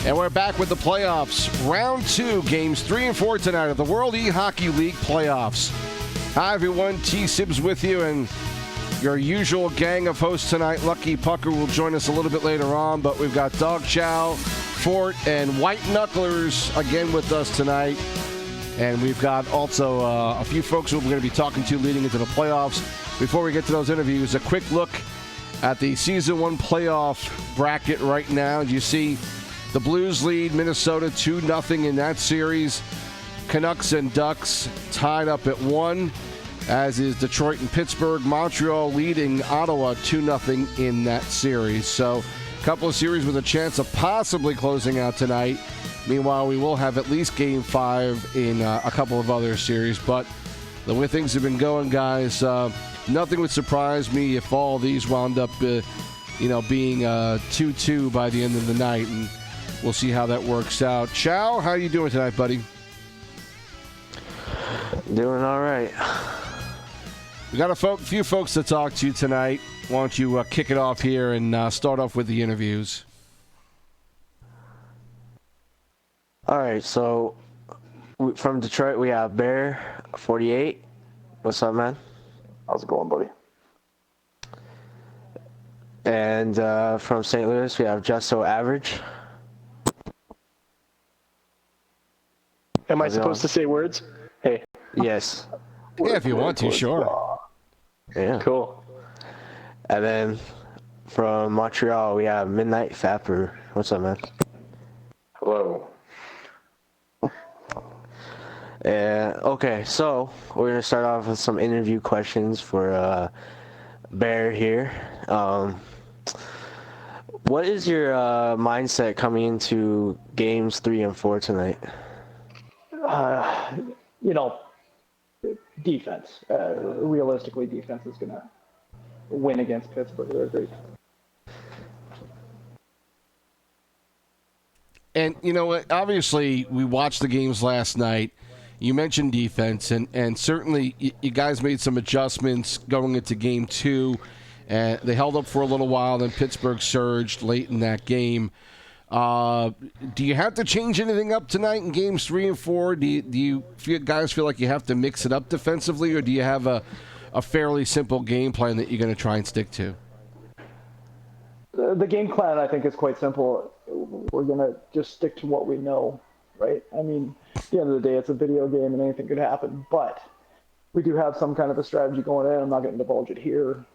And we're back with the playoffs. Round 2, games 3 and 4 tonight of the World E-Hockey League playoffs. Hi, everyone. T-Sibs with you, and your usual gang of hosts tonight. Lucky Pucker will join us a little bit later on, but we've got Dog Chow, Fort, and White Knucklers again with us tonight. And we've got also a few folks who we're going to be talking to leading into the playoffs. Before we get to those interviews, a quick look at the Season 1 playoff bracket right now. You see the Blues lead Minnesota 2-0 in that series. Canucks and Ducks tied up at 1, as is Detroit and Pittsburgh. Montreal leading Ottawa 2-0 in that series. So a couple of series with a chance of possibly closing out tonight. Meanwhile, we will have at least Game 5 in a couple of other series. But the way things have been going, guys, nothing would surprise me if all these wound up being 2-2 by the end of the night. And we'll see how that works out. Chow, how are you doing tonight, buddy? Doing all right. We got a few folks to talk to tonight. Why don't you kick it off here and start off with the interviews? All right, so from Detroit, we have Bear 48. What's up, man? How's it going, buddy? And from St. Louis, we have Just So Average. Am I supposed to say words? Hey. Yes. Yeah, if you want to, sure. Yeah. Cool. And then from Montreal, we have Midnight Fapper. What's up, man? Hello. Okay, so we're going to start off with some interview questions for Bear here. What is your mindset coming into games 3 and 4 tonight? Defense. Realistically, defense is going to win against Pittsburgh. They're great. And, obviously, we watched the games last night. You mentioned defense, and certainly you guys made some adjustments going into Game 2. They held up for a little while, then Pittsburgh surged late in that game. Do you have to change anything up tonight in Games 3 and 4? Do you guys feel like you have to mix it up defensively, or do you have a fairly simple game plan that you're going to try and stick to? The game plan, I think, is quite simple. We're going to just stick to what we know, right? I mean, at the end of the day, it's a video game and anything could happen, but we do have some kind of a strategy going in. I'm not going to divulge it here,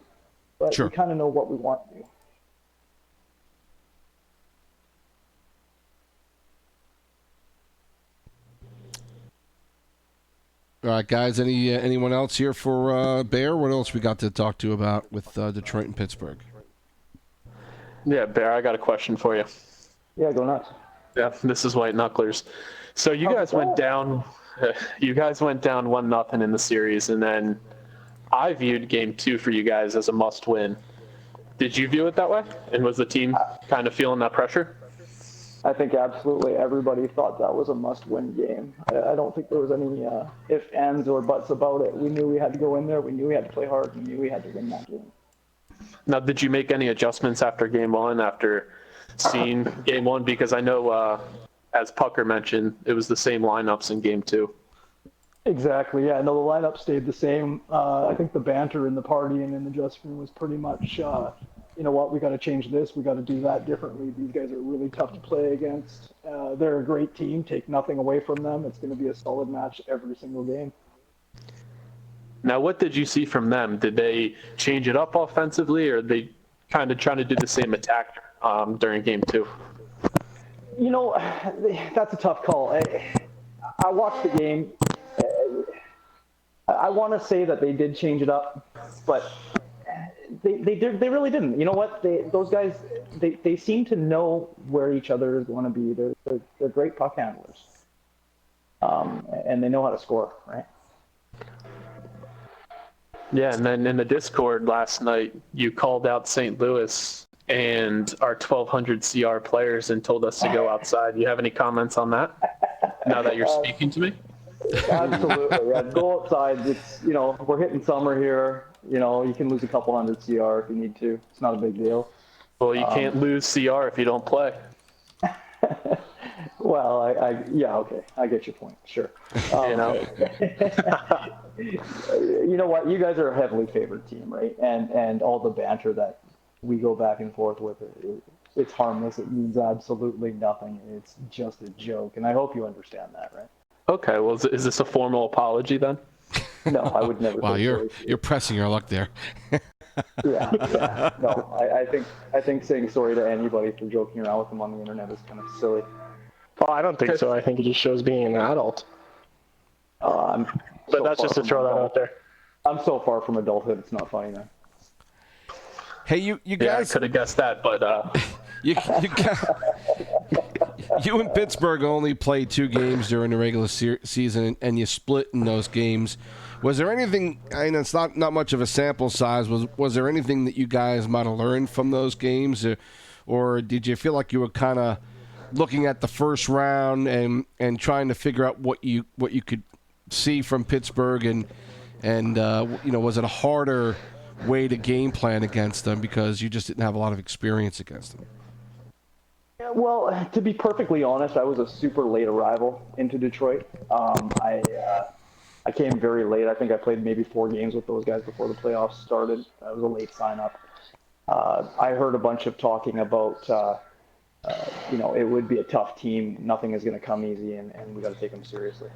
but Sure. We kind of know what we want to do. All right, guys, anyone else here for Bear? What else we got to talk to about with Detroit and Pittsburgh? Yeah, Bear, I got a question for you. Yeah, go nuts. Yeah, this is White Knucklers. So you guys went down. You guys went down 1-0 in the series, and then I viewed Game 2 for you guys as a must-win. Did you view it that way? And was the team kind of feeling that pressure? I think absolutely everybody thought that was a must-win game. I don't think there was any ifs, ands, or buts about it. We knew we had to go in there. We knew we had to play hard. We knew we had to win that game. Now, did you make any adjustments after Game 1, after seeing Game 1? Because I know, as Pucker mentioned, it was the same lineups in Game 2. Exactly, yeah. No, the lineup stayed the same. I think the banter in the party and in the dressing room was pretty much, you know what, we got to change this. We got to do that differently. These guys are really tough to play against. They're a great team. Take nothing away from them. It's going to be a solid match every single game. Now, what did you see from them? Did they change it up offensively, or are they kind of trying to do the same attack during Game 2? You know, that's a tough call. I watched the game. I want to say that they did change it up, but they really didn't. You know what? Those guys they seem to know where each other is going to be. They're great puck handlers, and they know how to score, right? Yeah, and then in the Discord last night, you called out St. Louis and our 1,200 CR players and told us to go outside. You have any comments on that now that you're speaking to me? Absolutely. Yeah. Go outside. It's, we're hitting summer here. You can lose a couple hundred CR if you need to. It's not a big deal. Well, you can't lose CR if you don't play. Well, yeah, okay, I get your point. Sure. You know, You know what? You guys are a heavily favored team, right? And all the banter that we go back and forth with, it's harmless. It means absolutely nothing. It's just a joke, and I hope you understand that, right? okay. Well, is this a formal apology then? No, I would never. Wow, say sorry. you're pressing your luck there. Yeah. No, I think saying sorry to anybody for joking around with them on the internet is kind of silly. Well, I don't think so. I think it just shows being an adult. I'm But so that's far just to from throw that adult- out there. I'm so far from adulthood. It's not funny, man. Hey, you Yeah, I guys, could have guessed that, but you you and Pittsburgh only played 2 games during the regular season, and you split in those games. Was there anything? I mean, it's not much of a sample size. Was there anything that you guys might have learned from those games, or did you feel like you were kind of looking at the first round and trying to figure out what you could see from Pittsburgh, and was it a harder way to game plan against them because you just didn't have a lot of experience against them? Yeah, well, to be perfectly honest, I was a super late arrival into Detroit. I came very late. I think I played maybe 4 games with those guys before the playoffs started. I was a late sign up. I heard a bunch of talking about, it would be a tough team. Nothing is going to come easy, and we got to take them seriously.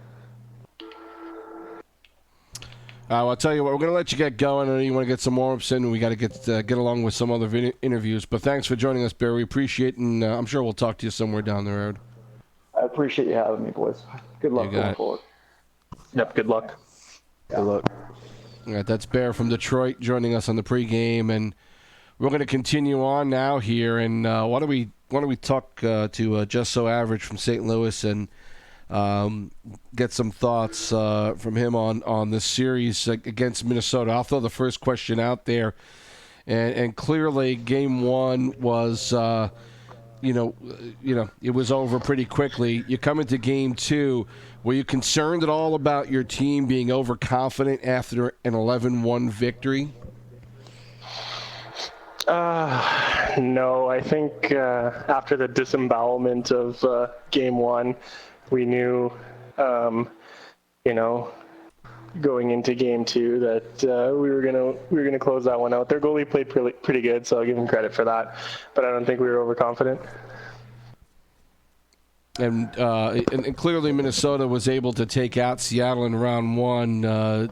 I'll tell you what, we're going to let you get going. I know you want to get some warm-ups in, and we got to get along with some other interviews. But thanks for joining us, Barry. We appreciate it, and I'm sure we'll talk to you somewhere down the road. I appreciate you having me, boys. Good luck going forward. yep. Good luck. Good luck. All right, that's Bear from Detroit joining us on the pregame, and we're going to continue on now here. And why don't we talk to Just So Average from St. Louis and get some thoughts from him on this series against Minnesota. I'll throw the first question out there, and clearly Game 1 was it was over pretty quickly. You come into Game 2. Were you concerned at all about your team being overconfident after an 11-1 victory? No, I think after the disembowelment of Game 1, we knew, going into Game 2 that we were gonna close that one out. Their goalie played pretty good, so I'll give him credit for that. But I don't think we were overconfident. And clearly Minnesota was able to take out Seattle in round 1.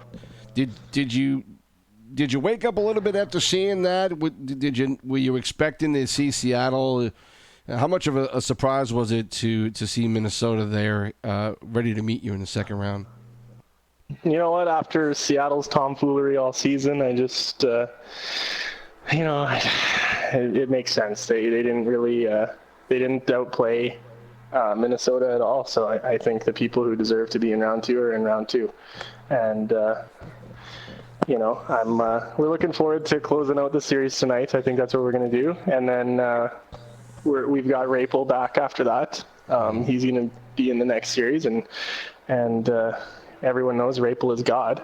Did you wake up a little bit after seeing that? Were you expecting to see Seattle? How much of a surprise was it to see Minnesota there, ready to meet you in the second round? You know what? After Seattle's tomfoolery all season, I just, it makes sense. They didn't really, they didn't outplay Minnesota at all. So I think the people who deserve to be in round 2 are in round 2, and we're looking forward to closing out the series tonight. I think that's what we're going to do, and then we've got Rapel back after that. He's going to be in the next series, and everyone knows Rapel is God.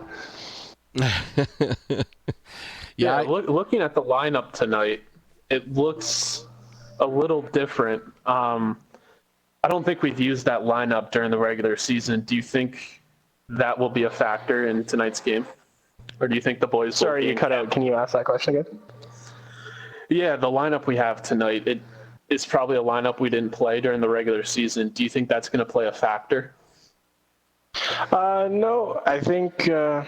Yeah, looking at the lineup tonight, it looks a little different. I don't think we've used that lineup during the regular season. Do you think that will be a factor in tonight's game? Or do you think the boys... Sorry, you cut out. Can you ask that question again? Yeah, the lineup we have tonight, it is probably a lineup we didn't play during the regular season. Do you think that's going to play a factor? No, I think we're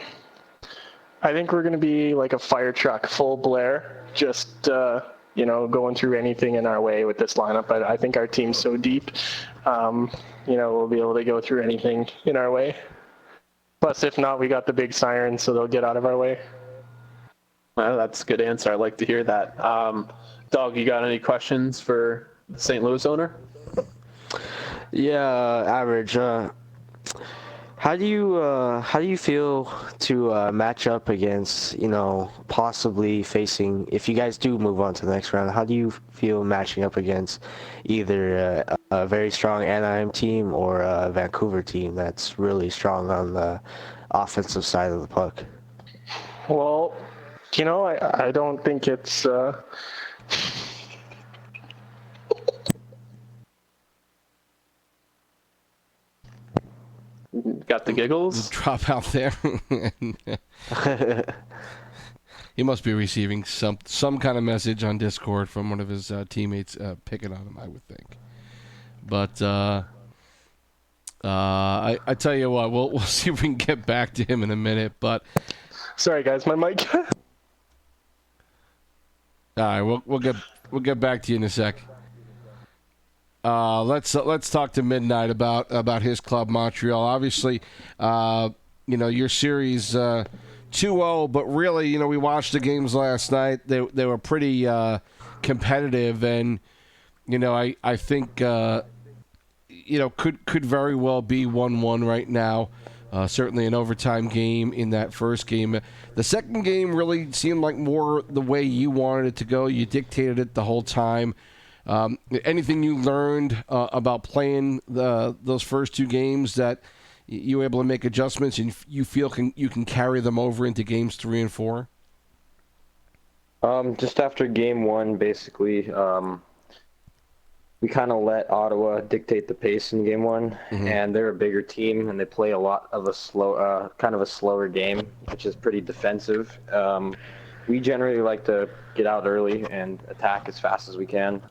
going to be like a fire truck, full blare, just going through anything in our way with this lineup. I think our team's so deep, we'll be able to go through anything in our way. Plus, if not, we got the big siren, so they'll get out of our way. Well, that's a good answer. I like to hear that. Dog, you got any questions for the St. Louis owner? Yeah, Average. How do you feel to match up against, possibly facing, if you guys do move on to the next round, how do you feel matching up against either a very strong Anaheim team or a Vancouver team that's really strong on the offensive side of the puck? Well, I don't think it's Got the giggles? Drop out there. He must be receiving some kind of message on Discord from one of his teammates picking on him, I would think. But I tell you what, we'll see if we can get back to him in a minute. But Sorry, guys, my mic. all right, we'll get back to you in a sec. Let's talk to Midnight about his club, Montreal. Obviously, your series 2-0, but really, we watched the games last night. They were pretty competitive, and I think could very well be 1-1 right now. Certainly an overtime game in that first game. The second game really seemed like more the way you wanted it to go. You dictated it the whole time. Anything you learned about playing those first two games that you were able to make adjustments and you feel you can carry them over into games 3 and 4? Just after game 1, basically, we kind of let Ottawa dictate the pace in game 1, and they're a bigger team, and they play a lot of a slower game, which is pretty defensive. We generally like to get out early and attack as fast as we can.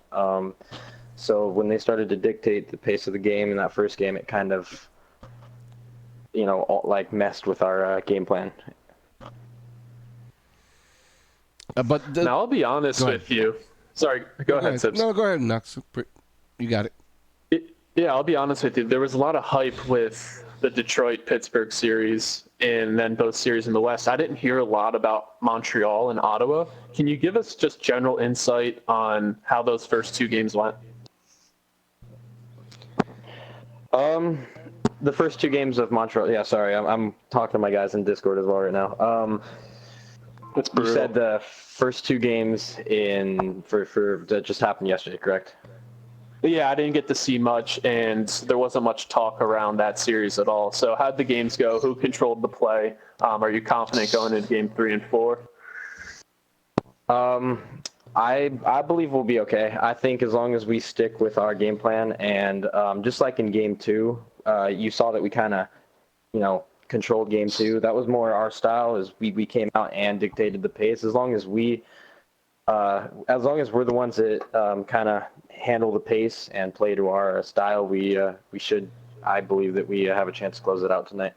So when they started to dictate the pace of the game in that first game, it kind of, messed with our game plan. Now, I'll be honest with you. Sorry, go ahead, Sips. No, go ahead, Nux. You got it. Yeah, I'll be honest with you. There was a lot of hype with the Detroit-Pittsburgh series and then both series in the West. I didn't hear a lot about Montreal and Ottawa. Can you give us just general insight on how those first two games went? The first two games of Montreal. Yeah, sorry, I'm talking to my guys in Discord as well right now. It's you brutal. said the first two games for that just happened yesterday, correct? Yeah, I didn't get to see much, and there wasn't much talk around that series at all. So how'd the games go? Who controlled the play? Are you confident going into game 3 and 4? I believe we'll be okay. I think as long as we stick with our game plan, and just like in game 2, you saw that we kind of, controlled game 2. That was more our style. As we came out and dictated the pace. As long as we're the ones that kind of handle the pace and play to our style, we should. I believe that we have a chance to close it out tonight.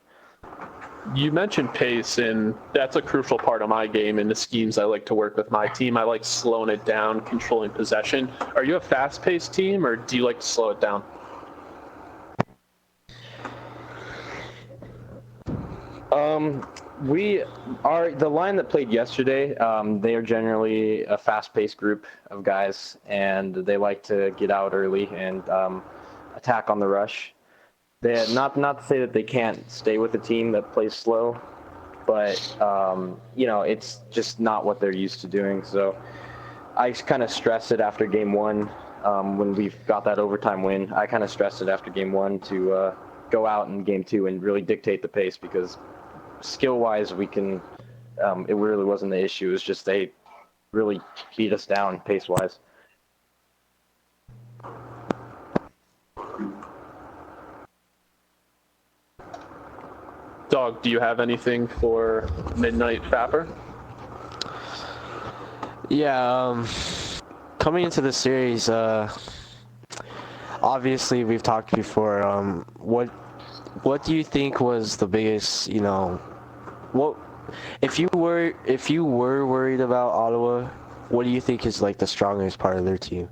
You mentioned pace, and that's a crucial part of my game and the schemes I like to work with my team. I like slowing it down, controlling possession. Are you a fast-paced team, or do you like to slow it down? The line that played yesterday, they are generally a fast-paced group of guys, and they like to get out early and attack on the rush. Not to say that they can't stay with a team that plays slow, but it's just not what they're used to doing. So I kind of stressed it after game 1 when we got that overtime win. I kind of stressed it after game 1 to go out in game 2 and really dictate the pace, because skill-wise we can. It really wasn't the issue. It was just they really beat us down pace-wise. Dog, do you have anything for Midnight Fapper? Yeah, coming into the series, obviously we've talked before. What do you think was the biggest? What if you were worried about Ottawa? What do you think is like the strongest part of their team?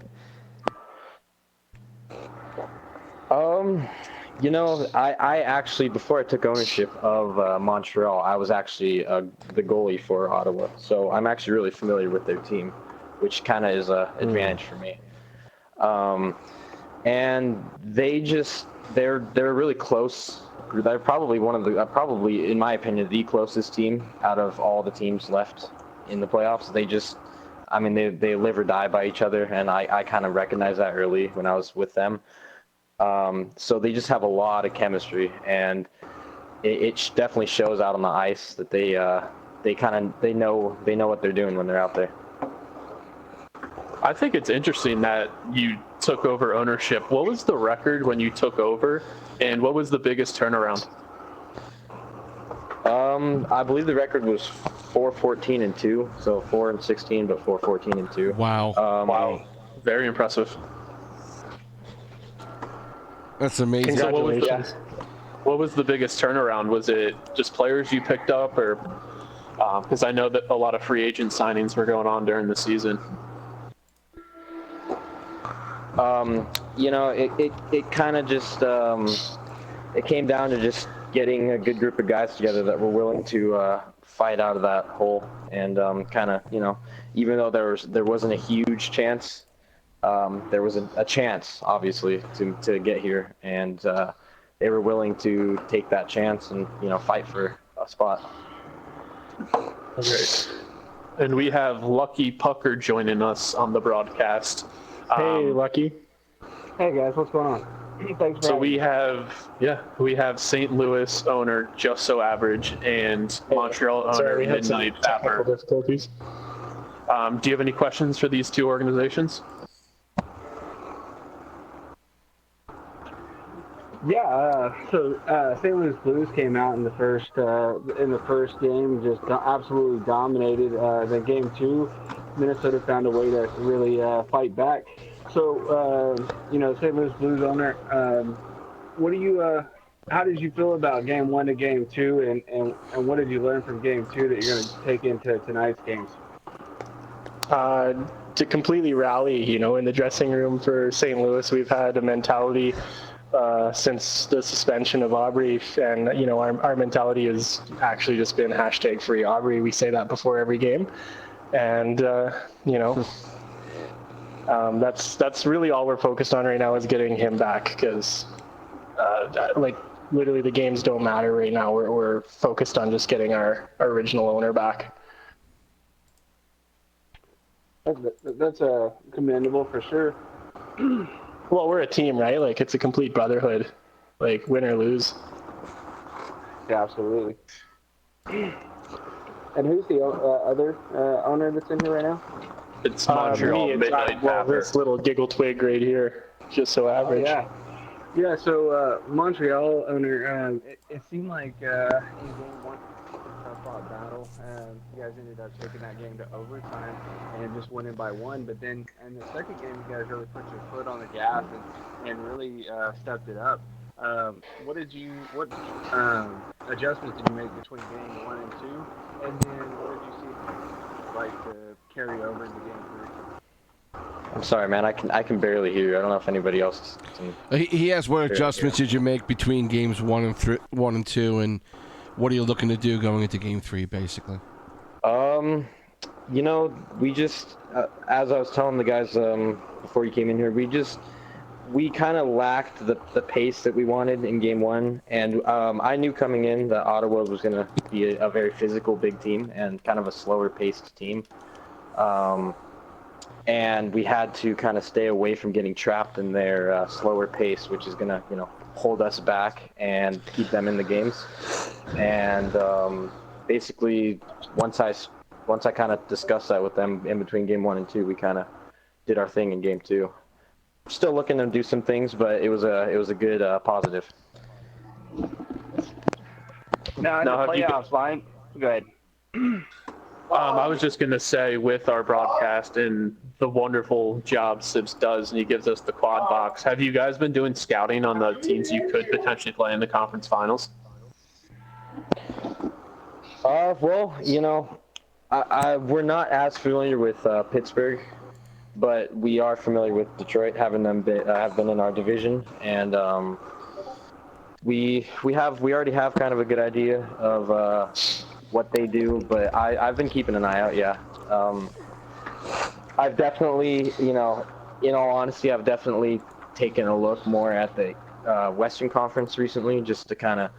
I actually, before I took ownership of Montreal, I was actually the goalie for Ottawa. So I'm actually really familiar with their team, which kind of is an advantage for me. And they're really close. They're probably probably in my opinion, the closest team out of all the teams left in the playoffs. They live or die by each other, and I kind of recognized that early when I was with them. So they just have a lot of chemistry, and it definitely shows out on the ice that they know what they're doing when they're out there. I think it's interesting that you took over ownership. What was the record when you took over, and what was the biggest turnaround? I believe the record was 4-14-2, so 4-16, but 4-14-2. Wow. Wow. Very impressive. That's amazing. So Congratulations. what was the biggest turnaround? Was it just players you picked up, or because I know that a lot of free agent signings were going on during the season? It kind of just it came down to just getting a good group of guys together that were willing to fight out of that hole, and kind of, even though there wasn't a huge chance, there was a chance, obviously, to get here, and they were willing to take that chance and fight for a spot. Great. And we have Lucky Pucker joining us on the broadcast. Hey, Lucky. Hey guys, what's going on? Thanks for So having we have St. Louis owner Just So Average and Montreal owner Sorry, we had some Midnight technical Tapper. difficulties. Do you have any questions for these two organizations? Yeah, so St. Louis Blues came out in the first game, just absolutely dominated. Then game 2, Minnesota found a way to really fight back. So, St. Louis Blues owner, how did you feel about game 1 to game 2, and what did you learn from game 2 that you're going to take into tonight's games? To completely rally, in the dressing room for St. Louis, we've had a mentality since the suspension of Aubrey, and our mentality has actually just been #free Aubrey. We say that before every game, and that's really all we're focused on right now, is getting him back, because literally the games don't matter right now. We're focused on just getting our original owner back. That's commendable for sure. Well, we're a team, right? It's a complete brotherhood, win or lose. Yeah, absolutely. And who's the other owner that's in here right now? It's Montreal Midnight Tapper. This little giggle twig right here, Just So Average. Yeah. So Montreal owner, it seemed like in game 1, fought battle. You guys ended up taking that game to overtime and just winning by 1. But then in the second game, you guys really put your foot on the gas and really stepped it up. What adjustments did you make between game 1 and 2? And then what did you see to carry over into game 3? I'm sorry, man. I can barely hear you. I don't know if anybody else can. He asked, what adjustments did you make between games 1 and 2, and what are you looking to do going into game 3, basically? We just, as I was telling the guys before you came in here, we kind of lacked the pace that we wanted in game 1, and I knew coming in that Ottawa was going to be a very physical big team and kind of a slower paced team. And we had to kind of stay away from getting trapped in their slower pace, which is going to, hold us back and keep them in the games. And basically, once I kind of discussed that with them in between game 1 and 2, we kind of did our thing in game 2. Still looking to do some things, but it was a good positive. Now in the playoffs, line. Go ahead. I was just going to say, with our broadcast and the wonderful job Sibs does, and he gives us the quad box, have you guys been doing scouting on the teams you could potentially play in the conference finals? Well, we're not as familiar with Pittsburgh, but we are familiar with Detroit, having them have been in our division, and we already have kind of a good idea of what they do, but I've been keeping an eye out. Yeah, I've definitely, in all honesty, I've definitely taken a look more at the Western Conference recently, just to kind of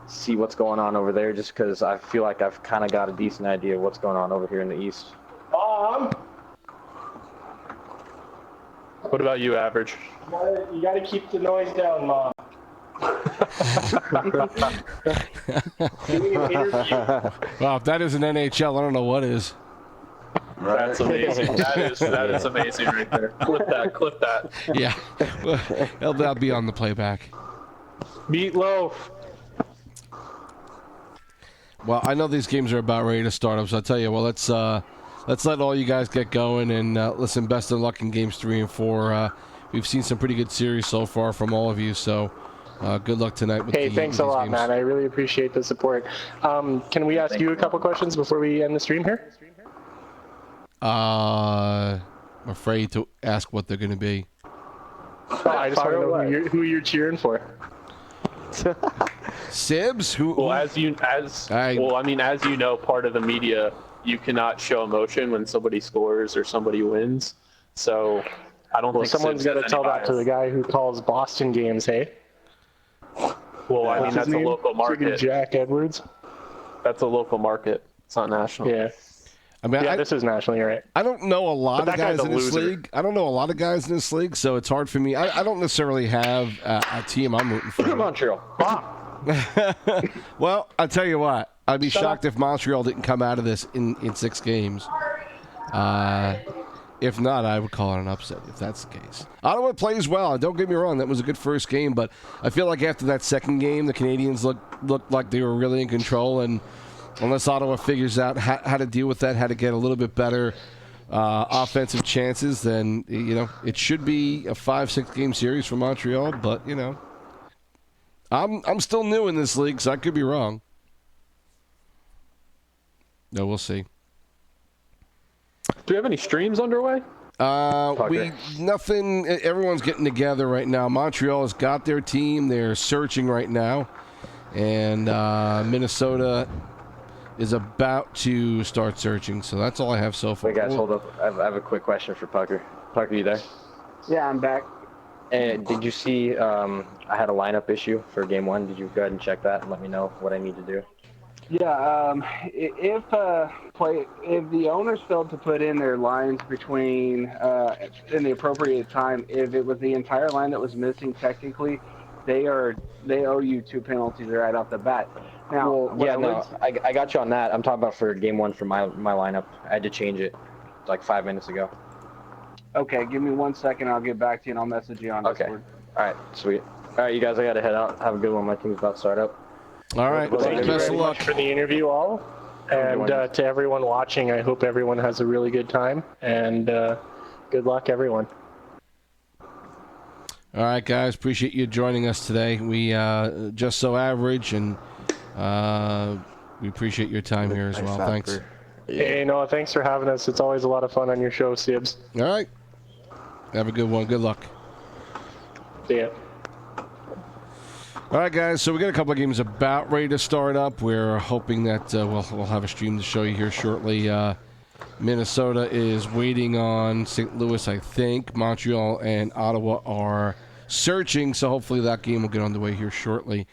see what's going on over there, just because I feel like I've kind of got a decent idea of what's going on over here in the East. Mom! What about you, Average? You gotta keep the noise down, Mom. Wow, if that isn't NHL, I don't know what is. That's amazing. That is amazing right there. Clip that. Yeah, that'll be on the playback. Meatloaf. Well, I know these games are about ready to start up, so I'll tell you, well, let's let all you guys get going. And listen, best of luck in games 3 and 4. We've seen some pretty good series so far from all of you, so good luck tonight with thanks a lot, games. man. I really appreciate the support. Can we ask you a couple questions before we end the stream here? I'm afraid to ask what they're going to be. I just want to know who you're cheering for. Sibs? Well, as you know, part of the media, you cannot show emotion when somebody scores or somebody wins. So I don't think someone's got to tell that to the guy who calls Boston games, hey? Well, I mean, that's a local market. Jack Edwards. That's a local market. It's not national. Yeah. I mean, this is national, you're right. I don't know a lot of guys in this league. I don't know a lot of guys in this league, so it's hard for me. I don't necessarily have a team I'm rooting for. Montreal. Well, I'll tell you what. I'd be shocked if Montreal didn't come out of this in 6 games. If not, I would call it an upset if that's the case. Ottawa plays well. Don't get me wrong. That was a good first game, but I feel like after that second game, the Canadians looked like they were really in control, and unless Ottawa figures out how to deal with that, how to get a little bit better offensive chances, then, it should be a 5-6 game series for Montreal. But, I'm still new in this league, so I could be wrong. No, we'll see. Do we have any streams underway? Nothing. Everyone's getting together right now. Montreal has got their team. They're searching right now. And Minnesota is about to start searching. So that's all I have so far. Wait, guys, hold up. I have a quick question for Pucker. Pucker, you there? Yeah, I'm back. And did you see I had a lineup issue for game 1? Did you go ahead and check that and let me know what I need to do? Yeah, if the owners failed to put in their lines between in the appropriate time, if it was the entire line that was missing, technically, they owe you 2 penalties right off the bat. Now, I got you on that. I'm talking about for game 1 for my lineup. I had to change it like 5 minutes ago. Okay, give me 1 second. I'll get back to you and I'll message you on Discord. All right, sweet. All right, you guys, I got to head out. Have a good one. My team's about to start up. All right. Thank you very much for the interview, all. And to everyone watching, I hope everyone has a really good time. And good luck, everyone. All right, guys. Appreciate you joining us today. We just so average, and we appreciate your time here as well. Thanks. Hey, Noah, thanks for having us. It's always a lot of fun on your show, Sibs. All right. Have a good one. Good luck. See ya. All right, guys, so we got a couple of games about ready to start up. We're hoping that we'll have a stream to show you here shortly. Minnesota is waiting on St. Louis, I think. Montreal and Ottawa are searching, so hopefully that game will get underway here shortly.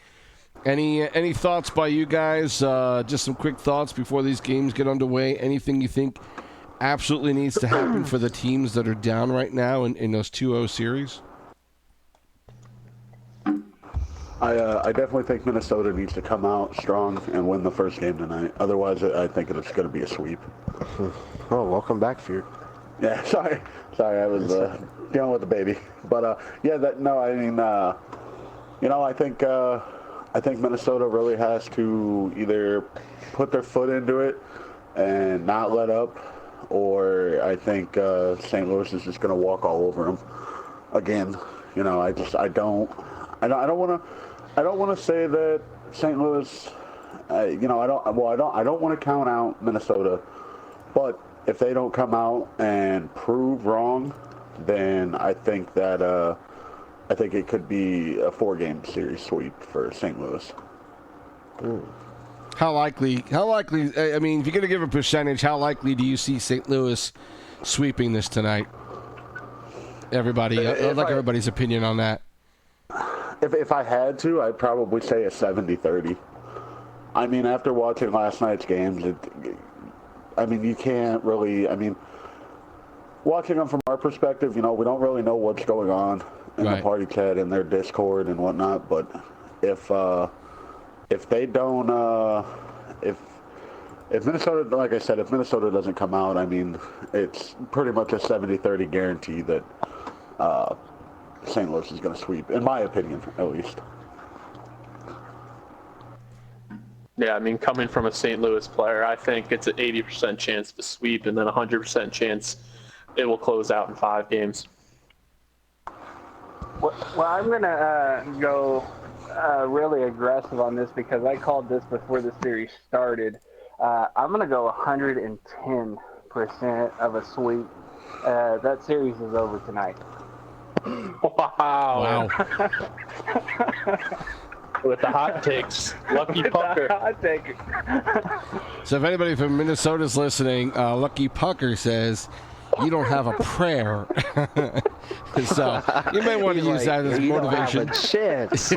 Any thoughts by you guys? Just some quick thoughts before these games get underway. Anything you think absolutely needs to happen for the teams that are down right now in those 2-0 series? I definitely think Minnesota needs to come out strong and win the first game tonight. Otherwise, I think it's going to be a sweep. Oh, welcome back, Fear. Yeah, sorry, I was dealing with the baby. But I think Minnesota really has to either put their foot into it and not let up, or I think St. Louis is just going to walk all over them again. I don't want to say that St. Louis. I don't want to count out Minnesota, but if they don't come out and prove wrong, then I think that it could be a 4-game series sweep for St. Louis. Ooh. How likely? I mean, if you're going to give a percentage, how likely do you see St. Louis sweeping this tonight? Everybody, I'd like everybody's opinion on that. If I had to, I'd probably say a 70-30. I mean, after watching last night's games, you can't really. I mean, watching them from our perspective, we don't really know what's going on in the party chat and their Discord and whatnot. But if they don't, if Minnesota, like I said, if Minnesota doesn't come out, I mean, it's pretty much a 70-30 guarantee that St. Louis is going to sweep, in my opinion, at least. Yeah, I mean, coming from a St. Louis player, I think it's an 80% chance to sweep and then a 100% chance it will close out in 5 games. Well, I'm going to go really aggressive on this because I called this before the series started. I'm going to go 110% of a sweep. That series is over tonight. Wow. With the hot takes. Lucky Pucker. Hot take. So if anybody from Minnesota is listening, Lucky Pucker says, you don't have a prayer. So you may want to use that as motivation. Don't have a chance.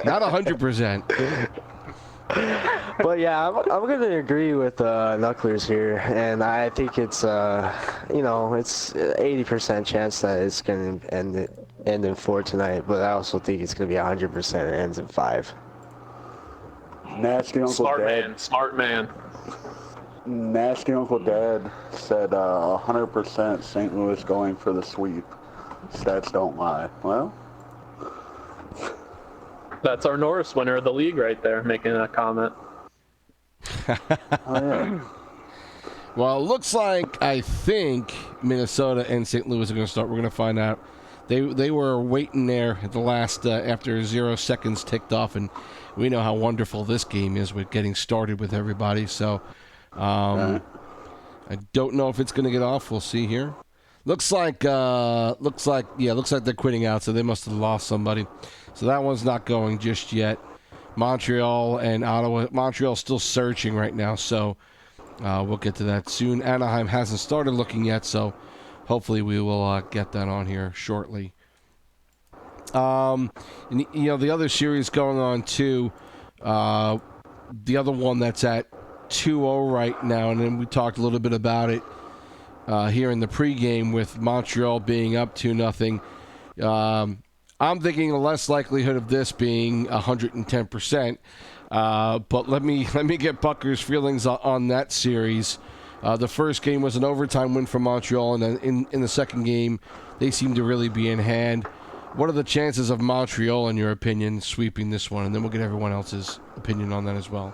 Not 100%. But yeah, I'm gonna agree with Knucklers here, and I think it's it's 80% chance that it's gonna end in 4 tonight. But I also think it's gonna be 100% it ends in 5. Nasty Uncle Dad. Smart man. Nasty Uncle Dad said 100% St. Louis going for the sweep. Stats don't lie. Well, that's our Norris winner of the league right there, making that comment. oh yeah. Well, it looks like I think Minnesota and St. Louis are going to start. We're going to find out. They were waiting there at the last after 0 seconds ticked off, and we know how wonderful this game is with getting started with everybody. So I don't know if it's going to get off. We'll see here. Looks like they're quitting out. So they must have lost somebody. So that one's not going just yet. Montreal and Ottawa. Montreal's still searching right now, so we'll get to that soon. Anaheim hasn't started looking yet, so hopefully we will get that on here shortly. And, the other series going on too, the other one that's at 2-0 right now, and then we talked a little bit about it here in the pregame with Montreal being up 2-0. I'm thinking a less likelihood of this being 110%. But let me get Bucker's feelings on that series. The first game was an overtime win for Montreal, and then in the second game, they seem to really be in hand. What are the chances of Montreal, in your opinion, sweeping this one? And then we'll get everyone else's opinion on that as well.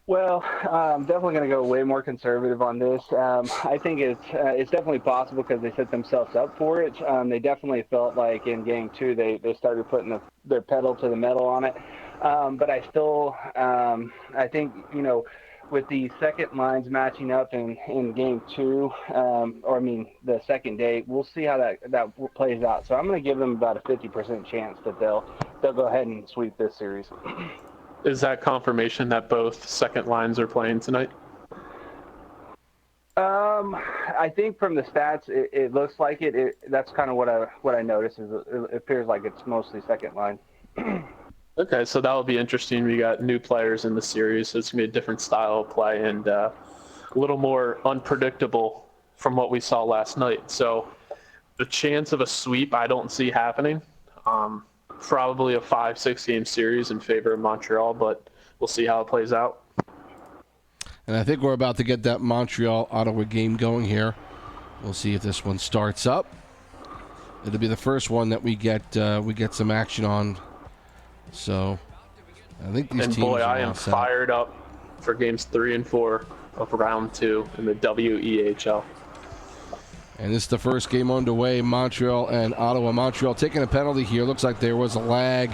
Well, I'm definitely going to go way more conservative on this. I think it's definitely possible because they set themselves up for it. They definitely felt like in Game 2 they started putting their pedal to the metal on it. But I still I think, with the second lines matching up in Game 2, the second day, we'll see how that plays out. So I'm going to give them about a 50% chance that they'll go ahead and sweep this series. Is that confirmation that both second lines are playing tonight? I think from the stats, it looks like it. That's kind of what I noticed. Is it appears like it's mostly second line. Okay, so that will be interesting. We got new players in the series, so it's gonna be a different style of play and a little more unpredictable from what we saw last night. So the chance of a sweep, I don't see happening. Probably a 5-6 game series in favor of Montreal, but we'll see how it plays out. And I think we're about to get that Montreal-Ottawa game going here. We'll see if this one starts up. It'll be the first one that we get some action on. So I think these teams. And boy, I am fired up for games 3 and 4 of round 2 in the WEHL. And this is the first game underway, Montreal and Ottawa. Montreal taking a penalty here. Looks like there was a lag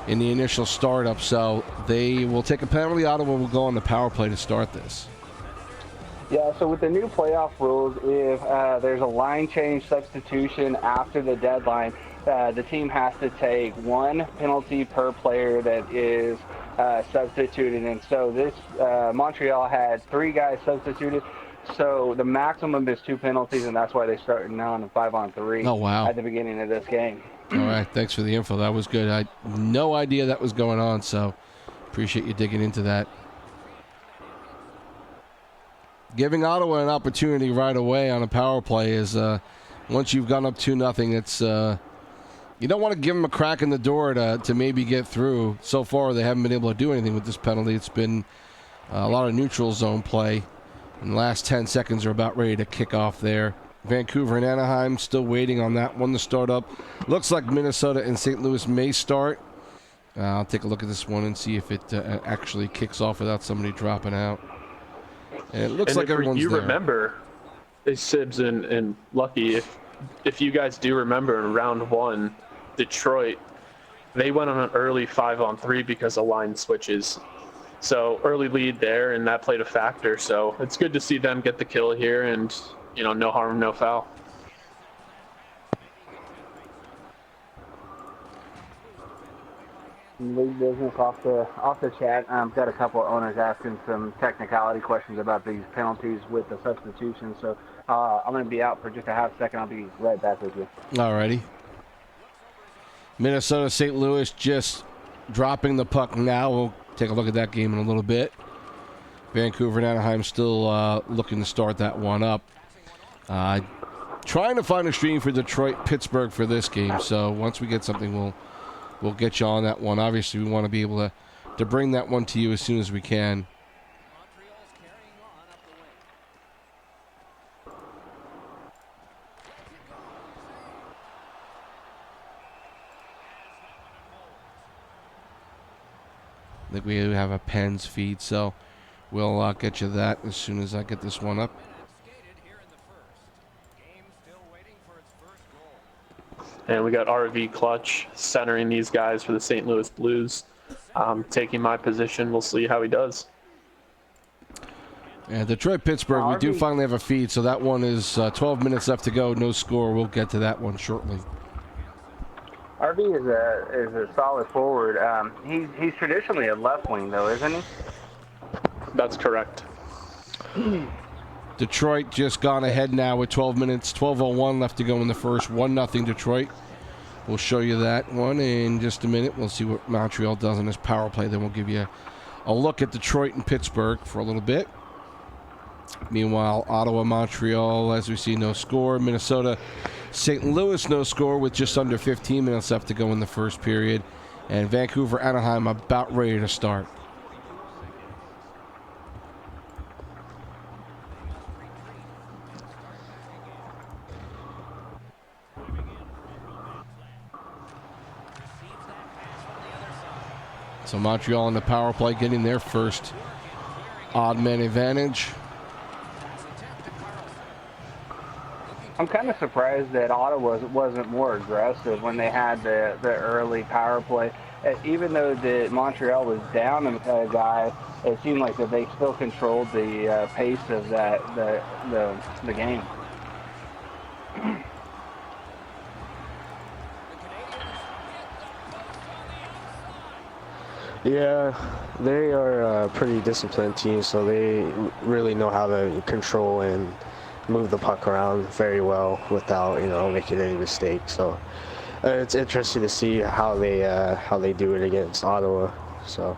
in the initial startup, so they will take a penalty. Ottawa will go on the power play to start this. Yeah, so with the new playoff rules, if there's a line change substitution after the deadline, the team has to take 1 penalty per player that is substituted. And so this Montreal had 3 guys substituted. So the maximum is 2 penalties, and that's why they started now on a 5-on-3 Oh, wow. at the beginning of this game. All right, thanks for the info. That was good. I had no idea that was going on, so appreciate you digging into that. Giving Ottawa an opportunity right away on a power play is once you've gone up 2-0, it's you don't want to give them a crack in the door to maybe get through. So far, they haven't been able to do anything with this penalty. It's been a lot of neutral zone play. And the last 10 seconds are about ready to kick off there. Vancouver and Anaheim still waiting on that one to start up. Looks like Minnesota and St. Louis may start. I'll take a look at this one and see if it actually kicks off without somebody dropping out. And it looks like everyone's you there. Remember, Sibs and Lucky, if you guys do remember in round 1, Detroit, they went on an early 5-on-3 because of line switches. So early lead there, and that played a factor. So it's good to see them get the kill here, and no harm, no foul. League business off the chat. Got a couple of owners asking some technicality questions about these penalties with the substitution. So I'm going to be out for just a half second. I'll be right back with you. Alrighty. Minnesota St. Louis just dropping the puck now. We'll take a look at that game in a little bit. Vancouver and Anaheim still looking to start that one up. Trying to find a stream for Detroit Pittsburgh for this game. So once we get something, we'll get you on that one. Obviously, we want to be able to bring that one to you as soon as we can. I think we have a Pens feed, so we'll get you that as soon as I get this one up. And we got RV Clutch centering these guys for the St. Louis Blues. Taking my position. We'll see how he does. And Detroit-Pittsburgh, we do finally have a feed, so that one is 12 minutes left to go. No score. We'll get to that one shortly. RV is a solid forward. He's traditionally a left wing, though, isn't he? That's correct. Detroit just gone ahead now with 12 minutes, 12:01 left to go in the first. 1-0 Detroit. We'll show you that one in just a minute. We'll see what Montreal does in this power play. Then we'll give you a look at Detroit and Pittsburgh for a little bit. Meanwhile, Ottawa, Montreal, as we see, no score. Minnesota, St. Louis, no score with just under 15 minutes left to go in the first period. And Vancouver, Anaheim about ready to start. So Montreal on the power play getting their first odd man advantage. I'm kind of surprised that Ottawa wasn't more aggressive when they had the early power play. Even though Montreal was down a guy, it seemed like that they still controlled the pace of the game. Yeah, they are a pretty disciplined team, so they really know how to control and move the puck around very well without, making any mistakes. So it's interesting to see how they do it against Ottawa. So.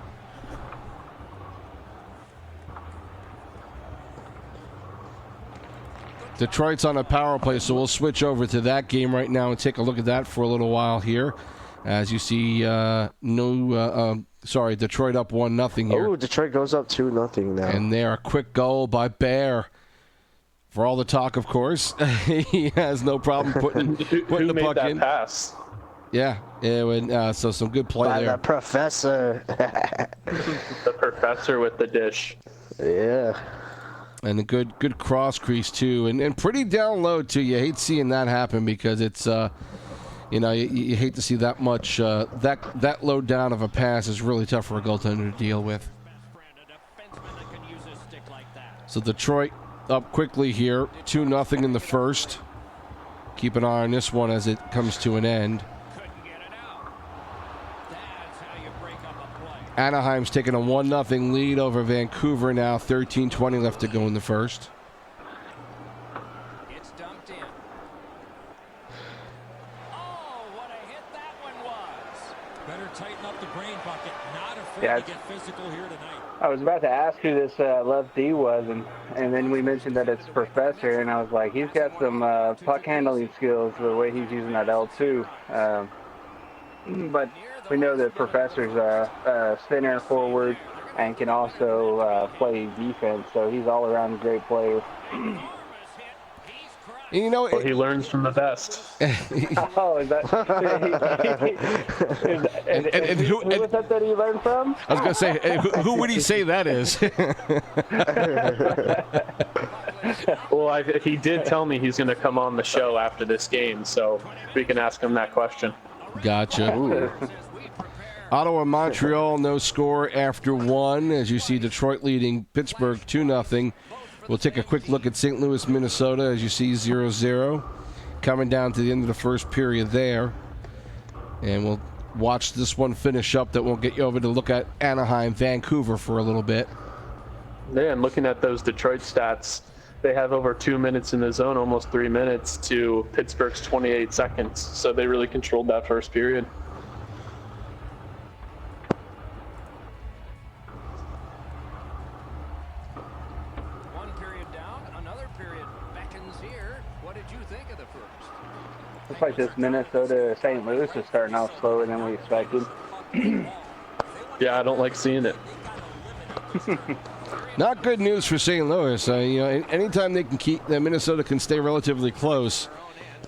Detroit's on a power play, so we'll switch over to that game right now and take a look at that for a little while here. As you see, Detroit up 1-0 here. Oh, Detroit goes up 2-0 now. And there, a quick goal by Bear. For all the talk, of course, he has no problem putting the puck in. Pass? Yeah, so some good play by there. the professor. The professor with the dish. Yeah. And a good cross crease too, and pretty down low too. You hate seeing that happen because it's you hate to see that much that low down of a pass is really tough for a goaltender to deal with. So Detroit up quickly here, 2-0 in the first. Keep an eye on this one as it comes to an end. Anaheim's taking a 1-0 lead over Vancouver now. 13:20 left to go in the first. It's dumped in. Oh, what a hit that one was. Better tighten up the brain bucket. Not afraid to get physical here tonight. I was about to ask who this left D was, and then we mentioned that it's Professor, and I was like, he's got some puck handling skills the way he's using that L2. But we know that Professor's a center forward and can also play defense, so he's all around a great player. You know, Well, he learns from the best. Oh, is that? Who was that he learned from? I was going to say, who would he say that is? Well, he did tell me he's going to come on the show after this game, so we can ask him that question. Gotcha. Ottawa, Montreal, no score after 1. As you see, Detroit leading Pittsburgh 2-0. We'll take a quick look at St. Louis, Minnesota, as you see 0-0. Coming down to the end of the first period there. And we'll watch this one finish up. That will get you over to look at Anaheim, Vancouver for a little bit. Yeah, and looking at those Detroit stats, they have over 2 minutes in the zone, almost 3 minutes, to Pittsburgh's 28 seconds. So they really controlled that first period. One period down, another period beckons here. What did you think of the first? Looks like this Minnesota St. Louis is starting off slower than we expected. Yeah, I don't like seeing it. Not good news for St. Louis. Anytime they can keep Minnesota can stay relatively close,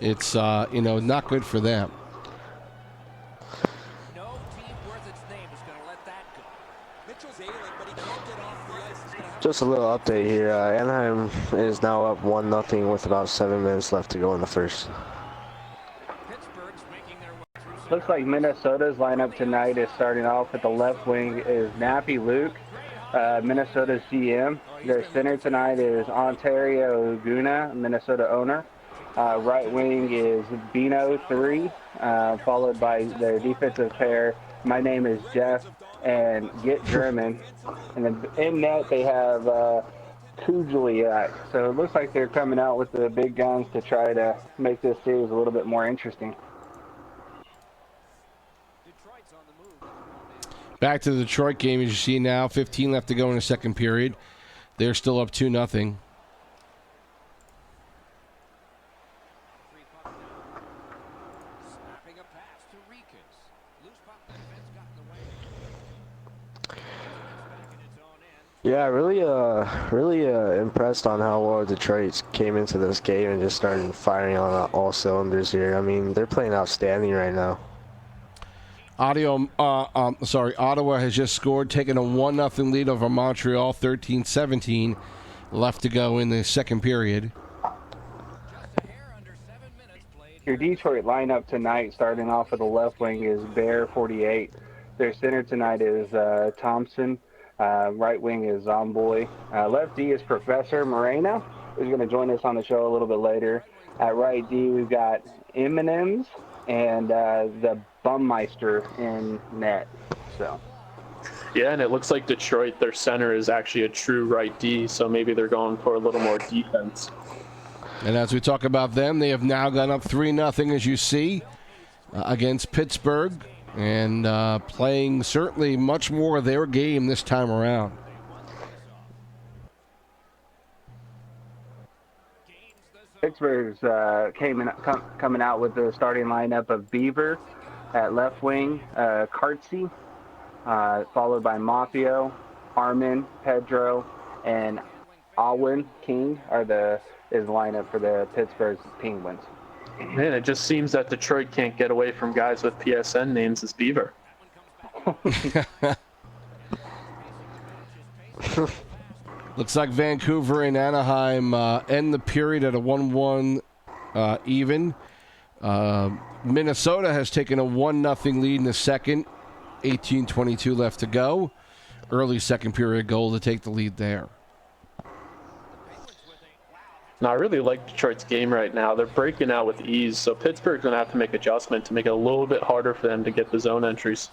it's not good for them. No team worth its name is going to let that go. Mitchell's ailing, but he can't get off the ice. Just a little update here. Anaheim is now up 1-0 with about 7 minutes left to go in the first. Pittsburgh's making their way through. Looks like Minnesota's lineup tonight is starting off at the left wing is Nappy Luke, Minnesota's GM. Their center tonight is Ontario Guna, Minnesota owner. Right wing is Bino 3, followed by their defensive pair. My name is Jeff and Get German. And then in net they have Kujuliak. So it looks like they're coming out with the big guns to try to make this series a little bit more interesting. Back to the Detroit game, as you see now, 15 left to go in the second period. They're still up 2-0. Snapping a pass to Rikas. Loose puck, defense got in the way. Back in its own end. Yeah, really impressed on how well Detroit came into this game and just started firing on all cylinders here. I mean, they're playing outstanding right now. Ottawa has just scored, taking a 1-0 lead over Montreal, 13-17 left to go in the second period. Your Detroit lineup tonight, starting off with the left wing, is Bear 48. Their center tonight is Thompson. Right wing is Zomboy. Left D is Professor Moreno, who's going to join us on the show a little bit later. At right D, we've got M&M's and the Bummeister in net. So. Yeah, and it looks like Detroit, their center is actually a true right D, so maybe they're going for a little more defense. And as we talk about them, they have now gone up 3-0, as you see, against Pittsburgh, and playing certainly much more of their game this time around. Pittsburgh's coming out with the starting lineup of Beaver at left wing, Kartzy, followed by Mafio, Armin, Pedro, and Alwyn King is the lineup for the Pittsburgh Penguins. Man, it just seems that Detroit can't get away from guys with PSN names as Beaver. Looks like Vancouver and Anaheim end the period at a 1-1 even. Minnesota has taken a 1-0 lead in the second. 18:22 left to go. Early second period goal to take the lead there. Now, I really like Detroit's game right now. They're breaking out with ease, so Pittsburgh's going to have to make adjustment to make it a little bit harder for them to get the zone entries.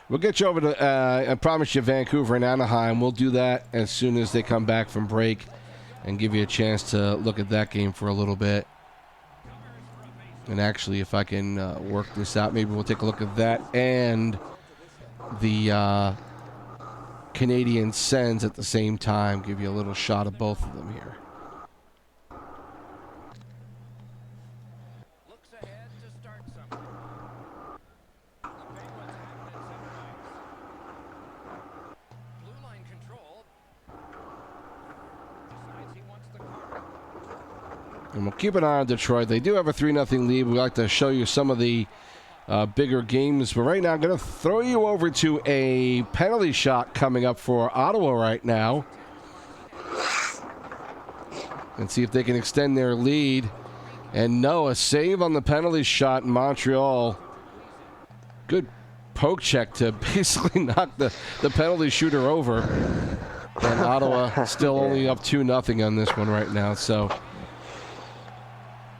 We'll get you over to, I promise you, Vancouver and Anaheim. We'll do that as soon as they come back from break and give you a chance to look at that game for a little bit. And actually, if I can work this out, maybe we'll take a look at that and the Canadian Sens at the same time. Give you a little shot of both of them here. Looks ahead to start something. The Penguins have it in some ways. Blue line control. Decides he wants the And we'll keep an eye on Detroit. They do have a 3-0 lead. We like to show you some of the bigger games. But right now, I'm going to throw you over to a penalty shot coming up for Ottawa right now. And see if they can extend their lead. And no, a save on the penalty shot in Montreal. Good poke check to basically knock the penalty shooter over. And Ottawa still only up 2-0 on this one right now. So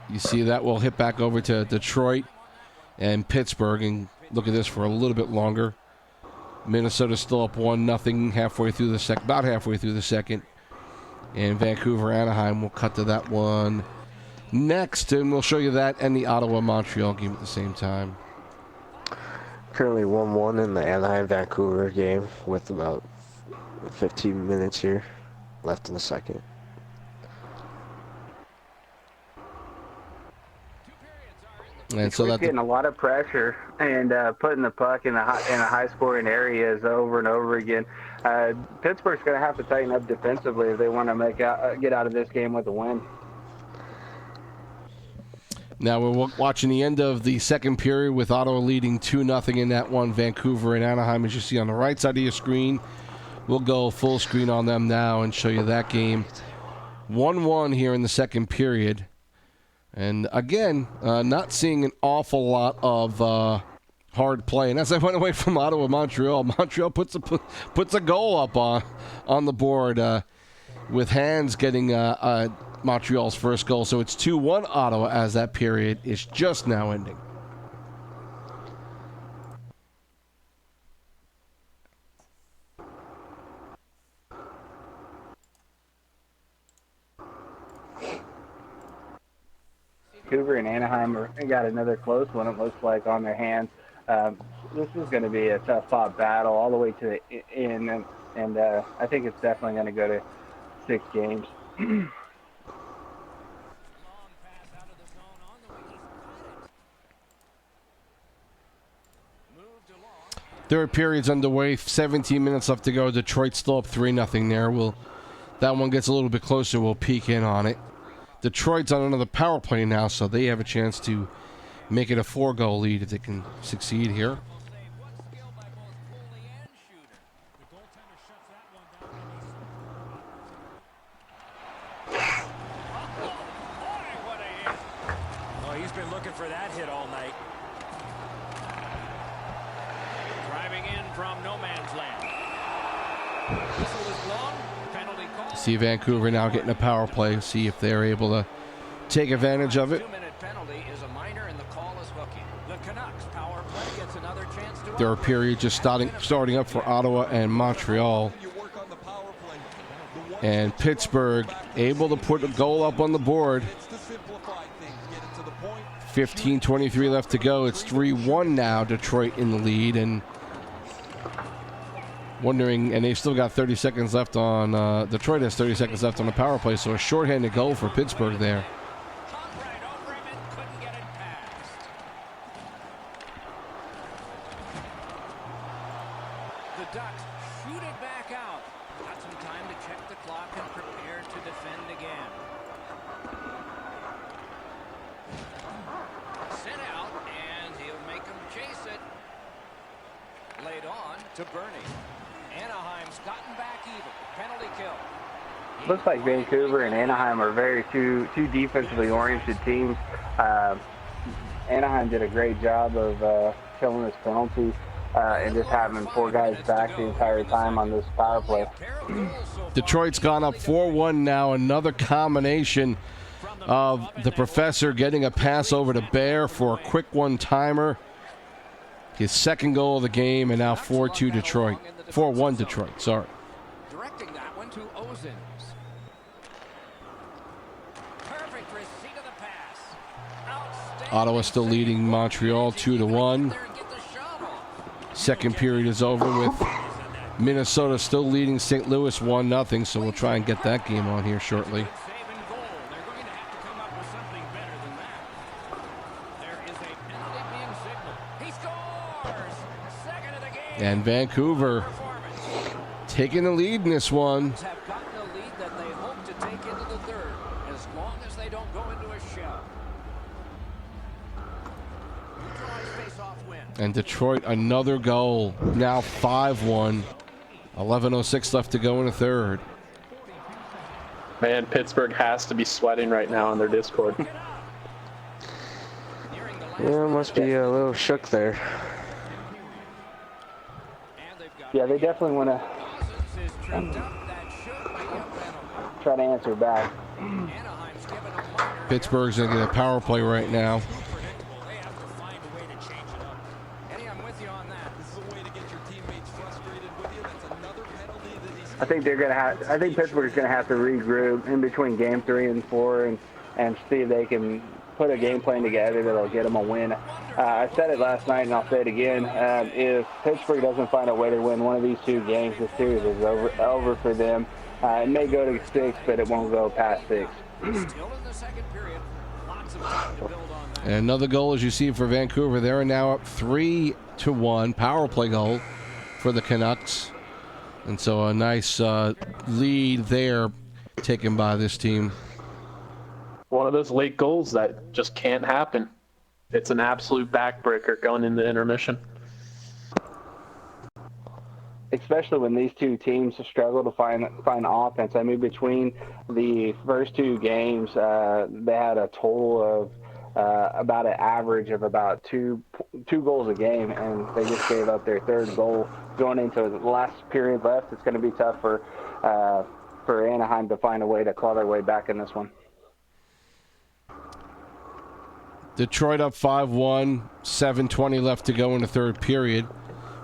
you see that will hit back over to Detroit and Pittsburgh. And look at this for a little bit longer. Minnesota's still up 1-0 halfway through the second, about halfway through the second. And Vancouver, Anaheim will cut to that one next. And we'll show you that and the Ottawa-Montreal game at the same time. Currently 1-1 in the Anaheim-Vancouver game with about 15 minutes here left in the second. And so that's getting a lot of pressure and putting the puck in a high-scoring areas over and over again. Pittsburgh's going to have to tighten up defensively if they want to get out of this game with a win. Now we're watching the end of the second period with Ottawa leading 2-0 in that one. Vancouver and Anaheim, as you see on the right side of your screen. We'll go full screen on them now and show you that game. 1-1 here in the second period. And again, not seeing an awful lot of hard play. And as I went away from Ottawa, Montreal puts a goal up on the board with Hands getting Montreal's first goal. So it's 2-1 Ottawa as that period is just now ending. Vancouver and Anaheim got another close one, it looks like, on their hands. This is going to be a tough-fought battle all the way to the end, and I think it's definitely going to go to 6 games. Third period's underway, 17 minutes left to go. Detroit still up 3-0 there. That one gets a little bit closer. We'll peek in on it. Detroit's on another power play now, so they have a chance to make it a 4-goal lead if they can succeed here. Oh, he's been looking for that hit all night. Driving in from no man's land. Whistle is blown. Penalty call. See Vancouver now getting a power play. See if they're able to take advantage of it. 2-minute penalty is a minor and the call is hooking. The Canucks power play gets another chance to. Third period just starting up for Ottawa and Montreal. And Pittsburgh able to put a goal up on the board. 15:23 left to go. It's 3-1 now. Detroit in the lead, and wondering, and they've still got 30 seconds left on. Detroit has 30 seconds left on the power play, so a shorthanded goal for Pittsburgh there. The Ducks shoot it back out. Got some time to check the clock and prepare to defend again. Sent out, and he'll make them chase it. Laid on to Bernie. Anaheim's gotten back even. Penalty kill. Looks like Vancouver and Anaheim are two defensively oriented teams. Anaheim did a great job of killing this penalty and just having 4 guys back the entire time on this power play. Detroit's gone up 4-1 now. Another combination of the professor getting a pass over to Bear for a quick one-timer. His second goal of the game, and now 4-2 Detroit. 4-1 Detroit, sorry. Directing that one to Ozins. Perfect receipt of the pass. Ottawa still leading Montreal 2-1. Second period is over with Minnesota still leading St. Louis 1-0, so we'll try and get that game on here shortly. And Vancouver taking the lead in this one. Have gotten a lead that they hope to take into the third as as long as they don't go into a shell. Neutralized face-off win. And Detroit, another goal. Now 5-1. 11:06 left to go in the third. Man, Pittsburgh has to be sweating right now on their Discord. Yeah, must be a little shook there. Yeah, they definitely want to try to answer back. Pittsburgh's going to get a power play right now. I think they're gonna have. I think Pittsburgh's gonna have to regroup in between game 3 and 4 and see if they can put a game plan together that'll get them a win. I said it last night and I'll say it again. If Pittsburgh doesn't find a way to win one of these 2 games, the series is over for them. It may go to 6, but it won't go past 6. Still in the second period. Lots of time to build on that. And another goal, as you see, for Vancouver. They're now up 3-1. Power play goal for the Canucks. And so a nice lead there taken by this team. One of those late goals that just can't happen. It's an absolute backbreaker going into intermission. Especially when these 2 teams struggle to find offense. I mean, between the first 2 games, they had a total of about an average of about two goals a game, and they just gave up their 3rd goal going into the last period left. It's going to be tough for Anaheim to find a way to claw their way back in this one. Detroit up 5-1, 7:20 left to go in the third period.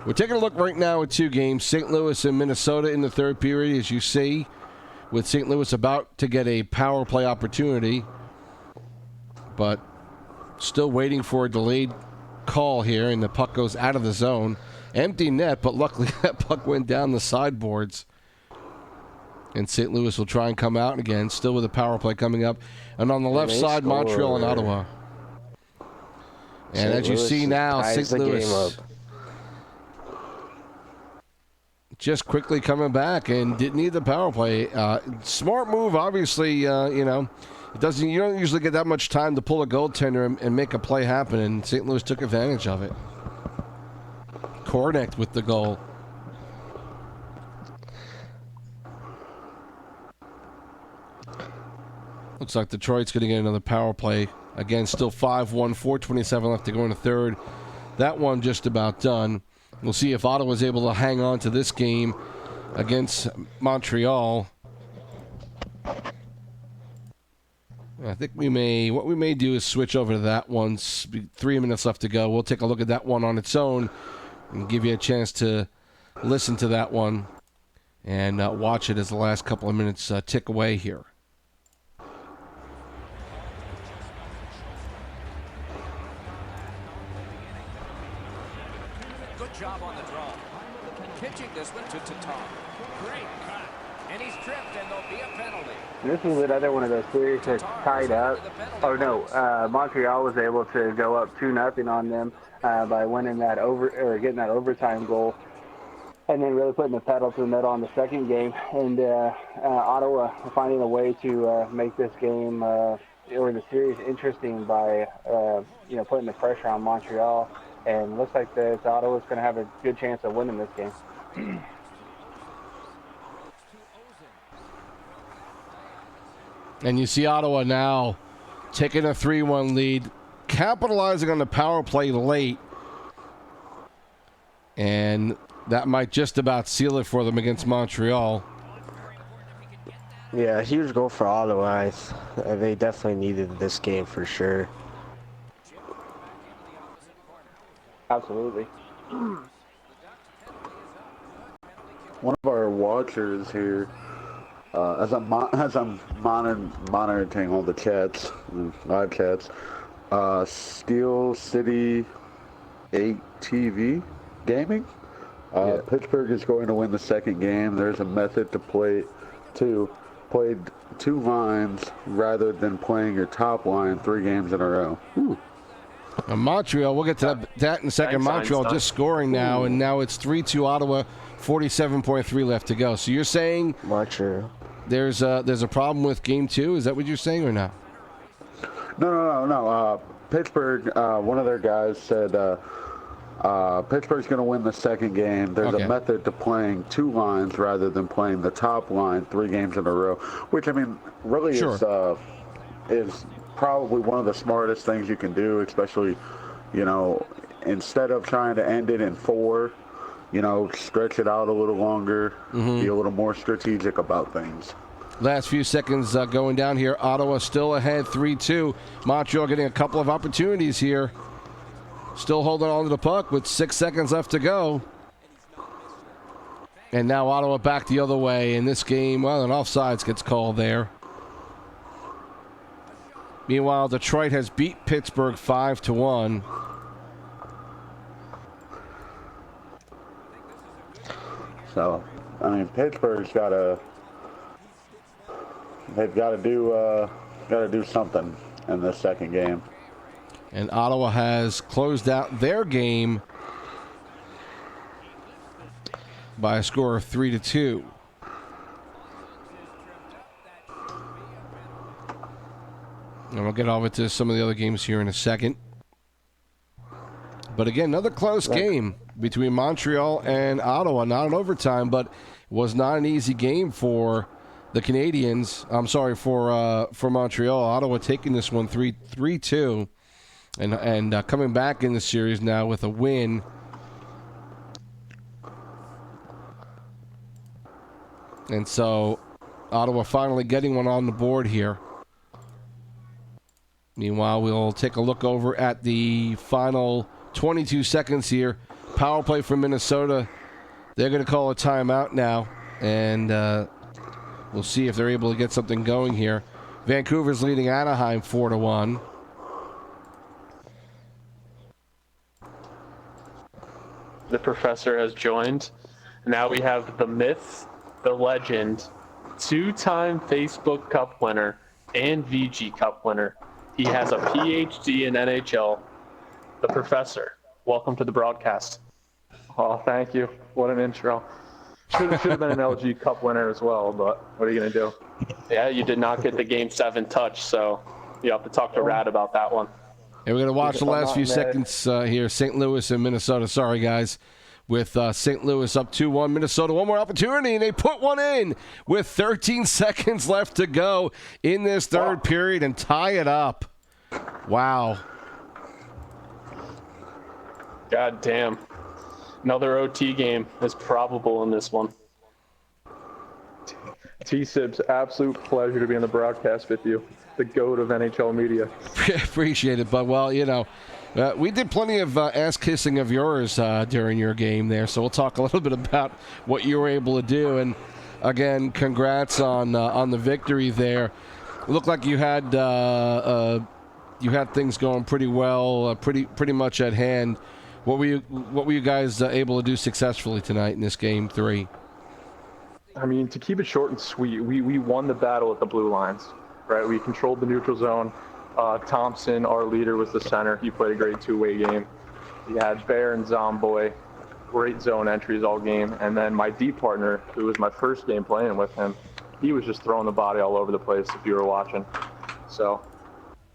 We're taking a look right now at 2 games, St. Louis and Minnesota in the third period, as you see, with St. Louis about to get a power play opportunity, but still waiting for a delayed call here, and the puck goes out of the zone. Empty net, but luckily that puck went down the sideboards. And St. Louis will try and come out again, still with a power play coming up. And on the left side, Montreal and Ottawa. And as you see now, St. Louis just quickly coming back and didn't need the power play. Smart move, obviously. You don't usually get that much time to pull a goaltender and make a play happen, and St. Louis took advantage of it. Kornek with the goal. Looks like Detroit's going to get another power play. Again, still 5-1, 4:27 left to go in the third. That one just about done. We'll see if Ottawa's able to hang on to this game against Montreal. I think what we may do is switch over to that one. 3 minutes left to go. We'll take a look at that one on its own and give you a chance to listen to that one and watch it as the last couple of minutes tick away here. Good job on the draw. Pitching this one to Tatar. Great cut. And he's tripped, and there'll be a penalty. This was another one of those series that tied up. Oh no, Montreal was able to go up 2-0 on them by winning that getting that overtime goal, and then really putting the pedal to the metal on the second game. And Ottawa finding a way to make this game or the series interesting by putting the pressure on Montreal. And looks like that Ottawa's going to have a good chance of winning this game. And you see Ottawa now taking a 3-1 lead, capitalizing on the power play late. And that might just about seal it for them against Montreal. Yeah, huge goal for Ottawa. They definitely needed this game for sure. Absolutely. One of our watchers here, as I'm monitoring all the chats, live chats, Steel City 8 TV Gaming. Pittsburgh is going to win the second game. There's a method to play two lines rather than playing your top line 3 games in a row. Montreal, we'll get to that in a second. Thanks, Montreal Einstein. just scoring now, and now it's 3-2 Ottawa, 47.3 left to go. So you're saying Montreal. there's a problem with Game 2. Is that what you're saying or not? No. Pittsburgh, one of their guys said Pittsburgh's going to win the second game. There's Okay. a method to playing 2 lines rather than playing the top line 3 games in a row, which, I mean, really is probably one of the smartest things you can do, especially, instead of trying to end it in 4, stretch it out a little longer, be a little more strategic about things. Last few seconds going down here. Ottawa still ahead 3-2. Montreal getting a couple of opportunities here. Still holding on to the puck with 6 seconds left to go. And now Ottawa back the other way in this game. Well, an offsides gets called there. Meanwhile, Detroit has beat Pittsburgh 5-1. So, I mean, Pittsburgh's they've got to do something in this second game. And Ottawa has closed out their game by a score of 3-2. And we'll get over to some of the other games here in a second. But again, another close game between Montreal and Ottawa. Not an overtime, but it was not an easy game for the Canadians. I'm sorry, for Montreal. Ottawa taking this one 3-2 and coming back in the series now with a win. And so Ottawa finally getting one on the board here. Meanwhile, we'll take a look over at the final 22 seconds here. Power play for Minnesota. They're going to call a timeout now, and we'll see if they're able to get something going here. Vancouver's leading Anaheim 4-1. The professor has joined. Now we have the myth, the legend, 2-time Facebook Cup winner and VG Cup winner. He has a PhD in NHL. The professor. Welcome to the broadcast. Oh, thank you. What an intro. Should have been an LG Cup winner as well, but what are you going to do? Yeah, you did not get the Game 7 touch, so you have to talk to Rad about that one. And we're going to watch the last few seconds here. St. Louis and Minnesota. Sorry, guys. With St. Louis up 2-1. Minnesota, one more opportunity, and they put one in with 13 seconds left to go in this third period and tie it up. Wow. God damn. Another OT game is probable in this one. T-Sibs, absolute pleasure to be on the broadcast with you. The GOAT of NHL media. Appreciate it, but well, we did plenty of ass-kissing of yours during your game there, so we'll talk a little bit about what you were able to do. And again, congrats on the victory there. It looked like you had things going pretty well, pretty much at hand. What were you guys able to do successfully tonight in this game 3? I mean, to keep it short and sweet, we won the battle at the blue lines, right? We controlled the neutral zone. Thompson, our leader, was the center. He played a great two-way game. We had Bear and Zomboy, great zone entries all game. And then my D partner, who was my first game playing with him, he was just throwing the body all over the place if you were watching. So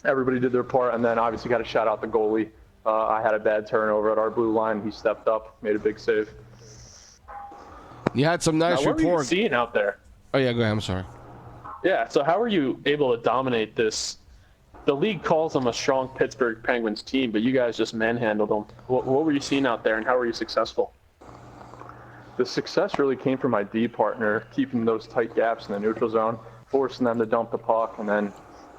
everybody did their part, and then obviously got to shout out the goalie. I had a bad turnover at our blue line. He stepped up, made a big save. You had some nice What were you report. seeing out there? Oh yeah, go ahead. I'm sorry. Yeah, so how were you able to dominate this? The league calls them a strong Pittsburgh Penguins team, but you guys just manhandled them. What were you seeing out there, and how were you successful? The success really came from my D partner, keeping those tight gaps in the neutral zone, forcing them to dump the puck, and then,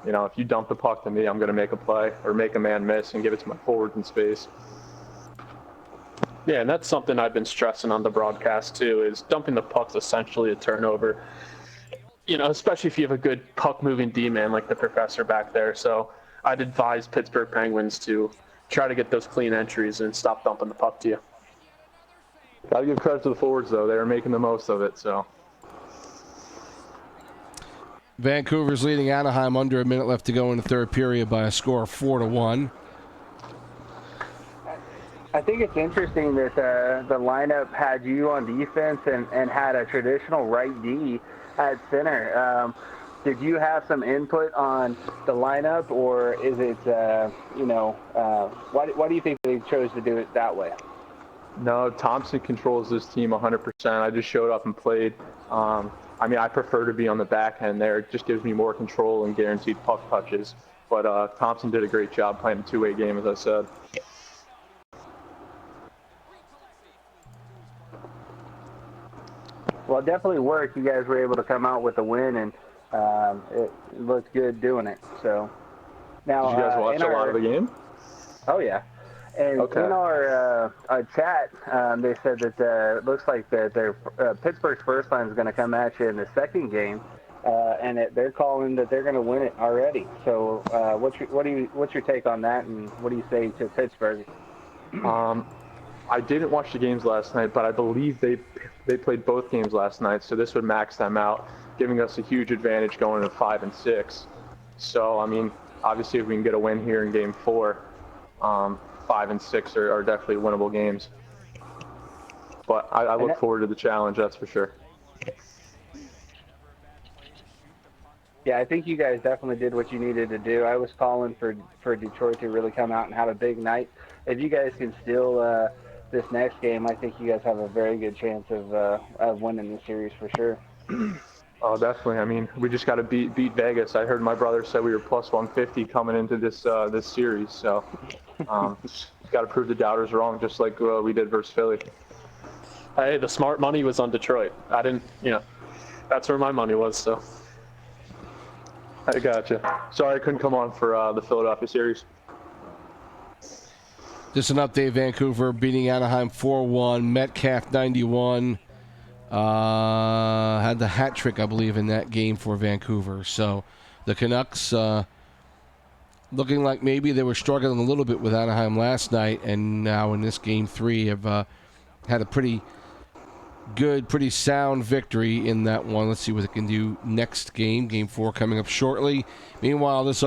if you dump the puck to me, I'm going to make a play or make a man miss and give it to my forward in space. Yeah, and that's something I've been stressing on the broadcast too, is dumping the puck's essentially a turnover. Especially if you have a good puck-moving D-man like the professor back there. So I'd advise Pittsburgh Penguins to try to get those clean entries and stop dumping the puck to you. Got to give credit to the forwards, though. They were making the most of it, so. Vancouver's leading Anaheim under a minute left to go in the third period by a score of 4-1. I think it's interesting that the lineup had you on defense and had a traditional right D. at center. Did you have some input on the lineup, or is it, why do you think they chose to do it that way? No, Thompson controls this team 100%. I just showed up and played. I prefer to be on the back end there. It just gives me more control and guaranteed puck touches. But Thompson did a great job playing a two-way game, as I said. Well, it definitely worked. You guys were able to come out with a win, and it looked good doing it. So now, did you guys watch a lot of the game? Oh yeah. And okay. In our chat, they said that it looks like that their Pittsburgh's first line is going to come at you in the second game, and they're calling that they're going to win it already. So, what's your take on that, and what do you say to Pittsburgh? I didn't watch the games last night, but I believe they played both games last night, so this would max them out, giving us a huge advantage going to 5 and 6. So, obviously, if we can get a win here in Game 4. 5 and 6 are definitely winnable games. But I look forward to the challenge, that's for sure. Yeah, I think you guys definitely did what you needed to do. I was calling for Detroit to really come out and have a big night. If you guys can steal this next game, I think you guys have a very good chance of winning the series for sure. Oh, definitely. We just got to beat Vegas. I heard my brother say we were plus 150 coming into this series. So, got to prove the doubters wrong, just like we did versus Philly. Hey, the smart money was on Detroit. I didn't, that's where my money was. So, I gotcha. Sorry I couldn't come on for the Philadelphia series. Just an update: Vancouver beating Anaheim 4-1. Metcalf 91. Had the hat trick, I believe, in that game for Vancouver. So the Canucks looking like maybe they were struggling a little bit with Anaheim last night, and now in this Game 3 have had a pretty good, pretty sound victory in that one. Let's see what they can do next game. Game 4 coming up shortly. Meanwhile, this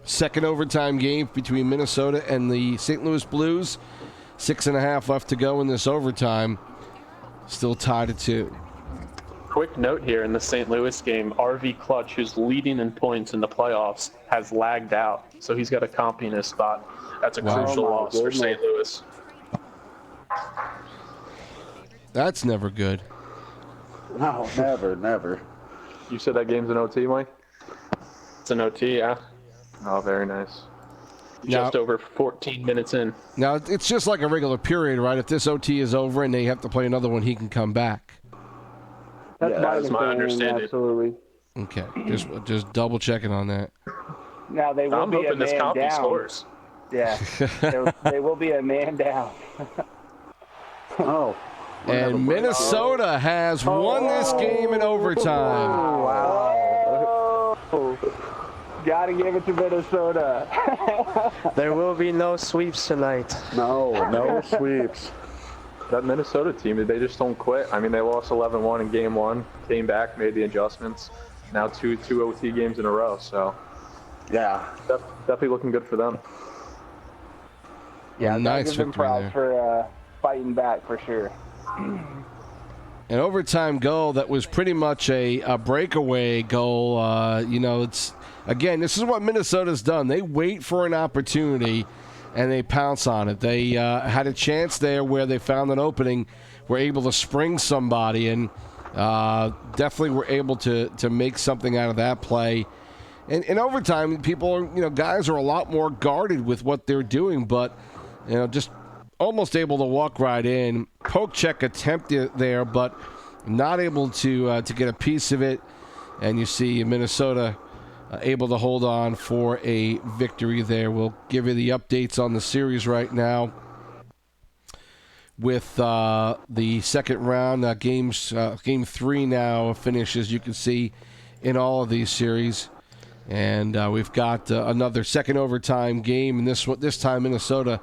second overtime game between Minnesota and the St. Louis Blues. 6.5 left to go in this overtime. Still tied at 2. Quick note here in the St. Louis game, RV Clutch, who's leading in points in the playoffs, has lagged out. So he's got a comp in his spot. That's a crucial loss for St. Louis. That's never good. No, never. You said that game's an OT, Mike? It's an OT, yeah. Oh, very nice. Just over 14 minutes in. Now, it's just like a regular period, right? If this OT is over and they have to play another one, he can come back. That's my understanding. Absolutely. Okay, just double checking on that. Now they will I'm be hoping a this man copy down. scores. Yeah, they will be a man down. Oh. And Minnesota has won this game in overtime. Wow. Gotta give it to Minnesota. There will be no sweeps tonight. No sweeps. That Minnesota team, they just don't quit. They lost 11-1 in Game 1, came back, made the adjustments. Now two OT games in a row, so yeah, definitely looking good for them. Yeah, nice give them victory props there. for fighting back for sure. An overtime goal that was pretty much a breakaway goal. It's again, this is what Minnesota's done. They wait for an opportunity, and they pounce on it. They had a chance there where they found an opening, were able to spring somebody, and definitely were able to make something out of that play. And in overtime, guys are a lot more guarded with what they're doing, but just almost able to walk right in. Poke check attempted there, but not able to get a piece of it. And you see Minnesota able to hold on for a victory there. We'll give you the updates on the series right now with the second round. Game 3 now finishes, you can see, in all of these series. And we've got another second overtime game, and this time Minnesota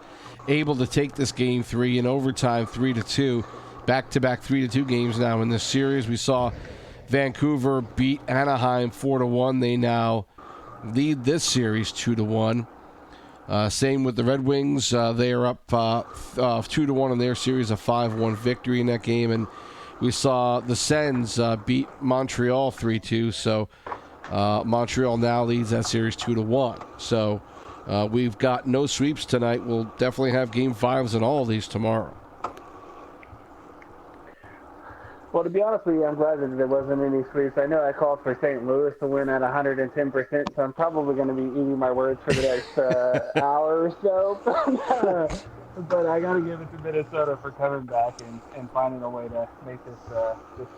able to take this Game 3 in overtime 3-2. Back-to-back 3-2 games now in this series. We saw Vancouver beat Anaheim 4-1. They now lead this series 2-1. Same with the Red Wings. They are up 2-1 in their series, a 5-1 victory in that game. And we saw the Sens beat Montreal 3-2. So Montreal now leads that series 2-1. So we've got no sweeps tonight. We'll definitely have Game 5s in all of these tomorrow. Well, to be honest with you, I'm glad that there wasn't any sweeps. I know I called for St. Louis to win at 110%, so I'm probably going to be eating my words for the next hour or so. But I got to give it to Minnesota for coming back and finding a way to make this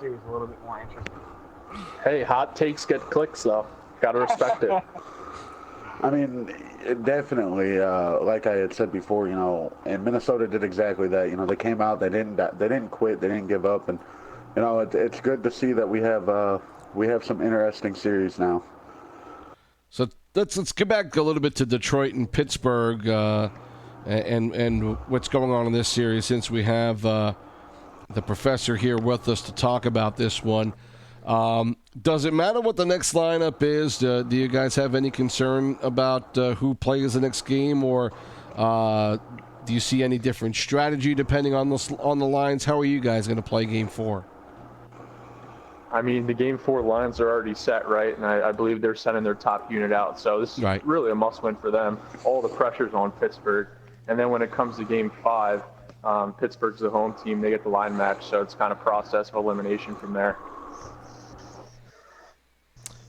series a little bit more interesting. Hey, hot takes get clicks, though. Got to respect it. I mean, definitely. Like I had said before, and Minnesota did exactly that. They came out, they didn't quit, they didn't give up, and it's good to see that we have some interesting series now. So let's get back a little bit to Detroit and Pittsburgh, and what's going on in this series. Since we have the professor here with us to talk about this one. Does it matter what the next lineup is? Do you guys have any concern about who plays the next game, or do you see any different strategy depending on the lines? How are you guys going to play Game 4? I mean, the Game 4 lines are already set, right? And I believe they're sending their top unit out. So this is really a must-win for them. All the pressure's on Pittsburgh. And then when it comes to Game 5, Pittsburgh's the home team. They get the line match, so it's kind of process of elimination from there.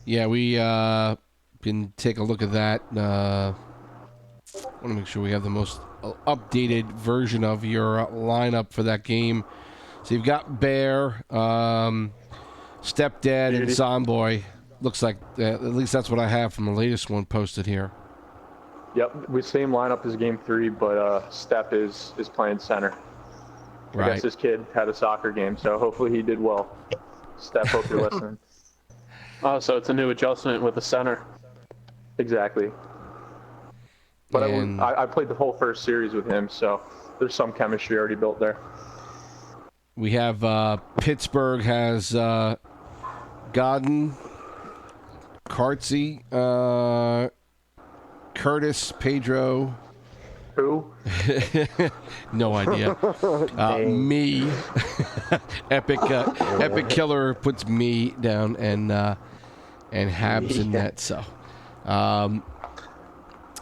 Yeah, we can take a look at that. I want to make sure we have the most updated version of your lineup for that game. So you've got Bear, Stepdad, and Zomboy. Looks like, at least that's what I have from the latest one posted here. Yep, we same lineup as Game 3, but Step is playing center. I guess this kid had a soccer game, so hopefully he did well. Step, hope you're listening. Oh, so it's a new adjustment with the center. Exactly. But I played the whole first series with him, so there's some chemistry already built there. We have Pittsburgh has Godin, Kartzy, Curtis, Pedro. Who? No idea. Me. Epic Killer puts me down and Habs in net. So,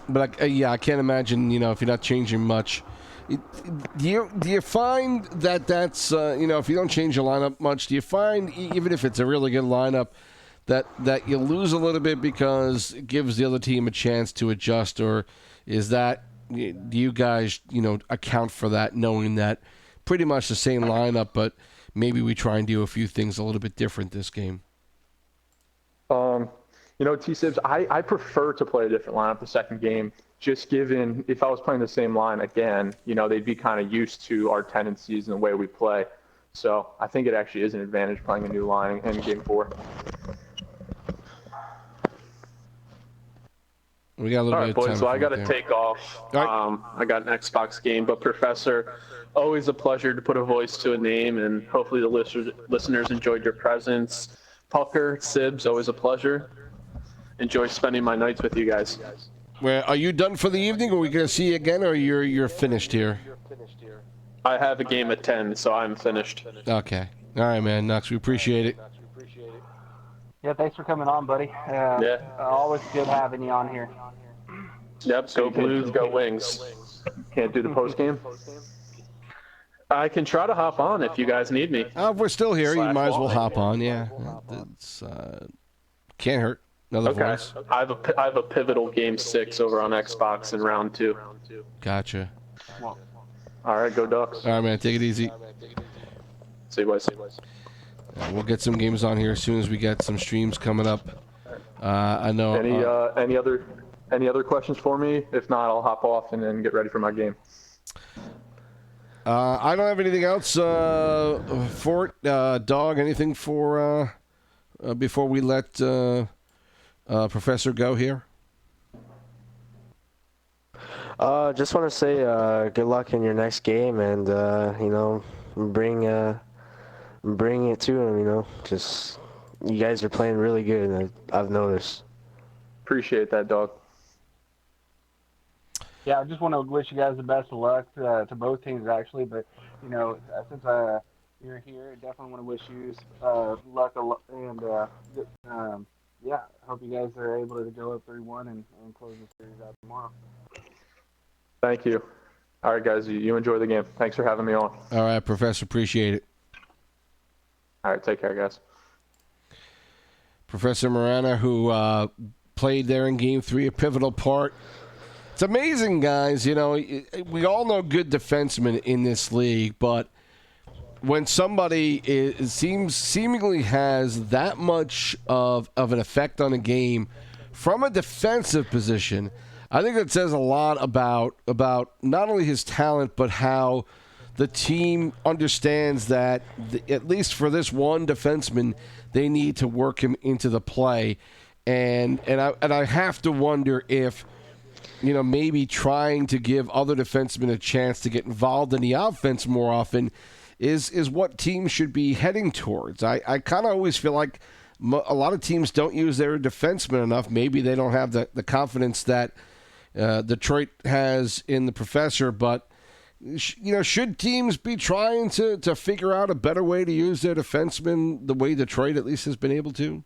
but I can't imagine. If you're not changing much, do you find that's if you don't change your lineup much, do you find even if it's a really good lineup that you lose a little bit because it gives the other team a chance to adjust, or is that? Do you guys, account for that, knowing that pretty much the same lineup, but maybe we try and do a few things a little bit different this game? T-Sibs, I prefer to play a different lineup the second game, just given if I was playing the same line again, they'd be kind of used to our tendencies and the way we play. So I think it actually is an advantage playing a new line in Game 4. We got a little bit of time. All right, boys, so I got to take off. I got an Xbox game, but Professor, always a pleasure to put a voice to a name, and hopefully the listeners enjoyed your presence. Pucker, Sibs, always a pleasure. Enjoy spending my nights with you guys. Well, are you done for the evening? Are we going to see you again, or you're finished here? I have a game at 10, so I'm finished. Okay. All right, man. Knox, we appreciate it. Yeah, thanks for coming on, buddy. Always good having you on here. Yep, go Blues, go Wings. Can't do the post game? I can try to hop on if you guys need me. If we're still here, you might as well hop on. Yeah, it's can't hurt. Another voice. I have a pivotal Game 6 over on Xbox in round 2. Gotcha. All right, go Ducks. All right, man. Take it easy. See you guys. We'll get some games on here as soon as we get some streams coming up. I know. Any other questions for me? If not, I'll hop off and then get ready for my game. I don't have anything else. Fort, Dog, anything for before we let Professor go here? Just want to say good luck in your next game, and bring it to him. Just you guys are playing really good. I've noticed. Appreciate that, Dog. Yeah, I just want to wish you guys the best of luck to both teams, actually. But since you're here. Definitely want to wish you luck and yeah, hope you guys are able to go up 3-1 and close the series out tomorrow. Thank you. All right, guys, you enjoy the game. Thanks for having me on. All right, Professor, appreciate it. All right, take care, guys. Professor Marana, who played there in Game 3, a pivotal part. It's amazing, guys. You know, we all know good defensemen in this league, but when somebody seemingly has that much of an effect on a game from a defensive position, I think that says a lot about not only his talent, but how the team understands that, at least for this one defenseman, they need to work him into the play. And I have to wonder if, you know, maybe trying to give other defensemen a chance to get involved in the offense more often is what teams should be heading towards. I kind of always feel like a lot of teams don't use their defensemen enough. Maybe they don't have the confidence that Detroit has in the Professor, but you know, should teams be trying to figure out a better way to use their defensemen the way Detroit at least has been able to?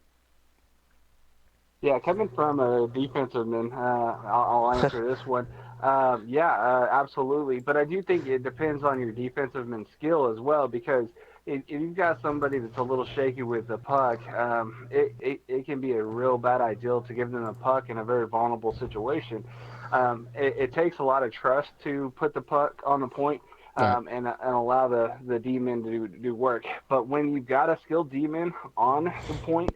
Yeah, coming from a defensive man, I'll answer this one. Absolutely. But I do think it depends on your defensive man's skill as well, because if you've got somebody that's a little shaky with the puck, it can be a real bad idea to give them a puck in a very vulnerable situation. It takes a lot of trust to put the puck on the point. And allow the D-men to do work. But when you've got a skilled D-man on the point,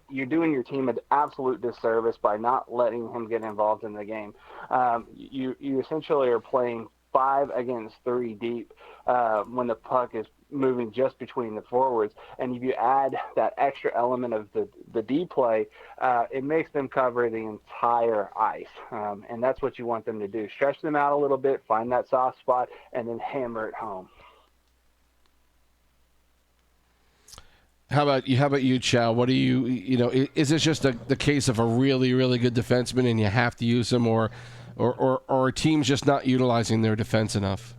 you're doing your team an absolute disservice by not letting him get involved in the game. You essentially are playing 5 against 3 deep when the puck is moving just between the forwards. And if you add that extra element of the D play, it makes them cover the entire ice. And that's what you want them to do. Stretch them out a little bit, find that soft spot, and then hammer it home. How about you, Chow? What do you know, is this just the case of a really, really good defenseman and you have to use him, or are teams just not utilizing their defense enough?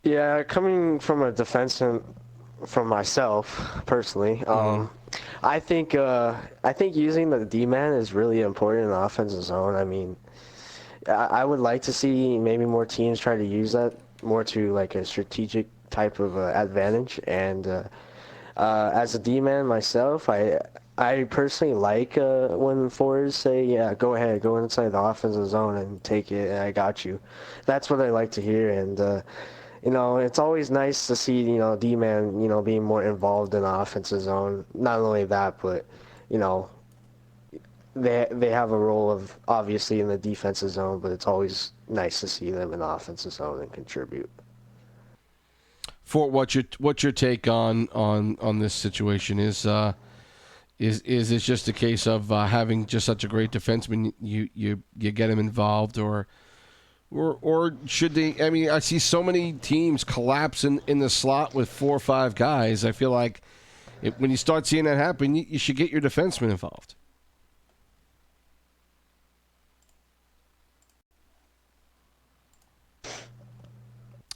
Yeah, coming from a defenseman, from myself personally, I think using the D-man is really important in the offensive zone. I mean, I would like to see maybe more teams try to use that more to like a strategic type of advantage. And as a D-man myself, I personally like when forwards say, yeah, go ahead, go inside the offensive zone and take it, and I got you. That's what I like to hear. And you know, it's always nice to see, you know, D-man, you know, being more involved in the offensive zone. Not only that, but, you know, they have a role of obviously in the defensive zone, but it's always nice to see them in the offensive zone and contribute. Fort, what's your take on this situation? Is it just a case of having just such a great defenseman, you get him involved, or should they? I mean, I see so many teams collapse in the slot with 4 or 5 guys. I feel like when you start seeing that happen, you should get your defenseman involved.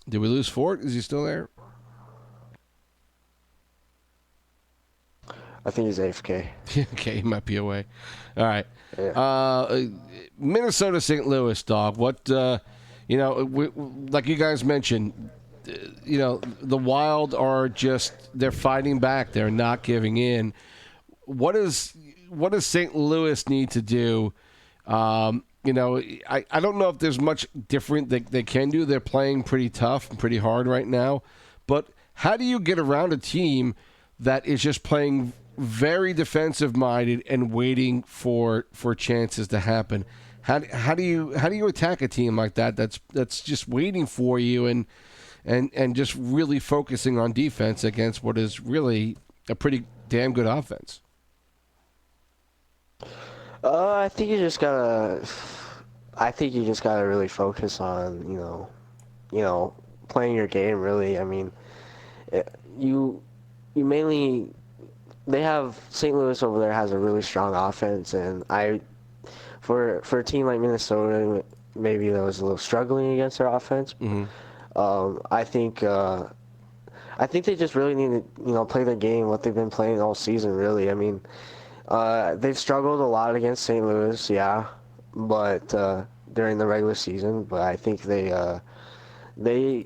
Did we lose Fort? Is he still there? I think he's AFK. Okay, he might be away. All right. Yeah. Minnesota, St. Louis, dog. What, you know, like you guys mentioned, you know, the Wild are they're fighting back. They're not giving in. What does St. Louis need to do? You know, I don't know if there's much different that they can do. They're playing pretty tough and pretty hard right now. But how do you get around a team that is just playing very defensive-minded and waiting for chances to happen? How do you attack a team like that that's just waiting for you and just really focusing on defense against what is really a pretty damn good offense? I think you just gotta really focus on you know playing your game. Really, I mean, you mainly. They have St. Louis over there has a really strong offense, and for a team like Minnesota, maybe that was a little struggling against their offense. Mm-hmm. I think I think they just really need to play their game, what they've been playing all season. Really, I mean, they've struggled a lot against St. Louis, yeah, but during the regular season. But I think they they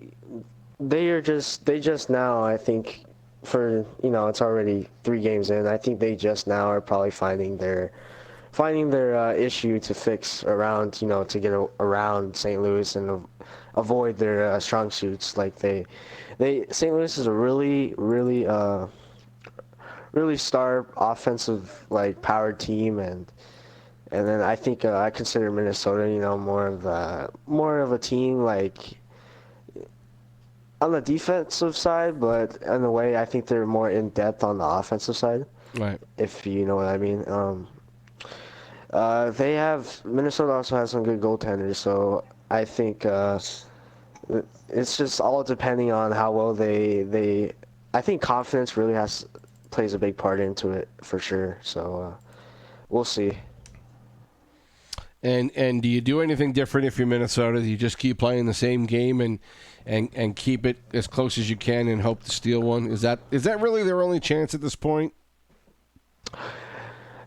just now, I think, for it's already 3 games in. I think they just now are probably finding their issue to fix around, to get around St. Louis and avoid their strong suits. Like St. Louis is a really star offensive like powered team, and then I think I consider Minnesota, more of a team like on the defensive side, but in a way I think they're more in depth on the offensive side. Right. If you know what I mean. Minnesota also has some good goaltenders, so I think it's just all depending on how well they I think confidence really plays a big part into it for sure. So we'll see. And do you do anything different if you're Minnesota? Do you just keep playing the same game and keep it as close as you can and hope to steal one? Is that really their only chance at this point?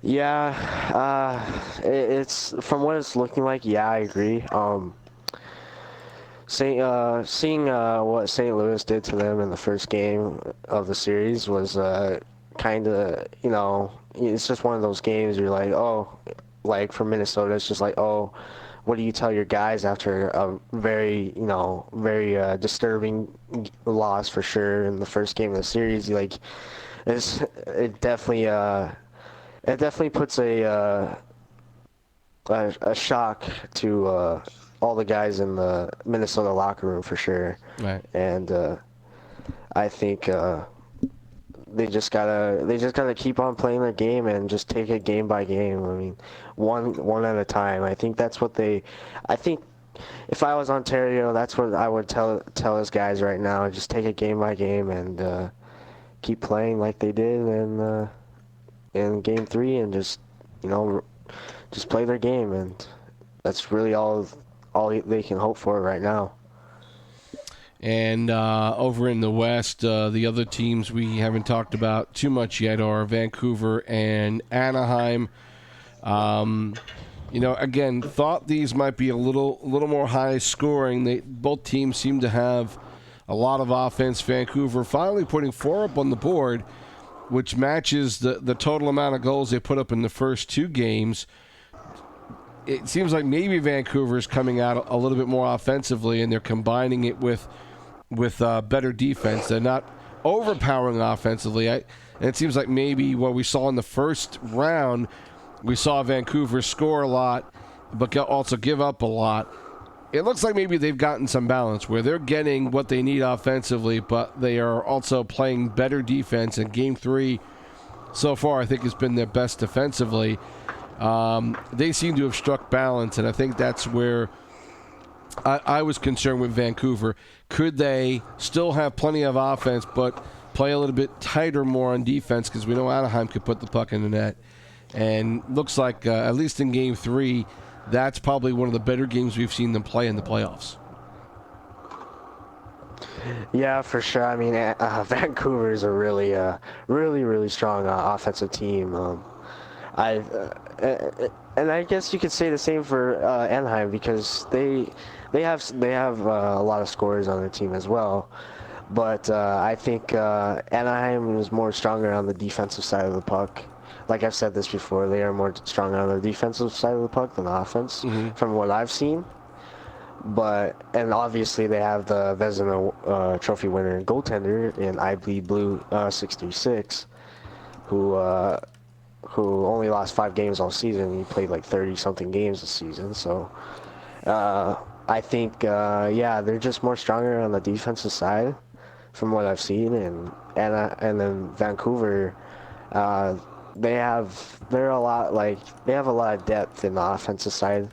Yeah, it's from what it's looking like. Yeah, I agree. Seeing what St. Louis did to them in the first game of the series was kind of, it's just one of those games you're like, oh, like for Minnesota, it's just like, oh, what do you tell your guys after a very disturbing loss for sure in the first game of the series? It definitely puts a shock to all the guys in the Minnesota locker room for sure. Right. And I think they just gotta keep on playing their game and just take it game by game. I mean, one at a time. I think that's what I think if I was Ontario, that's what I would tell his guys right now. Just take it game by game and keep playing like they did in Game 3 and just play their game, and that's really all they can hope for right now. And over in the West, the other teams we haven't talked about too much yet are Vancouver and Anaheim. Again, thought these might be a little more high scoring. Both teams seem to have a lot of offense. Vancouver finally putting 4 up on the board, which matches the total amount of goals they put up in the first 2 games. It seems like maybe Vancouver is coming out a little bit more offensively, and they're combining it with better defense. They're not overpowering offensively. And it seems like maybe what we saw in the first round, we saw Vancouver score a lot, but also give up a lot. It looks like maybe they've gotten some balance where they're getting what they need offensively, but they are also playing better defense. And Game 3 so far, I think, has been their best defensively. They seem to have struck balance, and I think that's where I was concerned with Vancouver. Could they still have plenty of offense, but play a little bit tighter more on defense? Because we know Anaheim could put the puck in the net. And looks like, at least in Game 3, that's probably one of the better games we've seen them play in the playoffs. Yeah, for sure. I mean, Vancouver is a really strong offensive team. And I guess you could say the same for Anaheim, because they have a lot of scorers on their team as well. But I think Anaheim is more stronger on the defensive side of the puck. Like I've said this before, they are more stronger on the defensive side of the puck than the offense, from what I've seen. And obviously they have the Vezina Trophy winner and goaltender in I Bleed Blue 636, who only lost 5 games all season. He played like 30-something games this season. So I think, they're just more stronger on the defensive side from what I've seen. And then Vancouver, they have a lot of depth in the offensive side.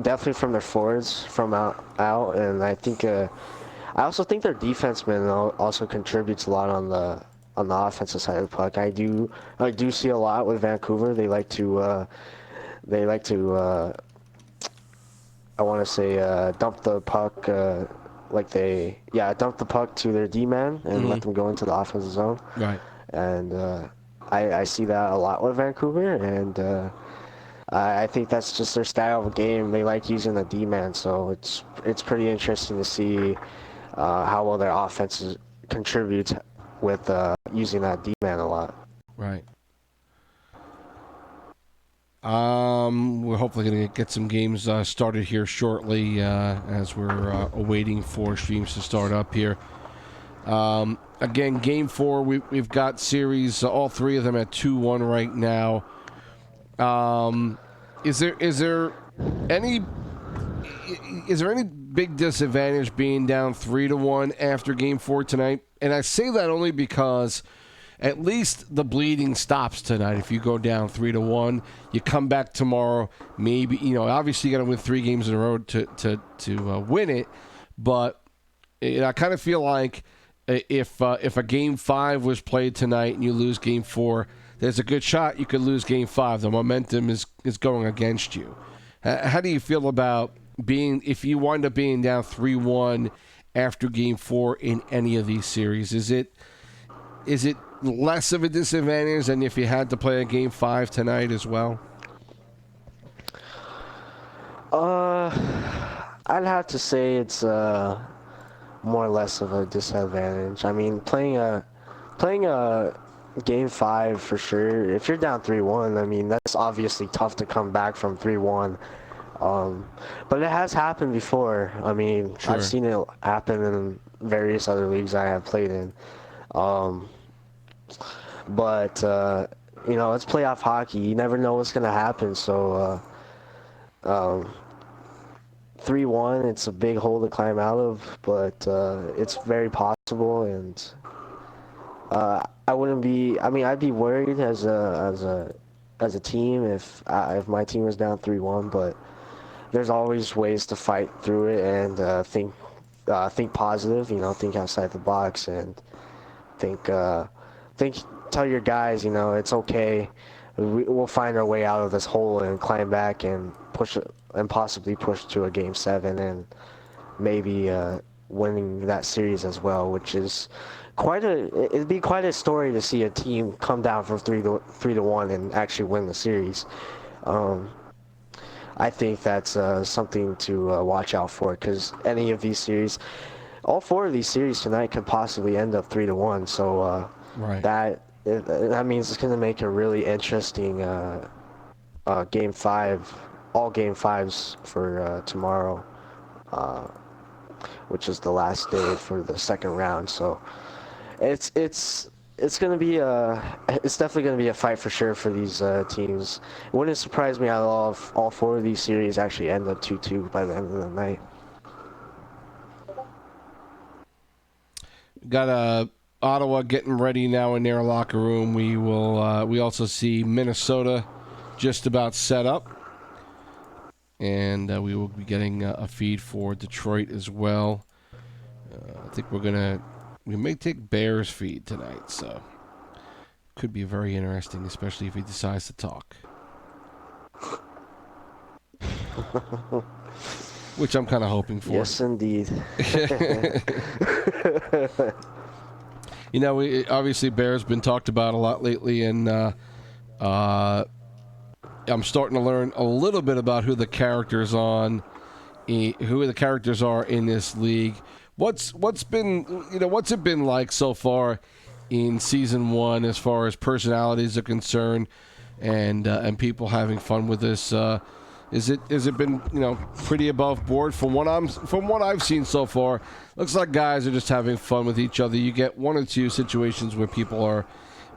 Definitely from their forwards from out, and I think I also think their defenseman also contributes a lot on the offensive side of the puck. I do see a lot with Vancouver. They like to I want to say dump the puck dump the puck to their D-man and let them go into the offensive zone. Right. And I see that a lot with Vancouver, and I think that's just their style of game. They like using the D-man, so it's pretty interesting to see how well their offense contributes with using that D-man a lot. Right. We're hopefully going to get some games started here shortly as we're awaiting for streams to start up here. Again, Game 4, we've got series, all three of them at 2-1 right now. Is there any big disadvantage being down 3-1 after Game 4 tonight? And I say that only because at least the bleeding stops tonight. If you go down 3-1, you come back tomorrow. Maybe obviously you got to win 3 games in a row to win it. But I kind of feel like if a Game 5 was played tonight and you lose Game 4, there's a good shot you could lose Game 5. The momentum is going against you. How do you feel about if you wind up being down 3-1 after Game 4 in any of these series? Is it less of a disadvantage than if you had to play a Game 5 tonight as well? I'd have to say it's more or less of a disadvantage. I mean, playing a Game 5 for sure. If you're down 3-1, I mean, that's obviously tough to come back from 3-1. But it has happened before. I mean, Sure. I've seen it happen in various other leagues I have played in. But it's playoff hockey. You never know what's going to happen. So 3-1, it's a big hole to climb out of, but it's very possible. And I'd be worried as a team if my team was down 3-1, but there's always ways to fight through it and think positive, think outside the box, and tell your guys, it's okay. We'll find our way out of this hole and climb back and possibly push to a Game 7 and maybe winning that series as well, which is it'd be quite a story to see a team come down from 3-1 and actually win the series. I think that's something to watch out for, because any of these series, all 4 of these series tonight could possibly end up 3-1. So Right. that means it's going to make a really interesting Game 5, all Game 5s for tomorrow, which is the last day for the second round. So it's going to be it's definitely going to be a fight for sure for these teams. It wouldn't surprise me at all if all 4 of these series actually end up 2-2 by the end of the night. Got Ottawa getting ready now in their locker room. We will. We also see Minnesota just about set up, and we will be getting a feed for Detroit as well. I think we may take Bears feed tonight, so could be very interesting, especially if he decides to talk. Which I'm kind of hoping for. Yes, indeed. Obviously Bears been talked about a lot lately, and I'm starting to learn a little bit about who the characters are in this league. What's it been like so far in season 1 as far as personalities are concerned, and people having fun with this? Has it been pretty above board from what I've seen so far? Looks like guys are just having fun with each other. You get 1 or 2 situations where people are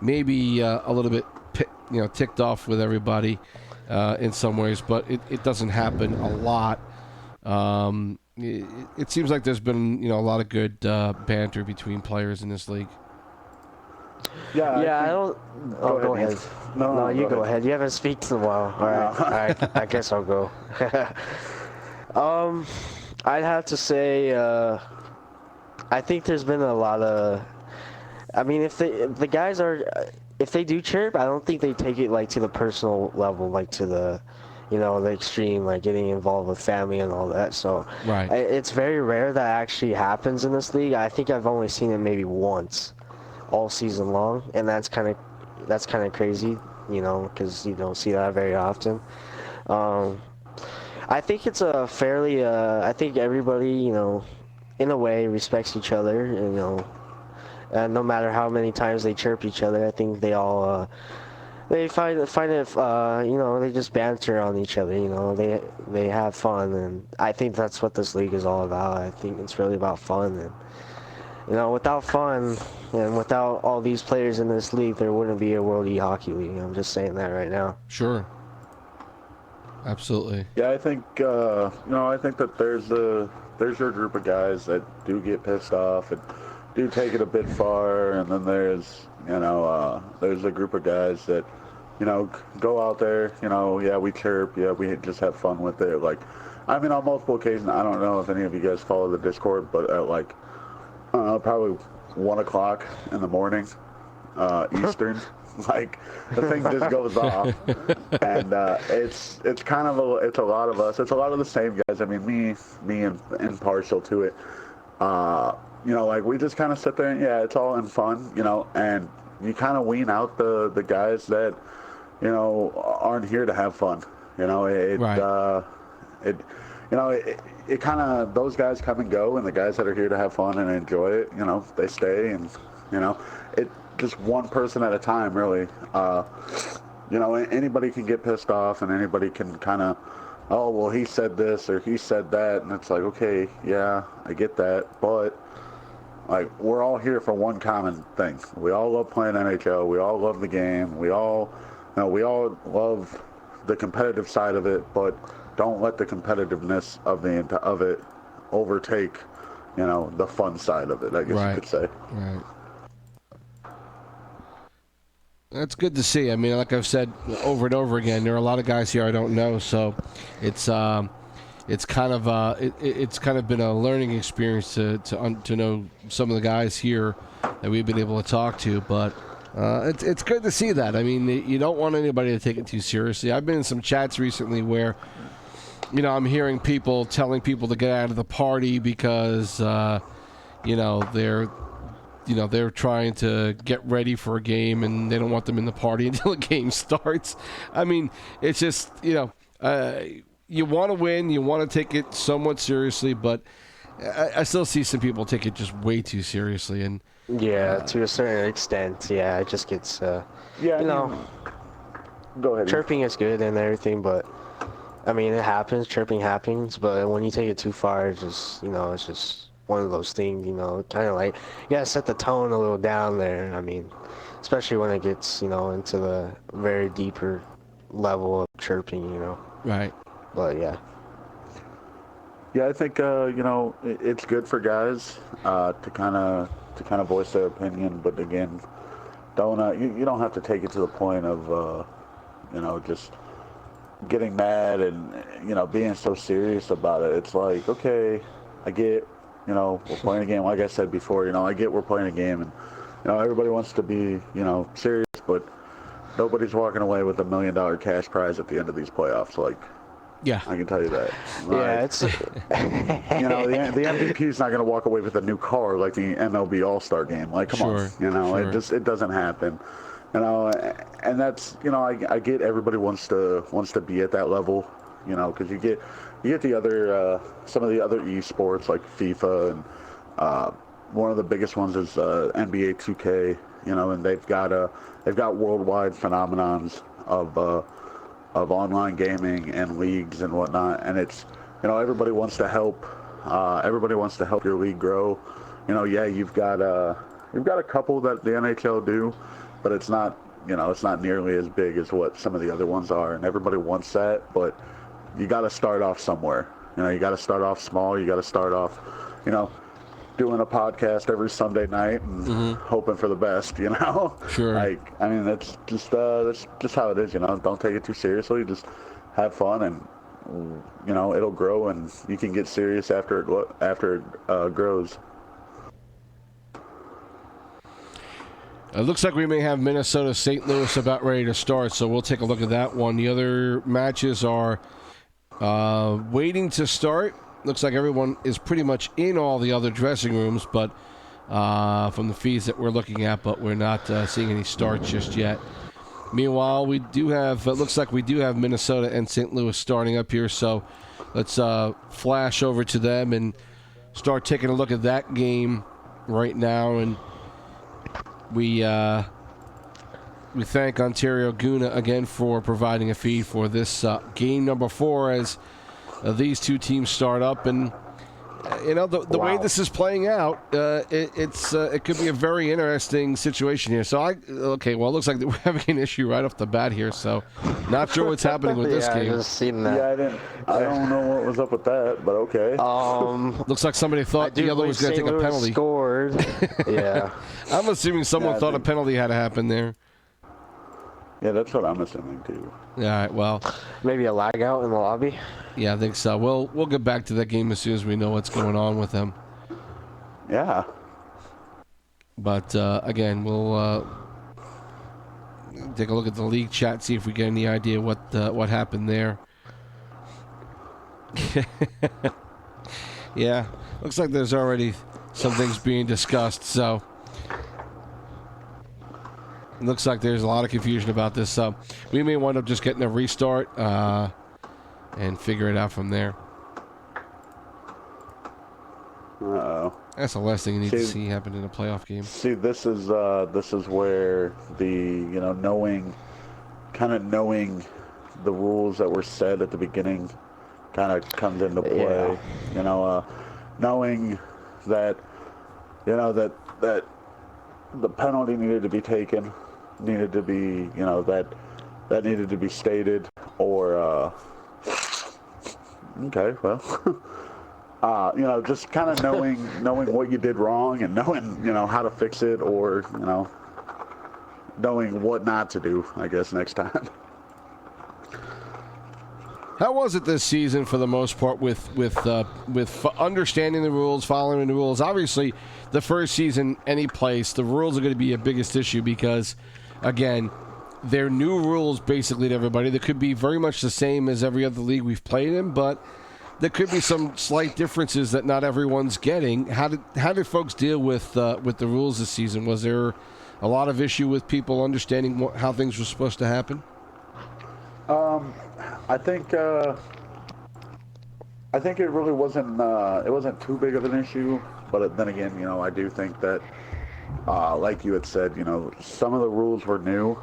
maybe a little bit ticked off with everybody in some ways, but it doesn't happen a lot. It seems like there's been a lot of good banter between players in this league. Yeah, I don't. Oh, go ahead. No, you go ahead. You haven't speak in a while. All right, I guess I'll go. I'd have to say, I think there's been a lot of. I mean, if the guys are, if they do chirp, I don't think they take it like to the personal level, like to the, the extreme, like getting involved with family and all that. So Right. it's very rare that actually happens in this league. I think I've only seen it maybe once all season long, and that's kind of crazy, because you don't see that very often. Um, I think it's a fairly, I think everybody, in a way respects each other, no matter how many times they chirp each other. I think they all, they find it, they just banter on each other, they have fun, and I think that's what this league is all about. I think it's really about fun, and, without fun and without all these players in this league, there wouldn't be a World E-Hockey League. I'm just saying that right now. Sure. Absolutely. Yeah, I think I think that there's your group of guys that do get pissed off and do take it a bit far, and then there's there's a group of guys that go out there, yeah, we chirp, yeah, we just have fun with it. Like, I mean, on multiple occasions, I don't know if any of you guys follow the Discord, but at like I don't know, probably 1 o'clock in the morning, Eastern. Like, the thing just goes off, and it's kind of it's a lot of us. It's a lot of the same guys. I mean, me impartial to it. Like, we just kind of sit there and yeah, it's all in fun, and you kind of wean out the guys that aren't here to have fun. Right. It kind of, those guys come and go, and the guys that are here to have fun and enjoy it, they stay, and it. Just one person at a time, really. Anybody can get pissed off, and anybody can kind of, oh, well, he said this or he said that, and it's like, okay, yeah, I get that, but like, we're all here for one common thing. We all love playing NHL. We all love the game. We all love the competitive side of it, but don't let the competitiveness of it overtake, the fun side of it, I guess you could say. Right. That's good to see. I mean, like I've said over and over again, there are a lot of guys here I don't know, so it's kind of it's kind of been a learning experience to know some of the guys here that we've been able to talk to. But it's good to see that. I mean, you don't want anybody to take it too seriously. I've been in some chats recently where I'm hearing people telling people to get out of the party because they're trying to get ready for a game and they don't want them in the party until the game starts. I mean, it's just, you want to win, you want to take it somewhat seriously, but I still see some people take it just way too seriously. And yeah, to a certain extent, yeah, it just gets, go ahead. Chirping is good and everything, but I mean, it happens, chirping happens, but when you take it too far, it's just, it's just one of those things, kind of like, you gotta set the tone a little down there. I mean, especially when it gets, into the very deeper level of chirping, Right. But yeah. Yeah, I think it's good for guys to kind of voice their opinion, but again, don't you don't have to take it to the point of just getting mad and being so serious about it. It's like, okay, I get. We're playing a game. Like I said before, I get we're playing a game, and everybody wants to be serious, but nobody's walking away with $1 million cash prize at the end of these playoffs. Like, yeah, I can tell you that. Yeah, it's the MVP is not going to walk away with a new car like the MLB All-Star Game. Like, come on, sure. it doesn't happen. And that's I get everybody wants to be at that level, because you get the other some of the other esports like FIFA, and one of the biggest ones is NBA 2K, and they've got worldwide phenomenons of online gaming and leagues and whatnot, and it's everybody wants to help your league grow. Yeah, you've got a couple that the NHL do, but it's not nearly as big as what some of the other ones are, and everybody wants that, but you got to start off somewhere. You got to start off small. You got to start off, doing a podcast every Sunday night and hoping for the best. Sure. Like, I mean, that's just how it is. Don't take it too seriously. Just have fun, and it'll grow, and you can get serious after it grows. It looks like we may have Minnesota St. Louis about ready to start, so we'll take a look at that one. The other matches are waiting to start. Looks like everyone is pretty much in all the other dressing rooms, but from the feeds that we're looking at, but we're not seeing any starts just yet. Meanwhile, we do have, it looks like we do have Minnesota and St. Louis starting up here, so let's flash over to them and start taking a look at that game right now. And we thank Ontario Guna again for providing a feed for this game number 4 as these two teams start up. And the way this is playing out, it could be a very interesting situation here. So it looks like we're having an issue right off the bat here. So not sure what's happening with this game. I just seen that. Yeah, I don't know what was up with that, but okay. Looks like somebody thought the other was going to take a penalty. Scored. Yeah. I'm assuming someone thought a penalty had to happen there. Yeah, that's what I'm assuming too. All right, well, maybe a lag out in the lobby. Yeah, I think so. We'll get back to that game as soon as we know what's going on with them. Yeah. But again, we'll take a look at the league chat, see if we get any idea what happened there. Yeah, looks like there's already some things being discussed. So it looks like there's a lot of confusion about this. So we may wind up just getting a restart and figure it out from there. Uh-oh. That's the last thing you need to see happen in a playoff game. See, this is where the knowing the rules that were said at the beginning kind of comes into play. Yeah. Knowing that that the penalty needed to be taken, needed to be that needed to be stated, or okay, well. Just kind of knowing what you did wrong and knowing, how to fix it, or, knowing what not to do, I guess, next time. How was it this season for the most part with understanding the rules, following the rules? Obviously, the first season, any place, the rules are going to be a biggest issue because, again, they're new rules basically to everybody. They could be very much the same as every other league we've played in, but there could be some slight differences that not everyone's getting. How did folks deal with the rules this season? Was there a lot of issue with people understanding how things were supposed to happen? I think it really wasn't too big of an issue, but then again, I do think that, like you had said, some of the rules were new.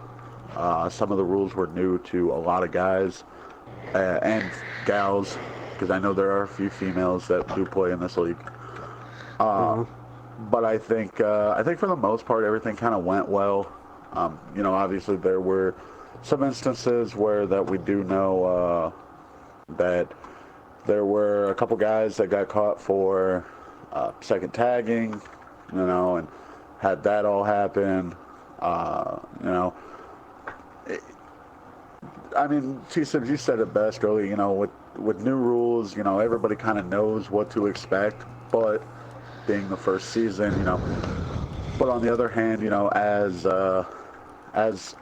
Some of the rules were new to a lot of guys and gals, because I know there are a few females that do play in this league. But I think for the most part, everything kind of went well. Obviously there were some instances where that we do know that there were a couple guys that got caught for second tagging, and had that all happen. T-Sims, you said it best earlier, with new rules, everybody kind of knows what to expect, but being the first season, but on the other hand, as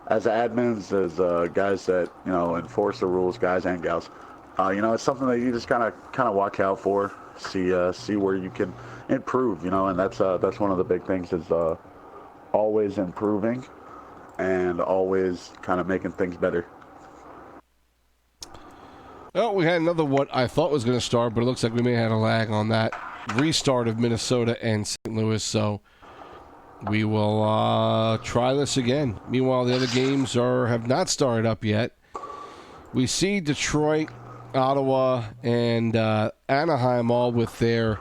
admins, as guys that, enforce the rules, guys and gals, it's something that you just kind of watch out for, see where you can improve, and that's one of the big things is always improving and always kind of making things better. Well, we had another what I thought was going to start, but it looks like we may have had a lag on that restart of Minnesota and St. Louis, so we will try this again. Meanwhile, the other games have not started up yet. We see Detroit, Ottawa, and Anaheim all with their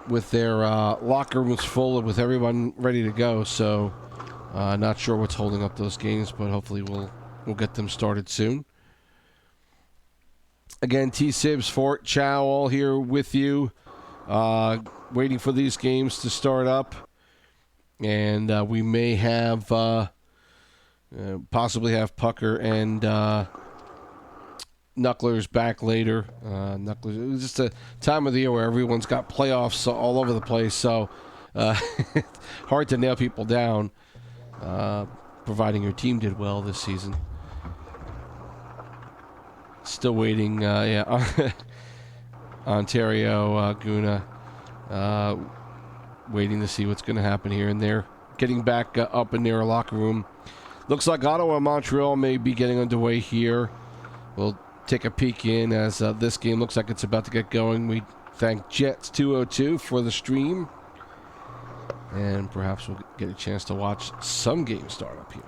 locker rooms full and with everyone ready to go. So, not sure what's holding up those games, but hopefully we'll get them started soon. Again, T-Sibs, Fort, Chow, all here with you, waiting for these games to start up. And we may have, possibly have Pucker and Knucklers back later. Knucklers, it was just a time of the year where everyone's got playoffs all over the place, so hard to nail people down. providing your team did well this season. Still waiting, Ontario, Guna, waiting to see what's going to happen here and there. Getting back up in their locker room. Looks like Ottawa and Montreal may be getting underway here. We'll take a peek in as this game looks like it's about to get going. We thank Jets 202 for the stream. And perhaps we'll get a chance to watch some games start up here.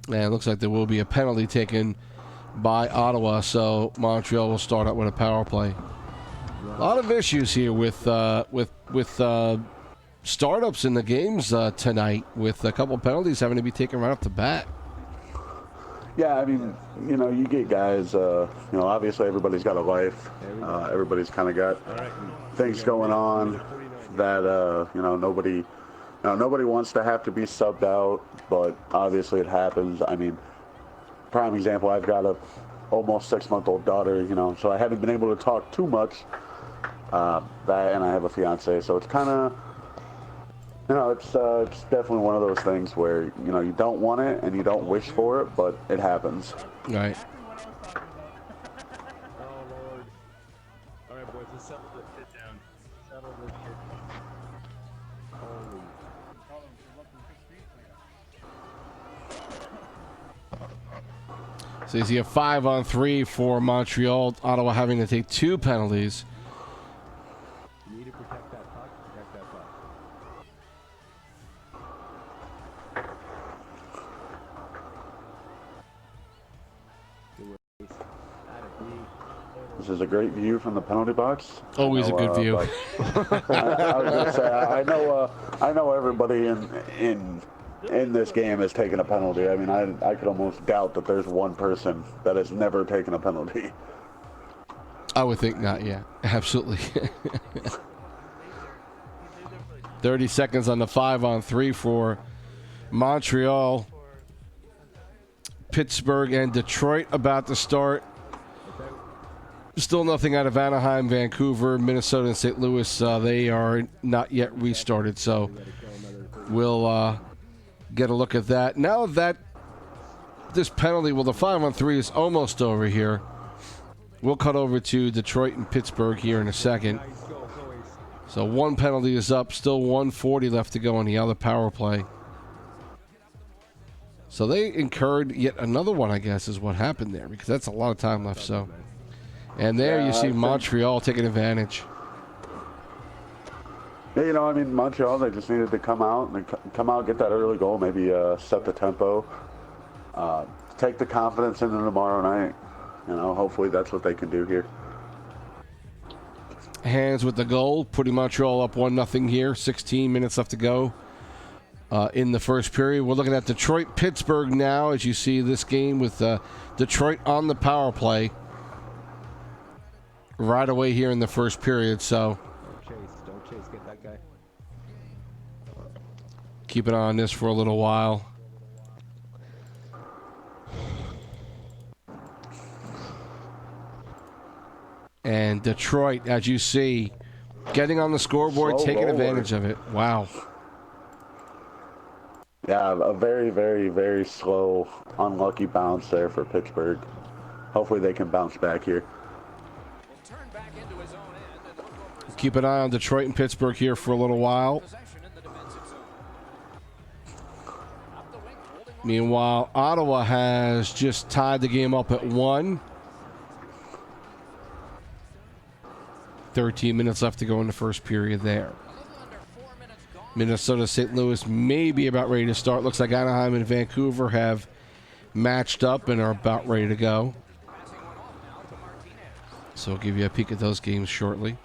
And it looks like there will be a penalty taken by Ottawa, so Montreal will start out with a power play. A lot of issues here with startups in the games tonight, with a couple penalties having to be taken right off the bat. Yeah, I mean, you get guys, obviously everybody's got a life. Everybody's kind of got things going on that, nobody wants to have to be subbed out, but obviously it happens. I mean, prime example, I've got a almost 6-month-old daughter, so I haven't been able to talk too much. That, and I have a fiance, so it's kind of, it's definitely one of those things where, you don't want it and you don't wish for it, but it happens. Right. Oh, Lord. All right, boys, let's settle this shit down. Settle this shit down. Holy. So you see a 5-on-3 for Montreal. Ottawa having to take 2 penalties. You need to protect that puck. Protect that puck. This is a great view from the penalty box. Always a good view. I was gonna say, I know everybody in this game has taken a penalty. I mean, I could almost doubt that there's one person that has never taken a penalty. I would think not, yeah. Absolutely. 30 seconds on the 5-on-3 for Montreal. Pittsburgh and Detroit about to start. Still nothing out of Anaheim, Vancouver, Minnesota, and St. Louis. They are not yet restarted, so we'll get a look at that. Now that this penalty, the 5-on-3 is almost over here. We'll cut over to Detroit and Pittsburgh here in a second. So one penalty is up, still 1:40 left to go on the other power play. So they incurred yet another one, I guess, is what happened there, because that's a lot of time left. So, and there you see Montreal taking advantage. Yeah, Montreal, they just needed to come out, get that early goal, maybe set the tempo, take the confidence into tomorrow night. Hopefully that's what they can do here. Hands with the goal, putting Montreal up 1-0 here. 16 minutes left to go in the first period. We're looking at Detroit-Pittsburgh now, as you see this game with Detroit on the power play right away here in the first period. So Don't chase, get that guy. Keep an eye on this for a little while. And Detroit, as you see, getting on the scoreboard, taking advantage of it. Wow. Yeah, a very, very, very slow, unlucky bounce there for Pittsburgh. Hopefully they can bounce back here. Keep an eye on Detroit and Pittsburgh here for a little while. Meanwhile, Ottawa has just tied the game up at 1. 13 minutes left to go in the first period there. Minnesota, St. Louis may be about ready to start. Looks like Anaheim and Vancouver have matched up and are about ready to go. So I'll give you a peek at those games shortly.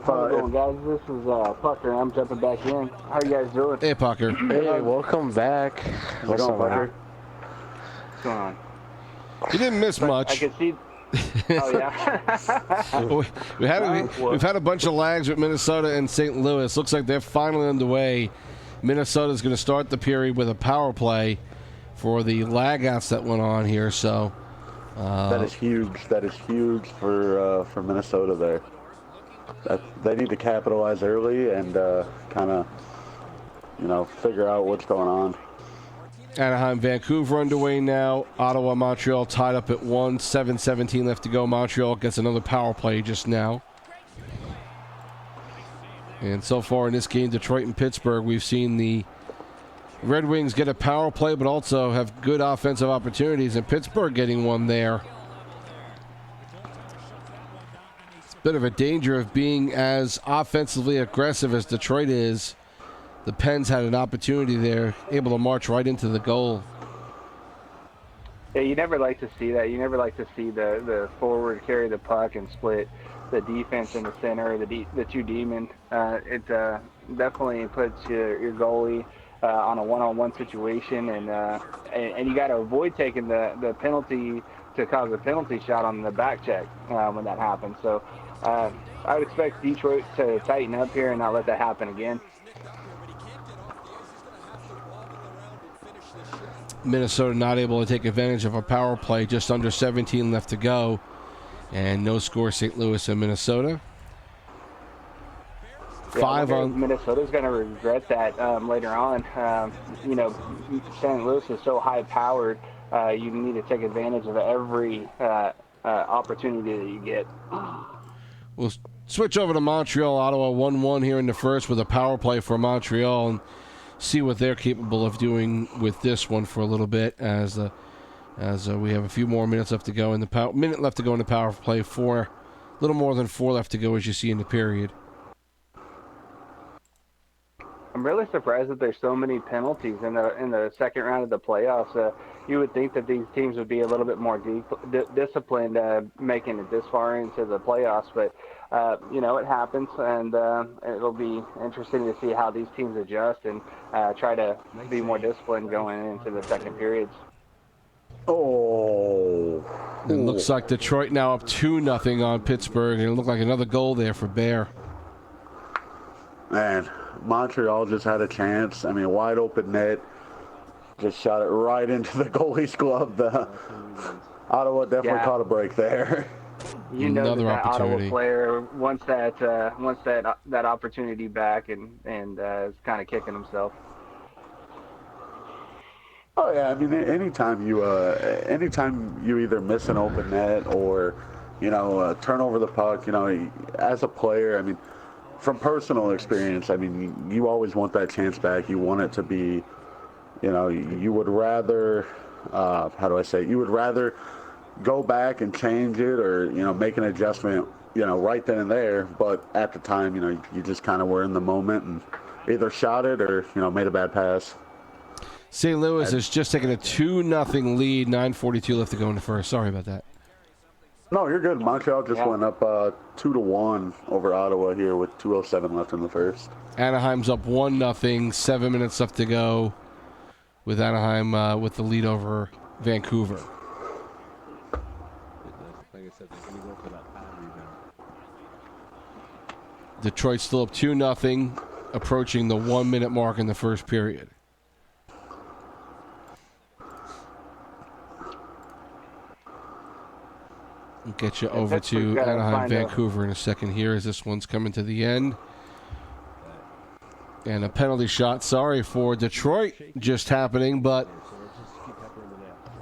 How's it going, guys? This is Pucker. I'm jumping back in. How you guys doing? Hey, Pucker. Hey, welcome back. What's going on, Pucker? What's going on? He didn't miss much. I could see. Oh yeah. We've had a bunch of lags with Minnesota and St. Louis. Looks like they're finally underway. Minnesota's going to start the period with a power play for the lagouts that went on here. So that is huge. That is huge for Minnesota there. They need to capitalize early and kind of, figure out what's going on. Anaheim, Vancouver underway now. Ottawa, Montreal tied up at 1. 7:17 left to go. Montreal gets another power play just now. And so far in this game, Detroit and Pittsburgh, we've seen the Red Wings get a power play, but also have good offensive opportunities, and Pittsburgh getting one there. It's a bit of a danger of being as offensively aggressive as Detroit is. The Pens had an opportunity there, able to march right into the goal. Yeah, you never like to see that. You never like to see the forward carry the puck and split the defense in the center, the two demon. It definitely puts your goalie on a one-on-one situation, and you got to avoid taking the penalty to cause a penalty shot on the back check when that happens. So I would expect Detroit to tighten up here and not let that happen again. Minnesota not able to take advantage of a power play, just under 17 left to go. And no score, St. Louis and Minnesota. Minnesota's going to regret that later on. St. Louis is so high-powered, you need to take advantage of every opportunity that you get. We'll switch over to Montreal, Ottawa 1-1 here in the first with a power play for Montreal, and see what they're capable of doing with this one for a little bit as we have a few more minutes left to go in the minute left to go in the power play. A little more than 4 left to go, as you see in the period. I'm really surprised that there's so many penalties in the second round of the playoffs. You would think that these teams would be a little bit more disciplined making it this far into the playoffs, but it happens, and it'll be interesting to see how these teams adjust and try to be more disciplined going into the second periods. Oh. It looks like Detroit now up 2-0 on Pittsburgh, and it looked like another goal there for Bear. Man, Montreal just had a chance. I mean, wide open net. Just shot it right into the goalie's glove. The Ottawa definitely caught a break there. You know that Ottawa player wants that opportunity back and is kind of kicking himself. Oh yeah, I mean, anytime you either miss an open net or turn over the puck, as a player, I mean, from personal experience, I mean, you always want that chance back. You want it to be, you would rather, you would rather go back and change it or, make an adjustment, right then and there. But at the time, you just kind of were in the moment and either shot it or, made a bad pass. St. Louis has just taken a 2-0 lead, 9:42 left to go in the first. Sorry about that. No, you're good. Montreal just went up 2-1 over Ottawa here with 2:07 left in the first. Anaheim's up 1-0, 7 minutes left to go, with Anaheim with the lead over Vancouver. Detroit still up 2-0, approaching the 1-minute mark in the first period. We'll get you over to Anaheim, Vancouver in a second here as this one's coming to the end. And a penalty shot, sorry for Detroit, just happening, but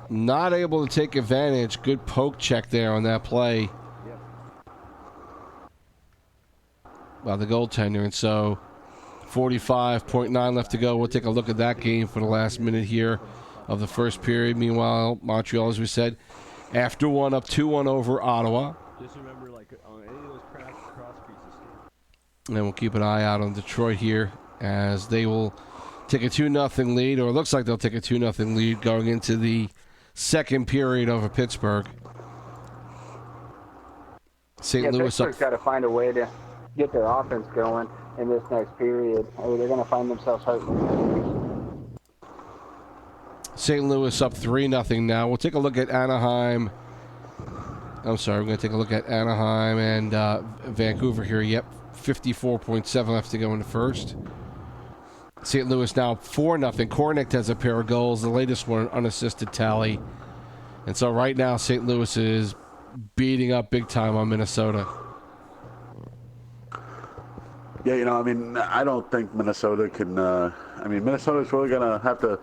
not able to take advantage. Good poke check there on that play by the goaltender. And so 45.9 left to go. We'll take a look at that game for the last minute here of the first period. Meanwhile, Montreal, as we said, after one, up 2-1 over Ottawa. Just remember, on any of those cross pieces. And we'll keep an eye out on Detroit here as they will take a 2-0 lead, or it looks like they'll take a 2-0 lead going into the second period over Pittsburgh. St. Louis Pittsburgh's got to find a way to get their offense going in this next period, or they're going to find themselves hurting. St. Louis up 3-0 now. We'll take a look at Anaheim. I'm sorry, we're going to take a look at Anaheim and Vancouver here. Yep, 54.7 left to go in the first. St. Louis now 4-0. Kornick has a pair of goals, the latest one, unassisted tally. And so right now, St. Louis is beating up big time on Minnesota. Yeah, I mean, I don't think Minnesota can. Minnesota's really gonna have to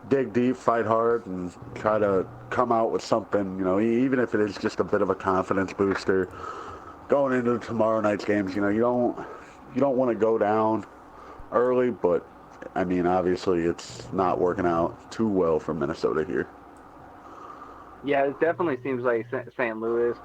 dig deep, fight hard, and try to come out with something. Even if it is just a bit of a confidence booster going into tomorrow night's games. You don't want to go down early, but I mean, obviously, it's not working out too well for Minnesota here. Yeah, it definitely seems like St. Louis,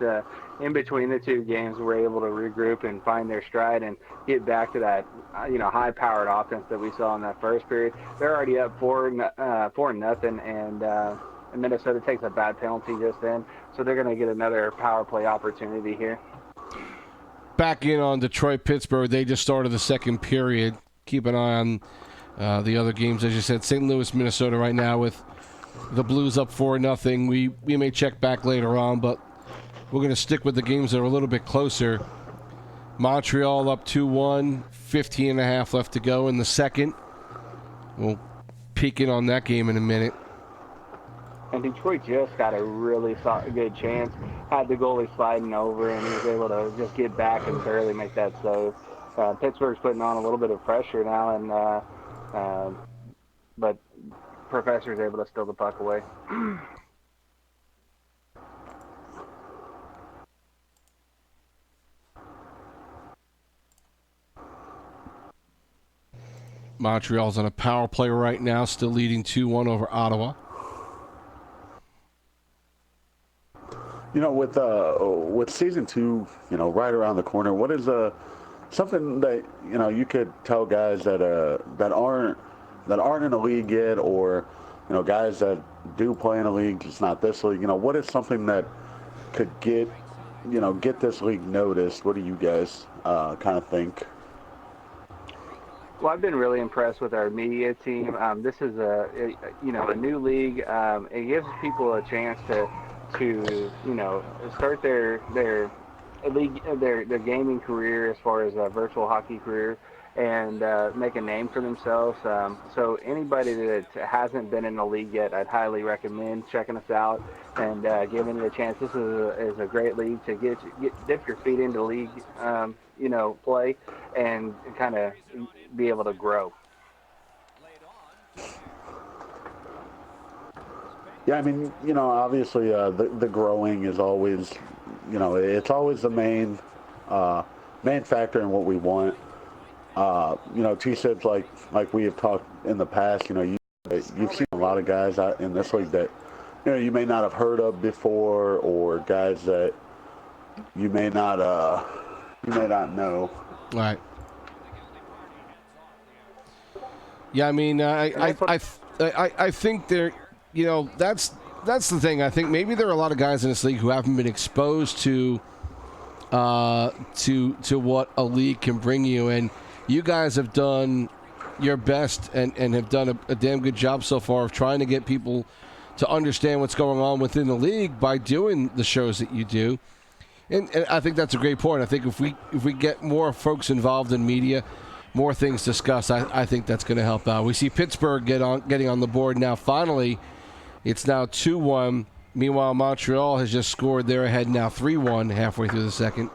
in between the two games, were able to regroup and find their stride and get back to that, high-powered offense that we saw in that first period. They're already up 4-0, and Minnesota takes a bad penalty just then, so they're going to get another power play opportunity here. Back in on Detroit-Pittsburgh, they just started the second period. Keep an eye on the other games, as you said. St. Louis, Minnesota right now with the Blues up 4-0. We may check back later on, but we're going to stick with the games that are a little bit closer. Montreal up 2-1, 15.5 left to go in the second. We'll peek in on that game in a minute. And Detroit just got a really good chance. Had the goalie sliding over, and he was able to just get back and barely make that save. Pittsburgh's putting on a little bit of pressure now, but Professor's able to steal the puck away. Montreal's on a power play right now, still leading 2-1 over Ottawa. With season 2, right around the corner, what is something that you could tell guys that aren't in a league yet, or guys that do play in a league, just not this league? What is something that could get this league noticed? What do you guys kind of think? Well, I've been really impressed with our media team. This is a new league. It gives people a chance to start their league, their gaming career as far as a virtual hockey career, and make a name for themselves. So anybody that hasn't been in the league yet, I'd highly recommend checking us out and giving it a chance. This is a great league to dip your feet into league, play, and kind of be able to grow. Yeah, I mean, obviously the growing is always, it's always the main factor in what we want. T-Sibs, like we have talked in the past, you've seen a lot of guys out in this league that, you may not have heard of before, or guys that you may not know. Right. Yeah, I mean, I think there, that's the thing. I think maybe there are a lot of guys in this league who haven't been exposed to what a league can bring you, and you guys have done your best and have done a damn good job so far of trying to get people to understand what's going on within the league by doing the shows that you do. And I think that's a great point. I think if we get more folks involved in media, more things discussed, I think that's going to help out. We see Pittsburgh getting on the board now. Finally, it's now 2-1. Meanwhile, Montreal has just scored. They're ahead now 3-1 halfway through the second.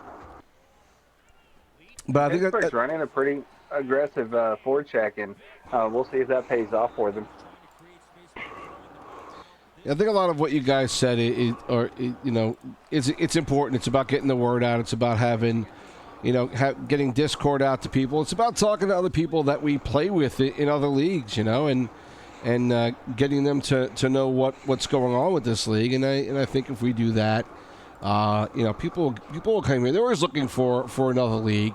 But I think Pittsburgh's running a pretty aggressive forecheck, and we'll see if that pays off for them. I think a lot of what you guys said, it's important. It's about getting the word out. It's about having, getting Discord out to people. It's about talking to other people that we play with in other leagues, and getting them to know what's going on with this league. And I think if we do that, people will come here. They're always looking for another league,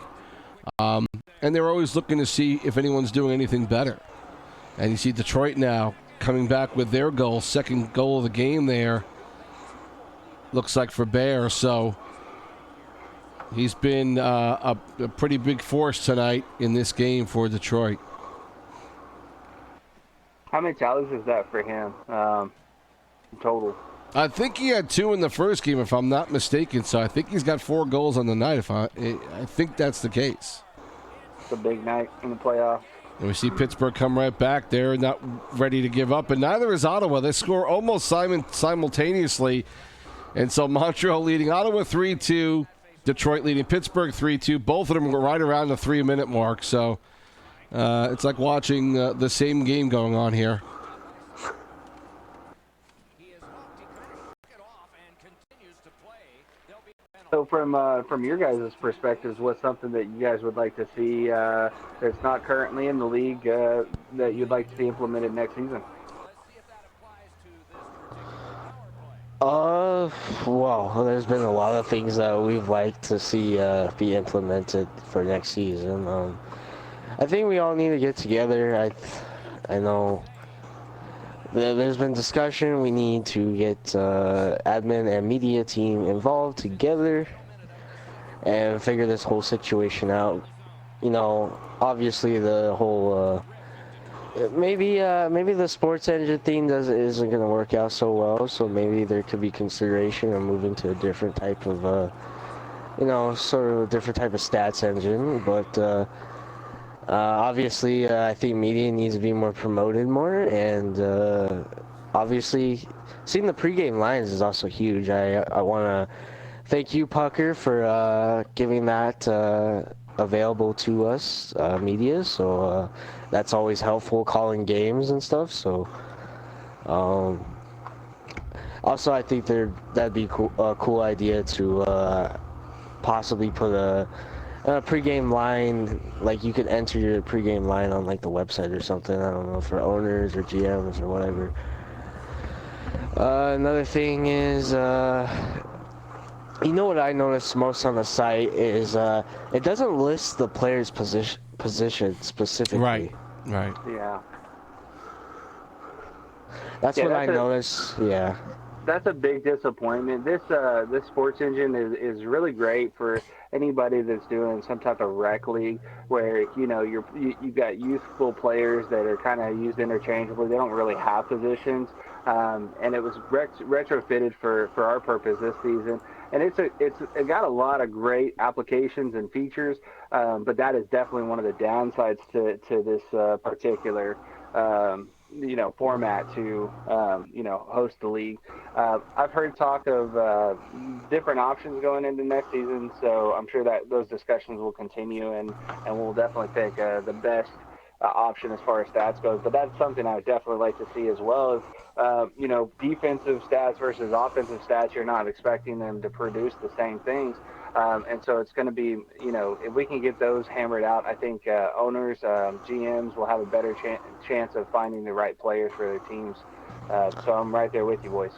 and they're always looking to see if anyone's doing anything better. And you see Detroit now coming back with their goal, second goal of the game there, looks like for Bear. So he's been a pretty big force tonight in this game for Detroit. How many tallies is that for him total? I think he had 2 in the first game, if I'm not mistaken. So I think he's got 4 goals on the night. I think that's the case. It's a big night in the playoffs. And we see Pittsburgh come right back. They're not ready to give up, and neither is Ottawa. They score almost simultaneously. And so Montreal leading Ottawa 3-2, Detroit leading Pittsburgh 3-2. Both of them were right around the 3-minute mark. So it's like watching the same game going on here. So from your guys' perspectives, what's something that you guys would like to see that's not currently in the league that you'd like to see implemented next season? Well, there's been a lot of things that we'd like to see be implemented for next season. I think we all need to get together. I know there's been discussion. We need to get admin and media team involved together and figure this whole situation out. You know, obviously the whole maybe the sports engine thing isn't going to work out so well. So maybe there could be consideration of moving to a different type of sort of a different type of stats engine. But obviously, I think media needs to be more promoted more, and obviously, seeing the pregame lines is also huge. I want to thank you, Pucker, for giving that available to us, media. So that's always helpful, calling games and stuff. So also, I think that'd be a cool idea to possibly put a pregame line, like you could enter your pregame line on like the website or something. I don't know, for owners or GMs or whatever. Another thing is, you know what I noticed most on the site is it doesn't list the player's position specifically. Right. Yeah. That's what I noticed. Yeah. That's a big disappointment. This sports engine is really great for anybody that's doing some type of rec league where you've got youthful players that are kind of used interchangeably. They don't really have positions, and it was retrofitted for our purpose this season. And it got a lot of great applications and features, but that is definitely one of the downsides to this particular format to host the league. I've heard talk of different options going into next season, so I'm sure that those discussions will continue, and we'll definitely pick the best option as far as stats goes. But that's something I would definitely like to see as well as defensive stats versus offensive stats. You're not expecting them to produce the same things. And so it's going to be, if we can get those hammered out, I think owners, GMs will have a better chance of finding the right players for their teams. So I'm right there with you, boys.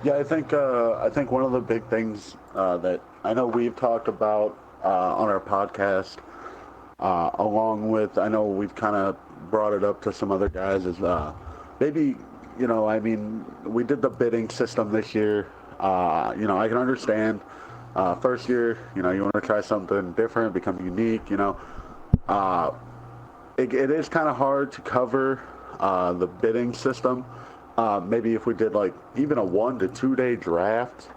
Yeah, I think one of the big things that I know we've talked about on our podcast, along with, I know we've kind of brought it up to some other guys, is maybe, we did the bidding system this year. I can understand first year, you want to try something different, become unique, it is kind of hard to cover the bidding system. Maybe if we did like even a 1 to 2 day draft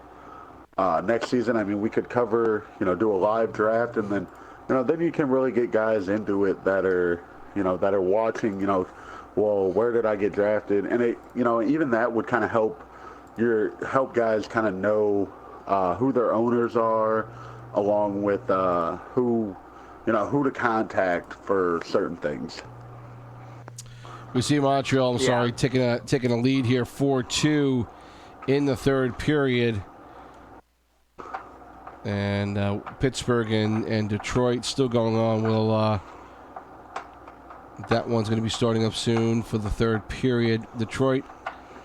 next season, we could cover, do a live draft, and then, then you can really get guys into it that are watching, well, where did I get drafted? And it, even that would kind of help guys kind of know who their owners are, along with who to contact for certain things. We see Montreal, taking a lead here 4-2 in the third period. And Pittsburgh and Detroit still going on. That one's going to be starting up soon for the third period. Detroit,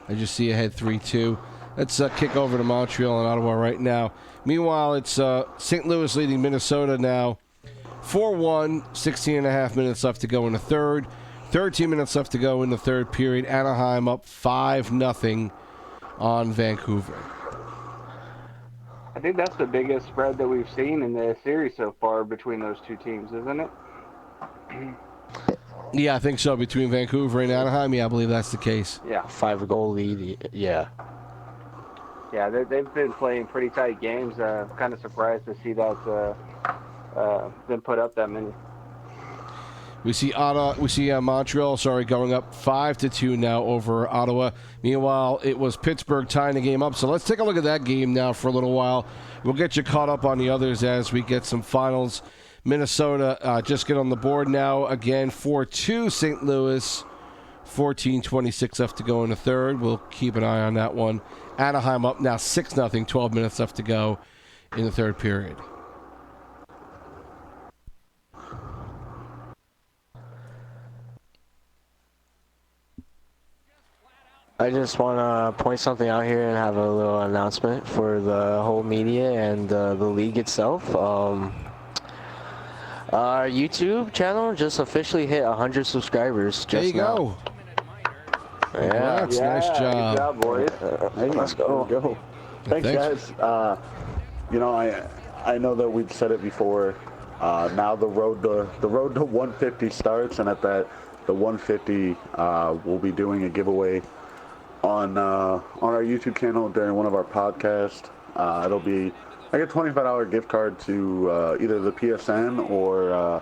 I just see ahead 3-2. Let's kick over to Montreal and Ottawa right now. Meanwhile, it's St. Louis leading Minnesota now 4-1, 16 and a half minutes left to go in the third. 13 minutes left to go in the third period. Anaheim up 5-0 on Vancouver. I think that's the biggest spread that we've seen in the series so far between those two teams, isn't it? Yeah, I think so. Between Vancouver and Anaheim, yeah, I believe that's the case. Yeah. 5-goal lead. Yeah. Yeah, they've been playing pretty tight games. Kind of surprised to see that been put up that many. We see Montreal, going up 5-2 now over Ottawa. Meanwhile, it was Pittsburgh tying the game up. So let's take a look at that game now for a little while. We'll get you caught up on the others as we get some finals. Minnesota just get on the board now again, 4-2 St. Louis. 14:26 left to go in the third. We'll keep an eye on that one. Anaheim up now 6-0, 12 minutes left to go in the third period. I just want to point something out here and have a little announcement for the whole media and the league itself. Our YouTube channel just officially hit 100 subscribers just there you now. Go. Yeah, Nice job. Good job, boys. Let's go. Thanks, guys. I know that we've said it before. Now the road to 150 starts, and at that, the 150, we'll be doing a giveaway on our YouTube channel during one of our podcasts. It'll be like a $25 gift card to either the PSN or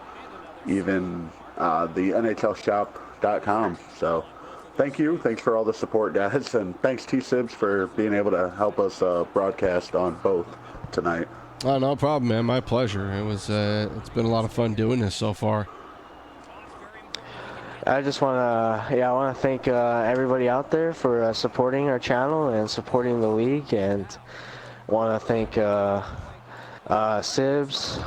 even the NHLshop.com. So thanks for all the support, guys, and thanks T-Sibs for being able to help us broadcast on both tonight. Oh, no problem, man. My pleasure. It's been a lot of fun doing this so far. I just want to thank everybody out there for supporting our channel and supporting the league, and want to thank Sibs,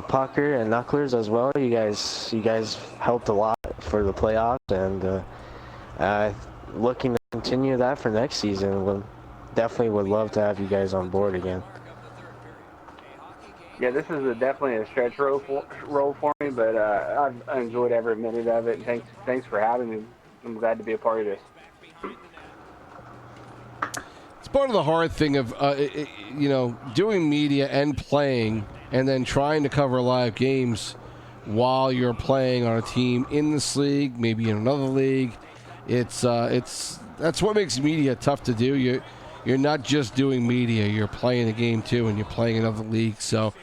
Pucker, and Knucklers as well. You guys helped a lot for the playoffs, and looking to continue that for next season. Definitely would love to have you guys on board again. Yeah, this is definitely a stretch role for me, but I've enjoyed every minute of it. And thanks for having me. I'm glad to be a part of this. It's part of the hard thing of doing media and playing, and then trying to cover live games while you're playing on a team in this league, maybe in another league. It's that's what makes media tough to do. You're not just doing media; you're playing a game too, and you're playing another league. So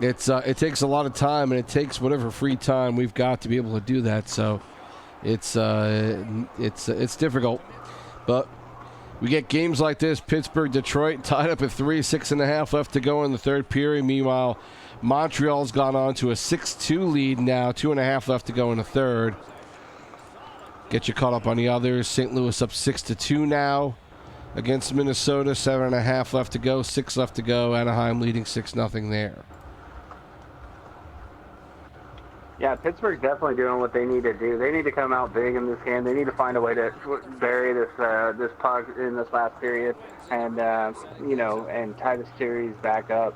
it takes a lot of time, and it takes whatever free time we've got to be able to do that. So it's difficult, but we get games like this. Pittsburgh, Detroit tied up at 3, 6.5 left to go in the third period. Meanwhile, Montreal's gone on to a 6-2 lead now, 2.5 left to go in the third. Get you caught up on the others. St. Louis up 6-2 now against Minnesota. 7.5 left to go. 6 left to go. Anaheim leading 6-0 there. Yeah, Pittsburgh's definitely doing what they need to do. They need to come out big in this game. They need to find a way to bury this puck in this last period, and and tie the series back up.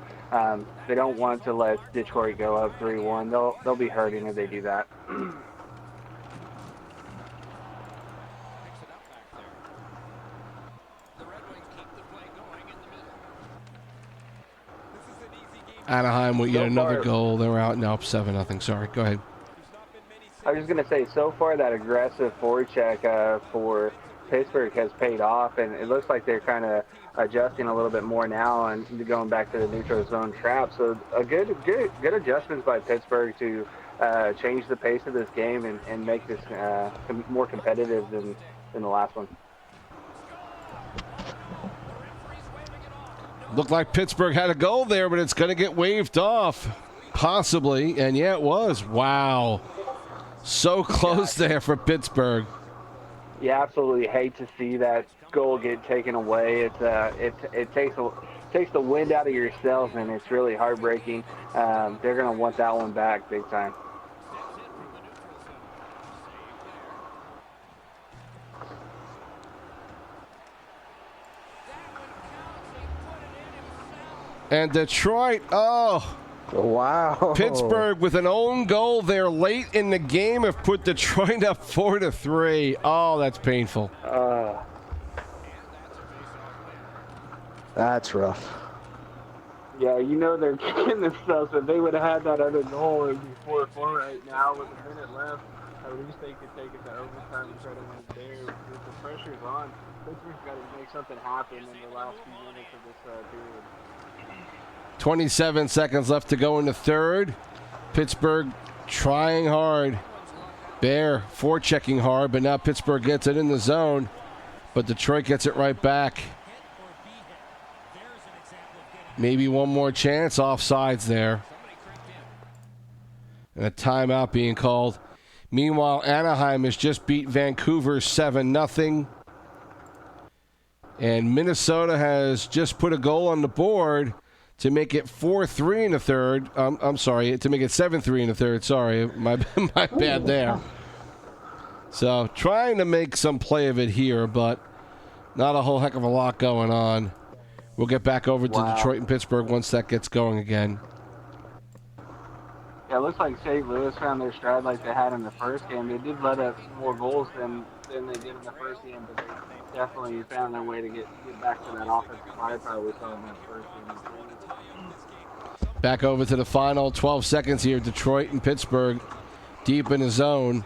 They don't want to let Detroit go up 3-1. They'll be hurting if they do that. Anaheim with yet another goal. They're out now up 7-0. Sorry, go ahead. I was just going to say, so far that aggressive forecheck for Pittsburgh has paid off, and it looks like they're kind of adjusting a little bit more now and going back to the neutral zone trap. So a good adjustments by Pittsburgh to change the pace of this game and make this more competitive than the last one. Looked like Pittsburgh had a goal there, but it's going to get waved off. Possibly. And yeah, it was. Wow. So close there for Pittsburgh. You absolutely hate to see that goal get taken away. It takes the wind out of your sails, and it's really heartbreaking. They're going to want that one back big time. And Detroit, wow. Pittsburgh with an own goal there late in the game have put Detroit up 4-3. Oh, that's painful. That's rough. Yeah, they're kicking themselves. If they would have had that other goal, it would be 4-4 right now with a minute left. at least they could take it to overtime and try to win it there. With the pressure's on, Pittsburgh's got to make something happen in the last few minutes of this period. 27 seconds left to go in the third. Pittsburgh trying hard. Bear forechecking hard, but now Pittsburgh gets it in the zone. But Detroit gets it right back. Maybe one more chance. Offsides there. And a timeout being called. Meanwhile, Anaheim has just beat Vancouver 7-0. And Minnesota has just put a goal on the board to make it 4-3 in the third. I'm sorry, to make it 7-3 in the third. Sorry, my bad there. So trying to make some play of it here, but not a whole heck of a lot going on. We'll get back over to Detroit and Pittsburgh once that gets going again. Yeah, it looks like St. Louis found their stride like they had in the first game. They did let up more goals than they did in the first game, but they definitely found their way to get back to that offensive firepower we saw in that first game. Back over to the final 12 seconds here. Detroit and Pittsburgh deep in the zone.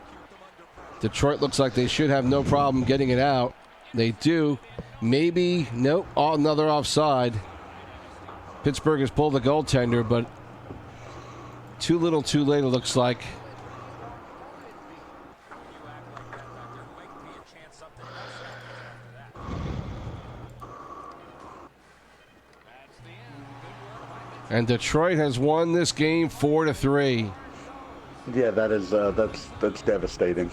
Detroit looks like they should have no problem getting it out. They do. Maybe, nope, another offside. Pittsburgh has pulled the goaltender, but too little too late it looks like. And Detroit has won this game 4-3. Yeah, that is that's devastating.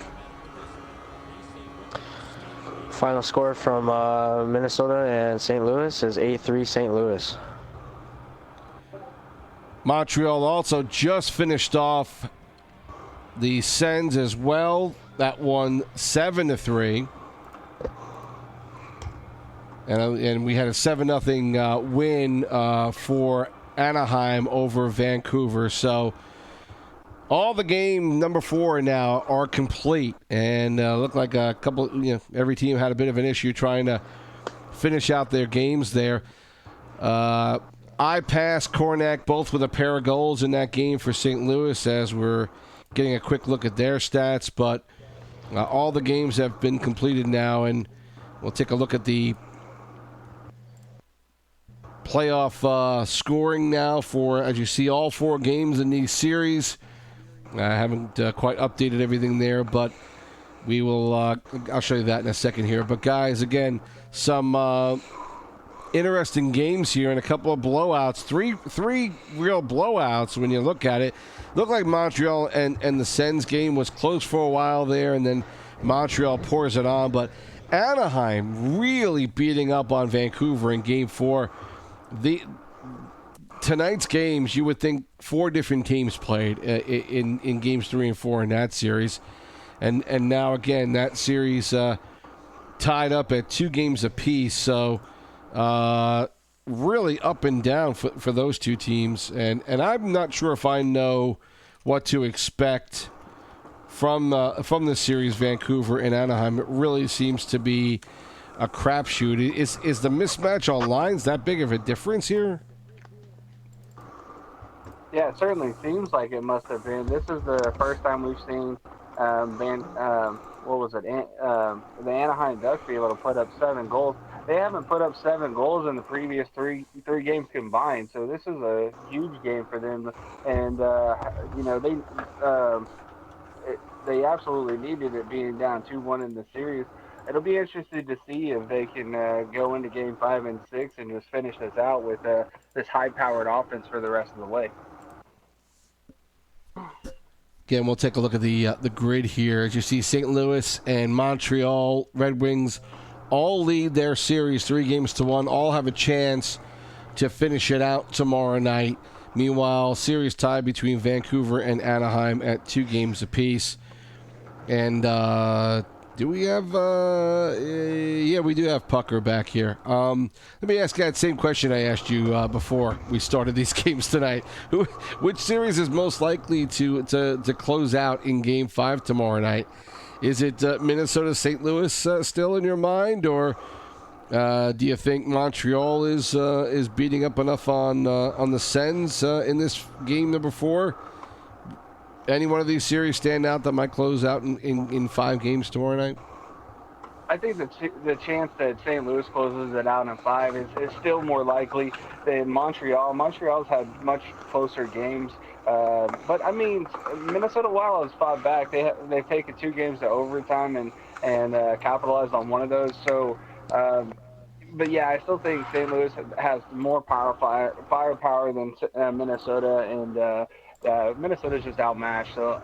Final score from Minnesota and St. Louis is 8-3 St. Louis. Montreal also just finished off the Sens as well. That won 7-3. And we had a 7-0 win for Anaheim over Vancouver. So all the game number 4 now are complete, and look like a couple. Every team had a bit of an issue trying to finish out their games there. I passed Kornak both with a pair of goals in that game for St. Louis as we're getting a quick look at their stats, but all the games have been completed now, and we'll take a look at the playoff scoring now for, as you see, all 4 games in these series. I haven't quite updated everything there, but we will. I'll show you that in a second here. But guys, again, some interesting games here and a couple of blowouts. Three real blowouts when you look at it. Looked like Montreal and the Sens game was close for a while there, and then Montreal pours it on. But Anaheim really beating up on Vancouver in Game 4. Tonight's games, you would think 4 different teams played in games 3 and 4 in that series. And now, again, that series tied up at 2 games apiece. So really up and down for those 2 teams. And I'm not sure if I know what to expect from this series, Vancouver and Anaheim. It really seems to be a crapshoot. Is the mismatch on lines that big of a difference here? Yeah, it certainly seems like it must have been. This is the first time we've seen the Anaheim Ducks be able to put up 7 goals. They haven't put up 7 goals in the previous three games combined, so this is a huge game for them. And they absolutely needed it, being down 2-1 in the series. It'll be interesting to see if they can go into Game 5 and 6 and just finish this out with this high-powered offense for the rest of the way. Again, we'll take a look at the grid here. As you see, St. Louis and Montreal Red Wings all lead their series 3-1. All have a chance to finish it out tomorrow night. Meanwhile, series tied between Vancouver and Anaheim at 2 games apiece. And do we have? Yeah, we do have Pucker back here. Let me ask that same question I asked you before we started these games tonight. Which series is most likely to close out in Game 5 tomorrow night? Is it Minnesota St. Louis still in your mind, or do you think Montreal is beating up enough on the Sens in this game number 4? any one of these series stand out that might close out in 5 games tomorrow night? I think the chance that St. Louis closes it out in 5 is still more likely than Montreal. Montreal's had much closer games, but I mean, Minnesota Wild has fought back. They've taken 2 games to overtime and capitalized on one of those. So, but yeah, I still think St. Louis has more firepower than Minnesota, and Minnesota's just outmatched. So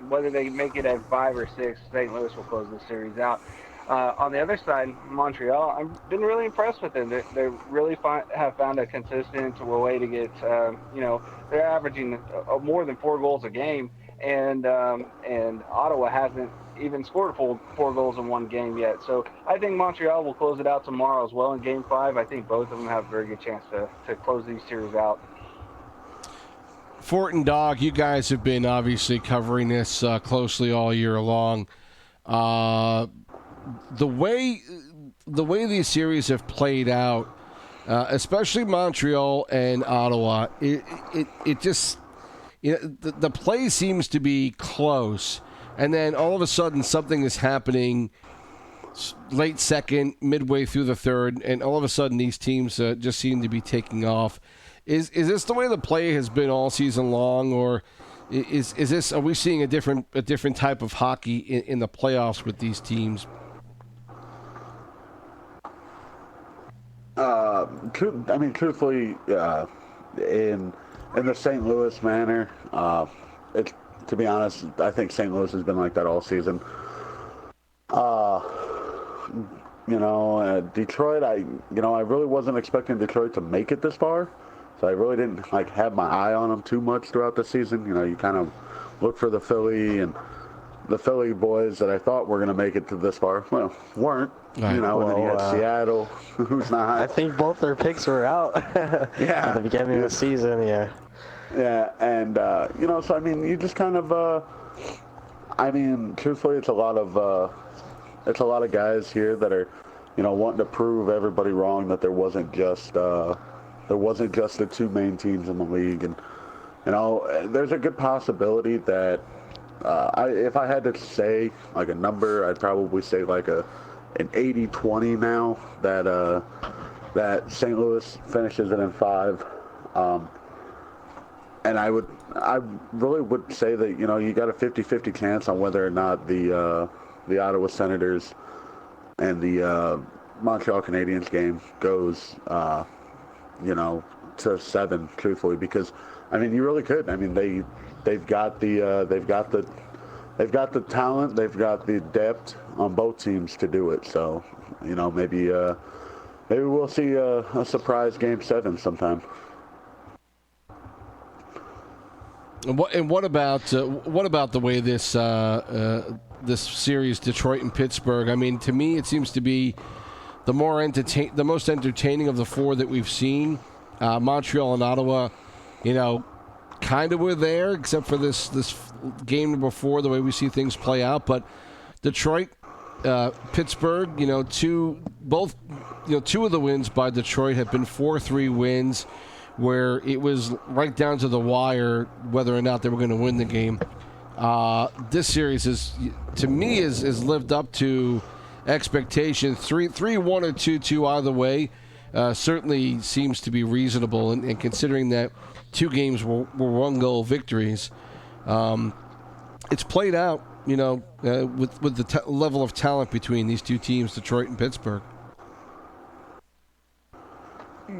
whether they make it at 5 or 6, St. Louis will close the series out. On the other side, Montreal, I've been really impressed with them. They really have found a consistent way to get, they're averaging more than 4 goals a game, and Ottawa hasn't even scored 4 goals in one game yet. So I think Montreal will close it out tomorrow as well in Game 5. I think both of them have a very good chance to close these series out. Fort and Dog, you guys have been obviously covering this closely all year long. The way these series have played out, especially Montreal and Ottawa, it just, the play seems to be close, and then all of a sudden something is happening late second, midway through the third, and all of a sudden these teams just seem to be taking off. Is this the way the play has been all season long, or is this, are we seeing a different type of hockey in the playoffs with these teams? Truthfully, in the St. Louis manner, to be honest, I think St. Louis has been like that all season. Detroit, I really wasn't expecting Detroit to make it this far, so I really didn't have my eye on them too much throughout the season. You kind of look for the Philly boys that I thought were going to make it to this far. Well, weren't. Right. And then you had Seattle, who's not. I think both their picks were out yeah. at the beginning of the season, yeah. Yeah, and, so, you just kind of, truthfully, it's a lot of guys here that are, wanting to prove everybody wrong that there wasn't just the 2 main teams in the league. And, there's a good possibility that, if I had to say, a number, I'd probably say, an 80-20 now that St. Louis finishes it in 5. And I really would say that, you got a 50-50 chance on whether or not the Ottawa Senators and the Montreal Canadiens game goes, to 7, truthfully, because, you really could. They've got the talent, they've got the depth on both teams to do it. So, maybe we'll see a surprise Game 7 sometime. And what about the way this series, Detroit and Pittsburgh? To me, it seems to be the most entertaining of the 4 that we've seen. Montreal and Ottawa, kind of were there, except for this game number 4, the way we see things play out. But Detroit, Pittsburgh, two of the wins by Detroit have been 4-3 wins, where it was right down to the wire whether or not they were going to win the game. This series to me is lived up to expectation. 3-1 or 2-2 either way certainly seems to be reasonable, and considering that 2 games were 1-goal victories, it's played out, with the level of talent between these 2 teams, Detroit and Pittsburgh.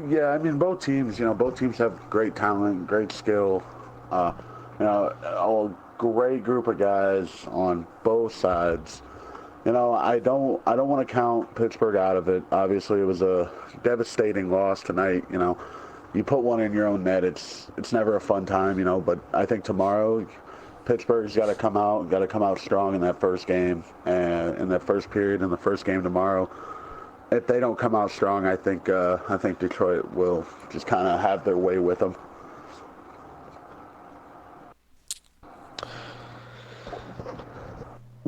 Yeah, both teams have great talent, great skill. A great group of guys on both sides. I don't want to count Pittsburgh out of it. Obviously, it was a devastating loss tonight. You put one in your own net, it's never a fun time. But I think tomorrow, Pittsburgh's got to come out strong in that first game, and in that first period in the first game tomorrow. If they don't come out strong, I think Detroit will just kind of have their way with them.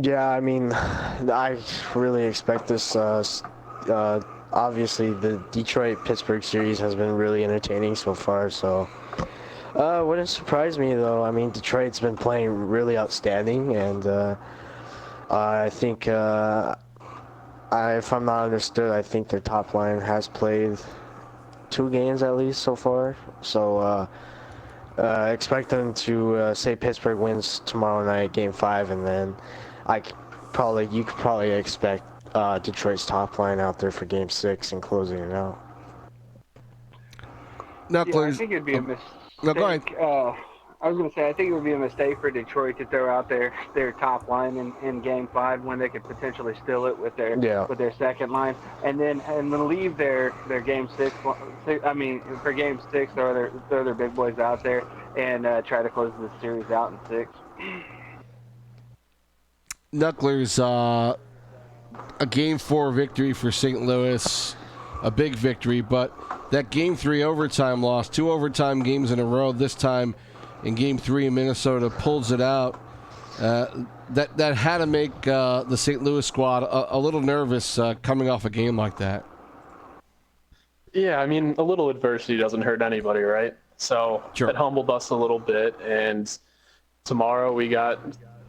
Yeah, I really expect this. Obviously, the Detroit-Pittsburgh series has been really entertaining so far, so Wouldn't surprise me though. I mean, Detroit's been playing really outstanding, and I think, if I'm not understood, I think their top line has played 2 games at least so far. So expect them to say Pittsburgh wins tomorrow night, Game 5, and then you could probably expect Detroit's top line out there for Game 6 and closing it out. Yeah, I think it'd be a mistake. No, go ahead. I was going to say, I think it would be a mistake for Detroit to throw out their top line in Game 5 when they could potentially steal it with their second line, and then leave their Game 6. I mean, for Game 6, throw their big boys out there and try to close the series out in 6. Knucklers, a Game 4 victory for St. Louis, a big victory, but that Game 3 overtime loss, 2 overtime games in a row, this time in Game 3 in Minnesota, pulls it out. That had to make the St. Louis squad a little nervous coming off a game like that. Yeah, I mean, a little adversity doesn't hurt anybody, right? So Sure. It humbled us a little bit, and tomorrow we got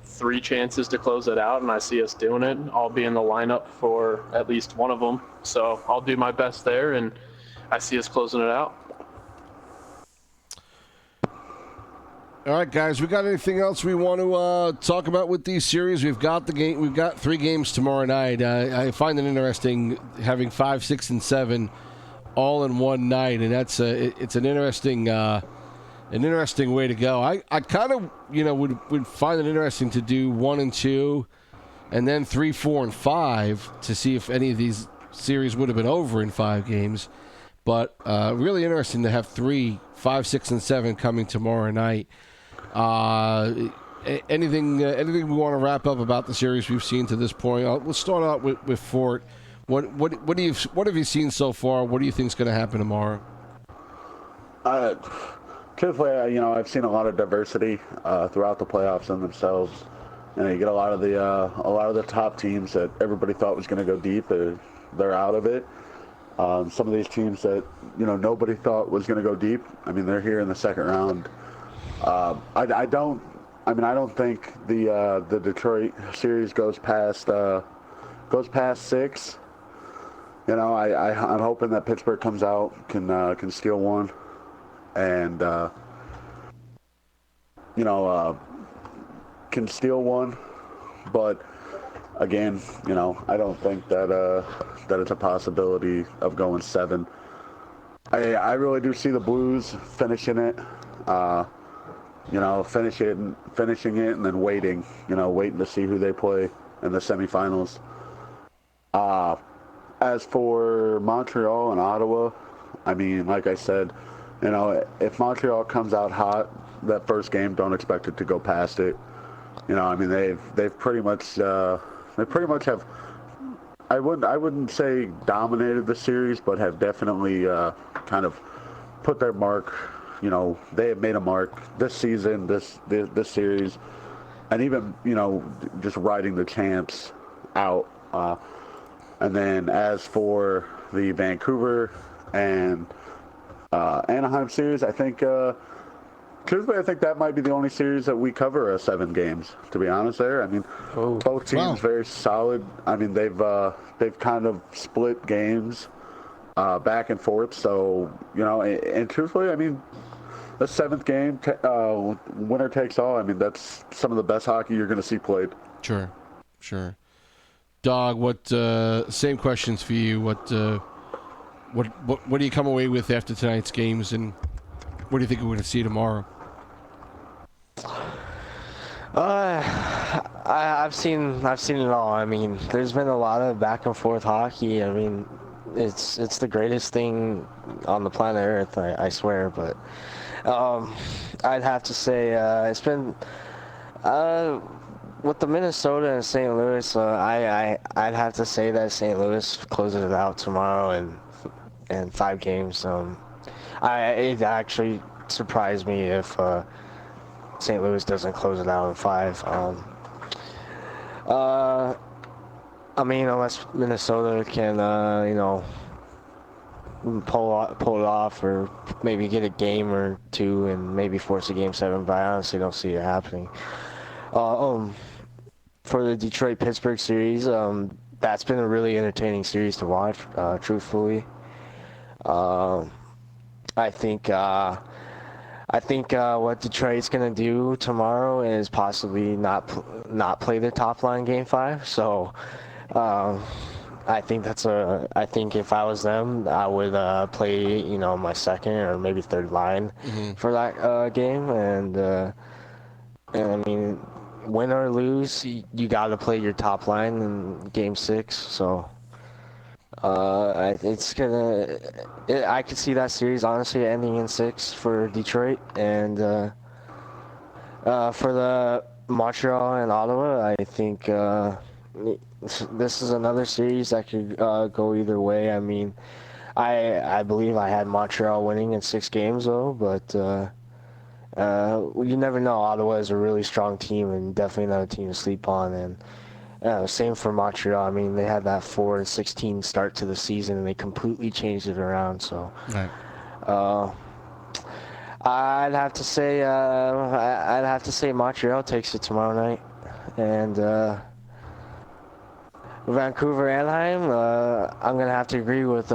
3 chances to close it out, and I see us doing it. I'll be in the lineup for at least one of them, so I'll do my best there, and I see us closing it out. All right, guys, we got anything else we want to talk about with these series? We've got 3 games tomorrow night. I find it interesting having 5, 6, and 7 all in one night, and that's it's an interesting way to go. I kind of would find it interesting to do 1 and 2, and then 3, 4, and 5 to see if any of these series would have been over in 5 games. But really interesting to have 3, 5, 6, and 7 coming tomorrow night. Anything we want to wrap up about the series we've seen to this point? Let's start out with Fort. What have you seen so far? What do you think is going to happen tomorrow? Truthfully, I've seen a lot of diversity throughout the playoffs in themselves. You get a lot of the top teams that everybody thought was going to go deep. They're out of it. Some of these teams that nobody thought was going to go deep. I mean, they're here in the second round. I don't think the Detroit series goes past 6. I'm hoping that Pittsburgh comes out, can steal one, and can steal one. But again, I don't think that it's a possibility of going 7. I really do see the Blues finishing it. Finishing it and then waiting to see who they play in the semifinals. As for Montreal and Ottawa, I mean, like I said, if Montreal comes out hot that first game, don't expect it to go past it. I mean, they've pretty much have. I wouldn't say dominated the series, but have definitely kind of put their mark. They have made a mark this season, this series, and even just riding the champs out. And then as for the Vancouver and Anaheim series, I think truthfully, I think that might be the only series that we cover 7 games. To be honest, there. I mean, both teams very solid. I mean, they've kind of split games back and forth. So and truthfully, I mean, the 7th game, winner takes all. I mean, that's some of the best hockey you're going to see played. Sure. Dog, what? Same questions for you. What do you come away with after tonight's games, and what do you think we're going to see tomorrow? I've seen it all. I mean, there's been a lot of back and forth hockey. I mean, it's the greatest thing on the planet Earth. I swear, but I'd have to say it's been with the Minnesota and St. Louis. I'd have to say that St. Louis closes it out tomorrow in 5 games. It actually surprised me if St. Louis doesn't close it out in 5. I mean, unless Minnesota can, pull it off, or maybe get a game or two and maybe force a game 7. But I honestly don't see it happening. For the Detroit-Pittsburgh series, that's been a really entertaining series to watch. Truthfully, I think what Detroit's gonna do tomorrow is possibly not play their top line Game 5. So I think if I was them, I would play my second or maybe third line for that game. And I mean, win or lose, you got to play your top line in Game 6. So I could see that series honestly ending in 6 for Detroit. And for the Montreal and Ottawa, I think this is another series that could go either way. I mean, I believe I had Montreal winning in 6 games though, but you never know. Ottawa is a really strong team and definitely another team to sleep on. And same for Montreal. I mean, they had that 4-16 start to the season and they completely changed it around. So Right. I'd have to say Montreal takes it tomorrow night. And Vancouver, Anaheim, I'm gonna have to agree with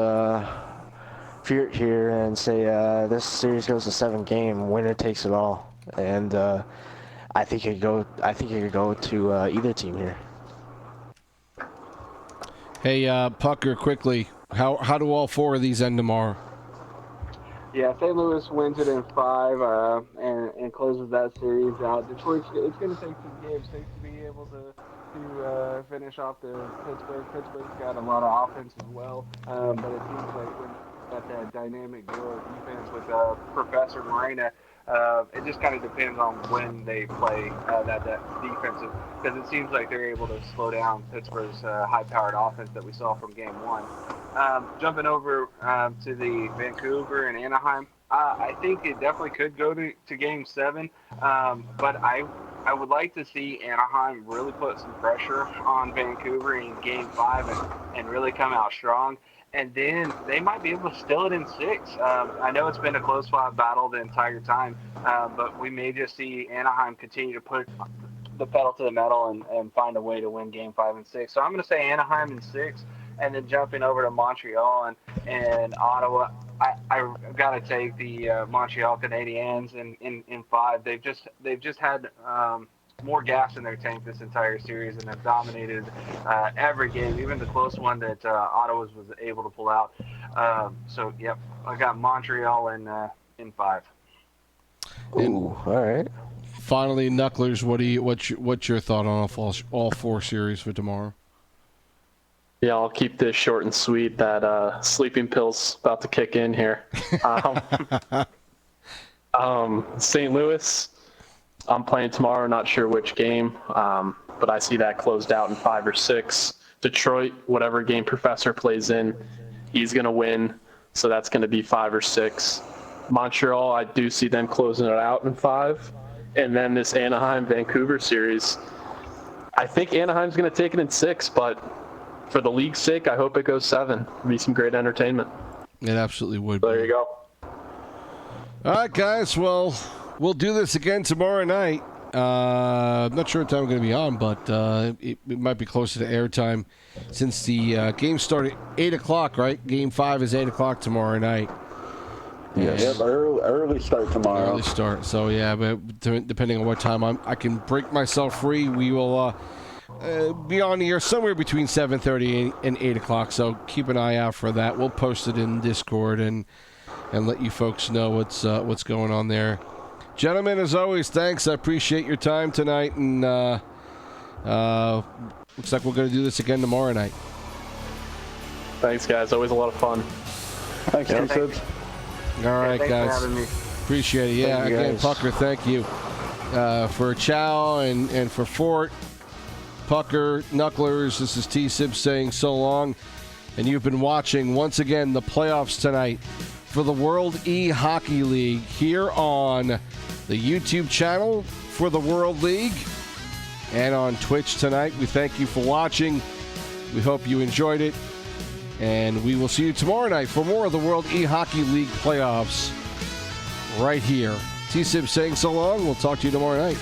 Fuert here and say this series goes to 7-game. Winner takes it all, and I think it could go to either team here. Hey, Pucker, quickly, how do all 4 of these end tomorrow? Yeah, St. Louis wins it in 5 and closes that series out. Detroit, it's going to take some game 6 to be able to finish off the Pittsburgh. Pittsburgh's got a lot of offense as well, but it seems like when got that dynamic duo of defense with Professor Morena, it just kind of depends on when they play that defensive, because it seems like they're able to slow down Pittsburgh's high-powered offense that we saw from Game 1. Jumping over to the Vancouver and Anaheim, I think it definitely could go to Game 7, but I would like to see Anaheim really put some pressure on Vancouver in Game 5 and really come out strong. And then they might be able to steal it in 6. I know it's been a close-fought battle the entire time, but we may just see Anaheim continue to put the pedal to the metal and find a way to win Game 5 and 6. So I'm going to say Anaheim in 6, and then jumping over to Montreal and Ottawa, I've got to take the Montreal Canadiens in 5. They've just had more gas in their tank this entire series and have dominated every game, even the close one that Ottawa was able to pull out. So, yep, I got Montreal in 5. Ooh, all right. Finally, Knucklers, what's your thought on all 4 series for tomorrow? Yeah, I'll keep this short and sweet. That sleeping pill's about to kick in here. St. Louis, I'm playing tomorrow, not sure which game, but I see that closed out in 5 or 6. Detroit, whatever game Professor plays in, he's going to win, so that's going to be 5 or 6. Montreal, I do see them closing it out in 5. And then this Anaheim-Vancouver series, I think Anaheim's going to take it in 6, but for the league's sake, I hope it goes 7. It'll be some great entertainment. It absolutely would. There you go. All right, guys. Well, we'll do this again tomorrow night. I'm not sure what time we're going to be on, but it might be closer to airtime since the game started 8 o'clock, right? Game 5 is 8 o'clock tomorrow night. Yes. Yep, early start tomorrow. Early start. So, yeah, but depending on what time I can break myself free, we will be on the air somewhere between 7:30 and 8 o'clock. So keep an eye out for that. We'll post it in Discord and let you folks know what's going on there. Gentlemen, as always, thanks. I appreciate your time tonight, and looks like we're going to do this again tomorrow night. Thanks, guys. Always a lot of fun. Thanks, T-Sibs. All right, thanks guys. for having me. Appreciate it. Yeah, again, Pucker, thank you. For Chow and for Fort, Pucker, Knucklers, this is T-Sibs saying so long. And you've been watching, once again, the playoffs tonight for the World E-Hockey League here on the YouTube channel for the World League and on Twitch tonight. We thank you for watching. We hope you enjoyed it. And we will see you tomorrow night for more of the World E-Hockey League playoffs right here. T-Sib saying so long. We'll talk to you tomorrow night.